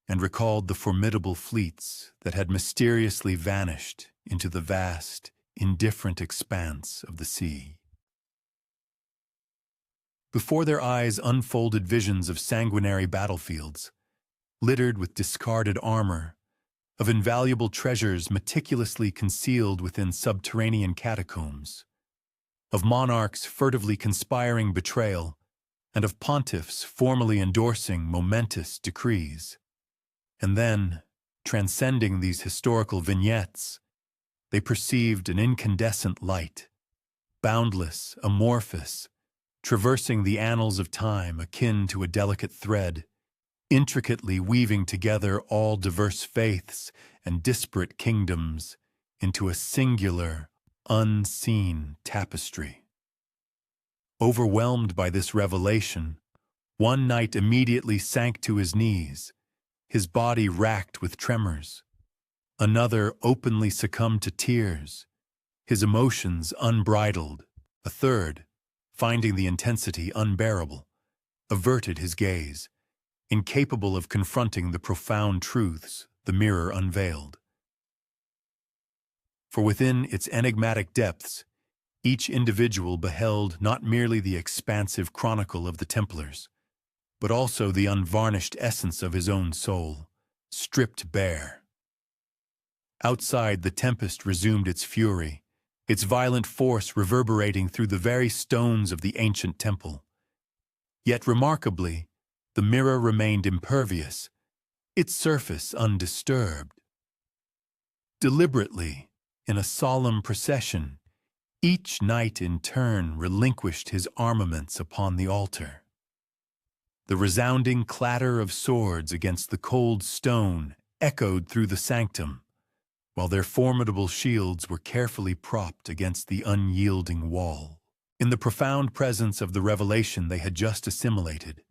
and recalled the formidable fleets that had mysteriously vanished into the vast, indifferent expanse of the sea. Before their eyes unfolded visions of sanguinary battlefields, littered with discarded armor, of invaluable treasures meticulously concealed within subterranean catacombs, of monarchs furtively conspiring betrayal, and of pontiffs formally endorsing momentous decrees. And then, transcending these historical vignettes, they perceived an incandescent light, boundless, amorphous, traversing the annals of time akin to a delicate thread, intricately weaving together all diverse faiths and disparate kingdoms into a singular, unseen tapestry. Overwhelmed by this revelation, one knight immediately sank to his knees, his body racked with tremors. Another openly succumbed to tears, his emotions unbridled. A third, finding the intensity unbearable, averted his gaze, incapable of confronting the profound truths the mirror unveiled. For within its enigmatic depths, each individual beheld not merely the expansive chronicle of the Templars, but also the unvarnished essence of his own soul, stripped bare. Outside, the tempest resumed its fury, its violent force reverberating through the very stones of the ancient temple. Yet remarkably, the mirror remained impervious, its surface undisturbed. Deliberately, in a solemn procession, each knight in turn relinquished his armaments upon the altar. The resounding clatter of swords against the cold stone echoed through the sanctum, while their formidable shields were carefully propped against the unyielding wall. In the profound presence of the revelation they had just assimilated,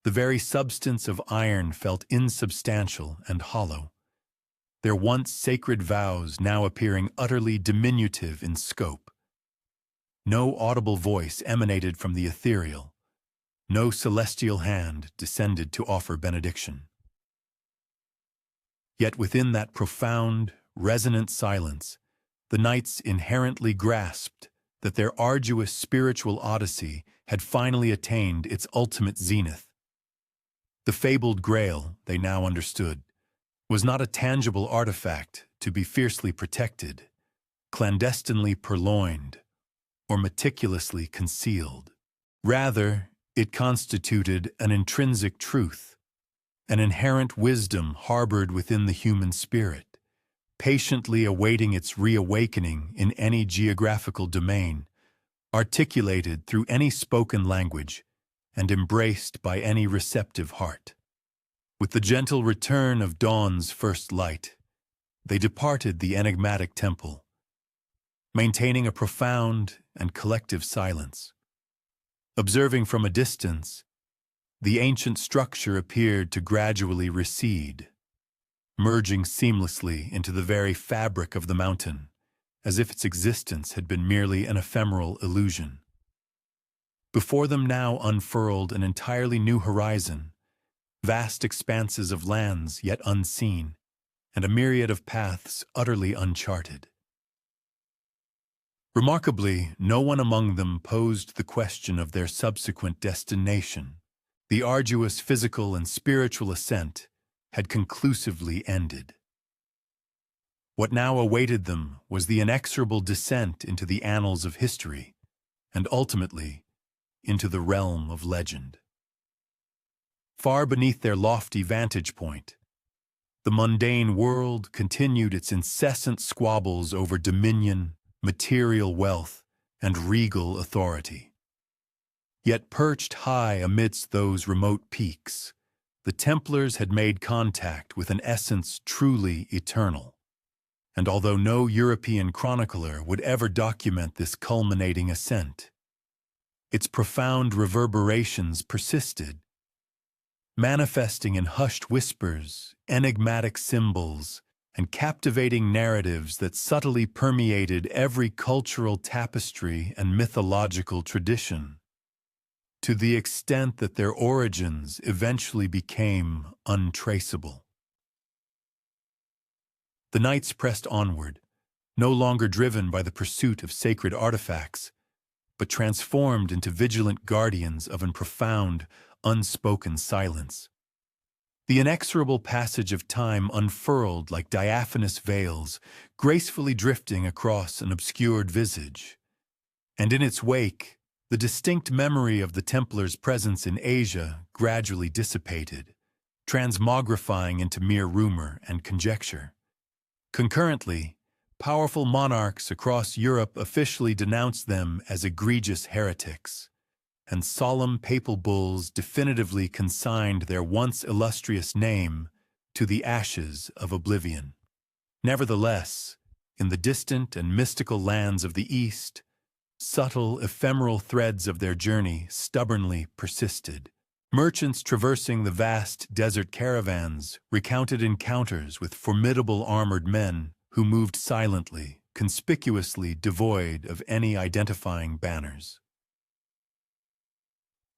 the very substance of iron felt insubstantial and hollow, their once sacred vows now appearing utterly diminutive in scope. No audible voice emanated from the ethereal, no celestial hand descended to offer benediction. Yet within that profound, resonant silence, the knights inherently grasped that their arduous spiritual odyssey had finally attained its ultimate zenith. The fabled Grail, they now understood, was not a tangible artifact to be fiercely protected, clandestinely purloined, or meticulously concealed. Rather, it constituted an intrinsic truth, an inherent wisdom harbored within the human spirit, patiently awaiting its reawakening in any geographical domain, articulated through any spoken language, and embraced by any receptive heart. With the gentle return of dawn's first light, they departed the enigmatic temple, maintaining a profound and collective silence. Observing from a distance, the ancient structure appeared to gradually recede, merging seamlessly into the very fabric of the mountain, as if its existence had been merely an ephemeral illusion. Before them now unfurled an entirely new horizon, vast expanses of lands yet unseen, and a myriad of paths utterly uncharted. Remarkably, no one among them posed the question of their subsequent destination. The arduous physical and spiritual ascent had conclusively ended. What now awaited them was the inexorable descent into the annals of history, and ultimately, into the realm of legend. Far beneath their lofty vantage point, the mundane world continued its incessant squabbles over dominion, material wealth, and regal authority. Yet perched high amidst those remote peaks, the Templars had made contact with an essence truly eternal. And although no European chronicler would ever document this culminating ascent, its profound reverberations persisted, manifesting in hushed whispers, enigmatic symbols, and captivating narratives that subtly permeated every cultural tapestry and mythological tradition, to the extent that their origins eventually became untraceable. The knights pressed onward, no longer driven by the pursuit of sacred artifacts, but transformed into vigilant guardians of a profound, unspoken silence. The inexorable passage of time unfurled like diaphanous veils, gracefully drifting across an obscured visage. And in its wake, the distinct memory of the Templars' presence in Asia gradually dissipated, transmogrifying into mere rumor and conjecture. Concurrently, powerful monarchs across Europe officially denounced them as egregious heretics, and solemn papal bulls definitively consigned their once illustrious name to the ashes of oblivion. Nevertheless, in the distant and mystical lands of the East, subtle, ephemeral threads of their journey stubbornly persisted. Merchants traversing the vast desert caravans recounted encounters with formidable armored men who moved silently, conspicuously devoid of any identifying banners.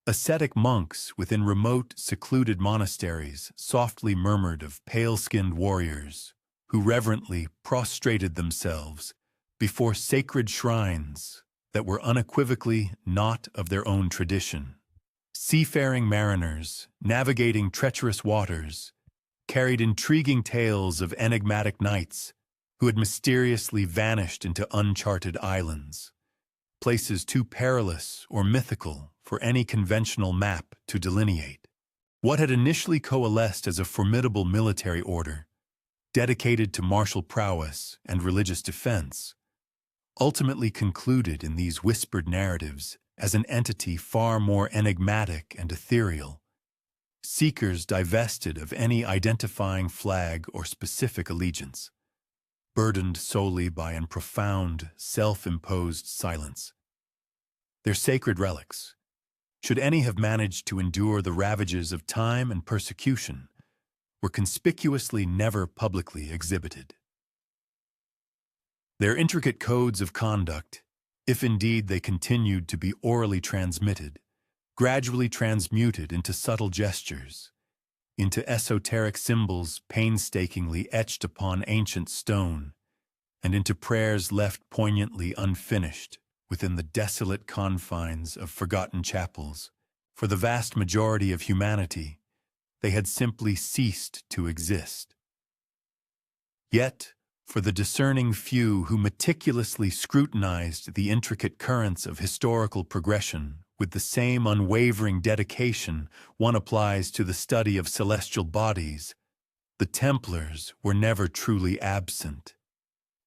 Ascetic monks within remote, secluded monasteries softly murmured of pale-skinned warriors who reverently prostrated themselves before sacred shrines that were unequivocally not of their own tradition. Seafaring mariners, navigating treacherous waters, carried intriguing tales of enigmatic knights who had mysteriously vanished into uncharted islands, places too perilous or mythical for any conventional map to delineate. What had initially coalesced as a formidable military order, dedicated to martial prowess and religious defense, ultimately concluded in these whispered narratives as an entity far more enigmatic and ethereal, seekers divested of any identifying flag or specific allegiance, burdened solely by a profound, self-imposed silence. Their sacred relics, should any have managed to endure the ravages of time and persecution, were conspicuously never publicly exhibited. Their intricate codes of conduct, if indeed they continued to be orally transmitted, gradually transmuted into subtle gestures, into esoteric symbols painstakingly etched upon ancient stone, and into prayers left poignantly unfinished within the desolate confines of forgotten chapels. For the vast majority of humanity, they had simply ceased to exist. Yet, for the discerning few who meticulously scrutinized the intricate currents of historical progression with the same unwavering dedication one applies to the study of celestial bodies, the Templars were never truly absent.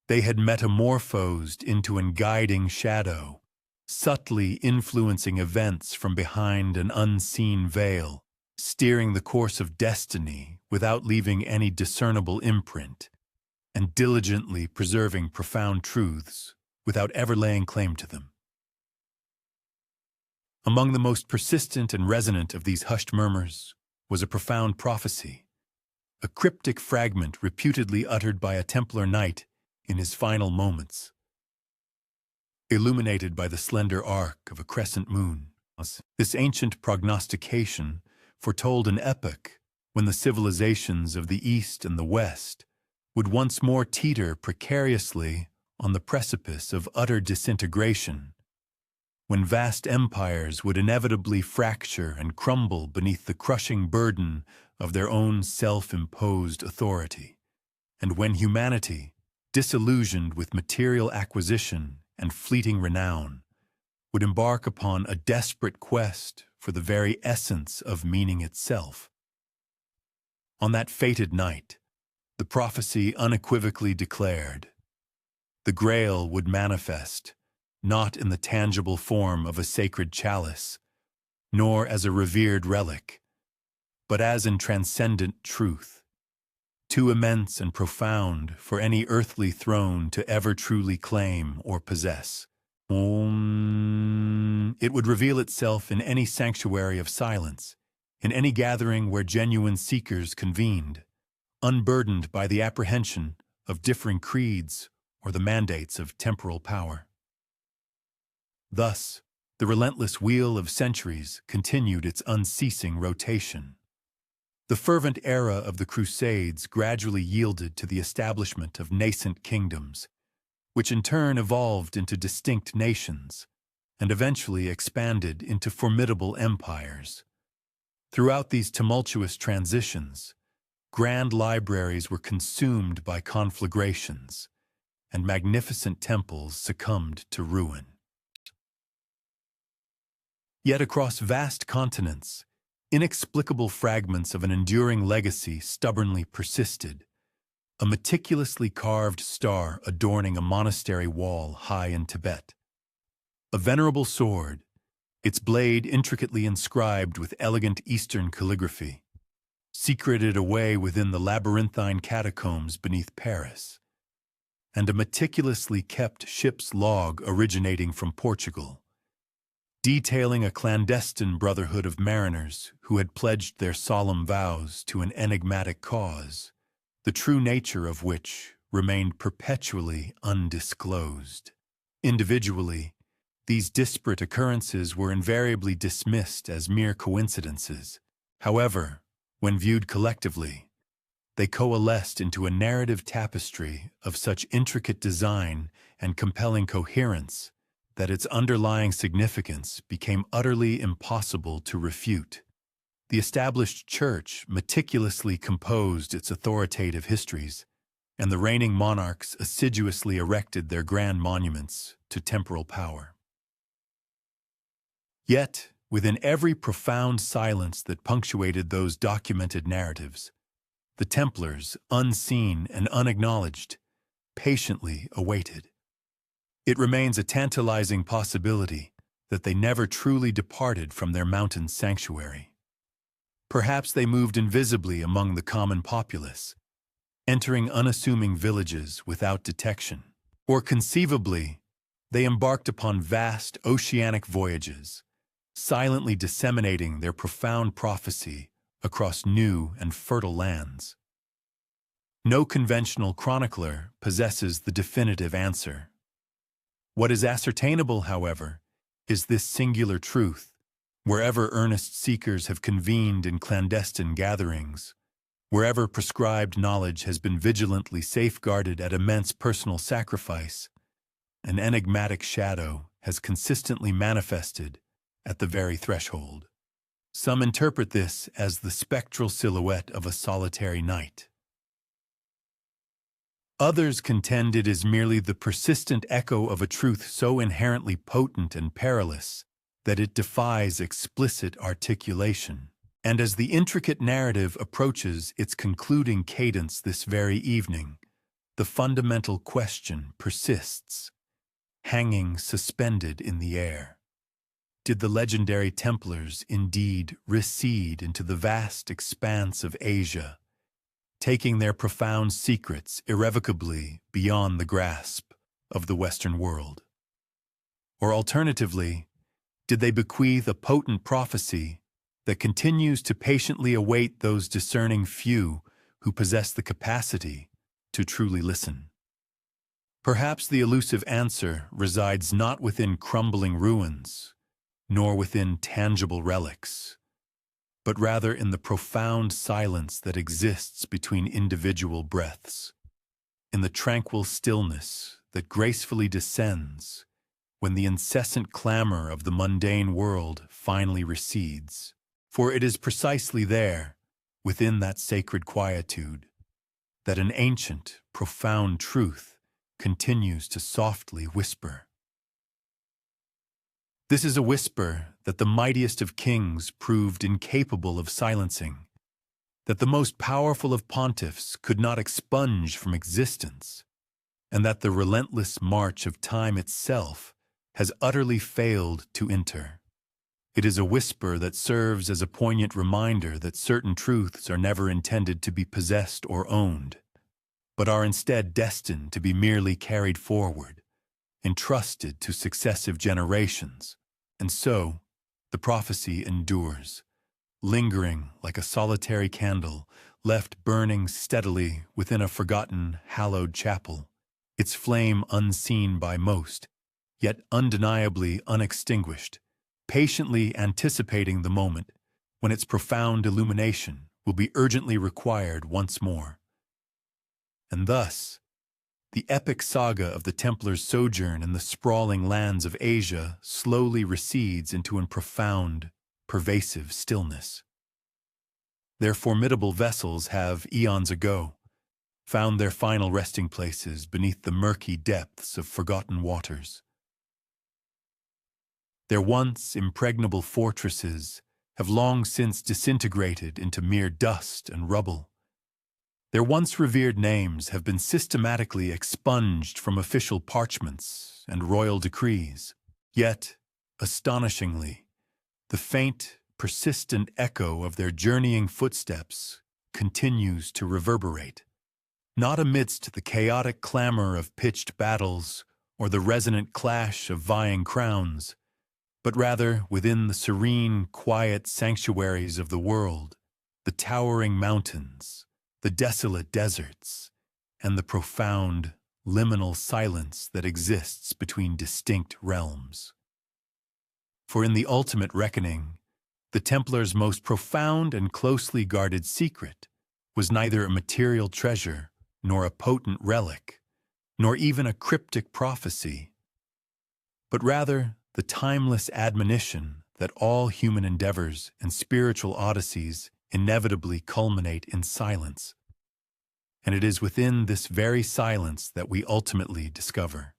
They had metamorphosed into an guiding shadow, subtly influencing events from behind an unseen veil, steering the course of destiny without leaving any discernible imprint, and diligently preserving profound truths without ever laying claim to them. Among the most persistent and resonant of these hushed murmurs was a profound prophecy, a cryptic fragment reputedly uttered by a Templar knight in his final moments. Illuminated by the slender arc of a crescent moon, this ancient prognostication foretold an epoch when the civilizations of the East and the West would once more teeter precariously on the precipice of utter disintegration, when vast empires would inevitably fracture and crumble beneath the crushing burden of their own self-imposed authority, and when humanity, disillusioned with material acquisition and fleeting renown, would embark upon a desperate quest for the very essence of meaning itself. On that fated night, the prophecy unequivocally declared, the Grail would manifest, not in the tangible form of a sacred chalice, nor as a revered relic, but as in transcendent truth, too immense and profound for any earthly throne to ever truly claim or possess. It would reveal itself in any sanctuary of silence, in any gathering where genuine seekers convened, unburdened by the apprehension of differing creeds or the mandates of temporal power. Thus, the relentless wheel of centuries continued its unceasing rotation. The fervent era of the Crusades gradually yielded to the establishment of nascent kingdoms, which in turn evolved into distinct nations, and eventually expanded into formidable empires. Throughout these tumultuous transitions, grand libraries were consumed by conflagrations, and magnificent temples succumbed to ruin. Yet across vast continents, inexplicable fragments of an enduring legacy stubbornly persisted, a meticulously carved star adorning a monastery wall high in Tibet, a venerable sword, its blade intricately inscribed with elegant Eastern calligraphy, secreted away within the labyrinthine catacombs beneath Paris, and a meticulously kept ship's log originating from Portugal, detailing a clandestine brotherhood of mariners who had pledged their solemn vows to an enigmatic cause, the true nature of which remained perpetually undisclosed. Individually, these disparate occurrences were invariably dismissed as mere coincidences. However, when viewed collectively, they coalesced into a narrative tapestry of such intricate design and compelling coherence that its underlying significance became utterly impossible to refute. The established church meticulously composed its authoritative histories, and the reigning monarchs assiduously erected their grand monuments to temporal power. Yet, within every profound silence that punctuated those documented narratives, the Templars, unseen and unacknowledged, patiently awaited. It remains a tantalizing possibility that they never truly departed from their mountain sanctuary. Perhaps they moved invisibly among the common populace, entering unassuming villages without detection. Or conceivably, they embarked upon vast oceanic voyages, silently disseminating their profound prophecy across new and fertile lands. No conventional chronicler possesses the definitive answer. What is ascertainable, however, is this singular truth, Wherever earnest seekers have convened in clandestine gatherings, wherever prescribed knowledge has been vigilantly safeguarded at immense personal sacrifice, an enigmatic shadow has consistently manifested at the very threshold. Some interpret this as the spectral silhouette of a solitary knight. Others contend it is merely the persistent echo of a truth so inherently potent and perilous that it defies explicit articulation. And as the intricate narrative approaches its concluding cadence this very evening, the fundamental question persists, hanging suspended in the air. Did the legendary Templars indeed recede into the vast expanse of Asia, taking their profound secrets irrevocably beyond the grasp of the Western world? Or alternatively, did they bequeath a potent prophecy that continues to patiently await those discerning few who possess the capacity to truly listen? Perhaps the elusive answer resides not within crumbling ruins, nor within tangible relics, but rather in the profound silence that exists between individual breaths, in the tranquil stillness that gracefully descends when the incessant clamor of the mundane world finally recedes. For it is precisely there, within that sacred quietude, that an ancient, profound truth continues to softly whisper. This is a whisper that the mightiest of kings proved incapable of silencing, that the most powerful of pontiffs could not expunge from existence, and that the relentless march of time itself has utterly failed to enter. It is a whisper that serves as a poignant reminder that certain truths are never intended to be possessed or owned, but are instead destined to be merely carried forward, entrusted to successive generations. And so, the prophecy endures, lingering like a solitary candle left burning steadily within a forgotten, hallowed chapel, its flame unseen by most, yet undeniably unextinguished, patiently anticipating the moment when its profound illumination will be urgently required once more. And thus, the epic saga of the Templars' sojourn in the sprawling lands of Asia slowly recedes into a profound, pervasive stillness. Their formidable vessels have, eons ago, found their final resting places beneath the murky depths of forgotten waters. Their once impregnable fortresses have long since disintegrated into mere dust and rubble. Their once revered names have been systematically expunged from official parchments and royal decrees. Yet, astonishingly, the faint, persistent echo of their journeying footsteps continues to reverberate, not amidst the chaotic clamor of pitched battles or the resonant clash of vying crowns, but rather within the serene, quiet sanctuaries of the world, the towering mountains, the desolate deserts, and the profound, liminal silence that exists between distinct realms. For in the ultimate reckoning, the Templars' most profound and closely guarded secret was neither a material treasure, nor a potent relic, nor even a cryptic prophecy, but rather the timeless admonition that all human endeavors and spiritual odysseys inevitably culminate in silence. And it is within this very silence that we ultimately discover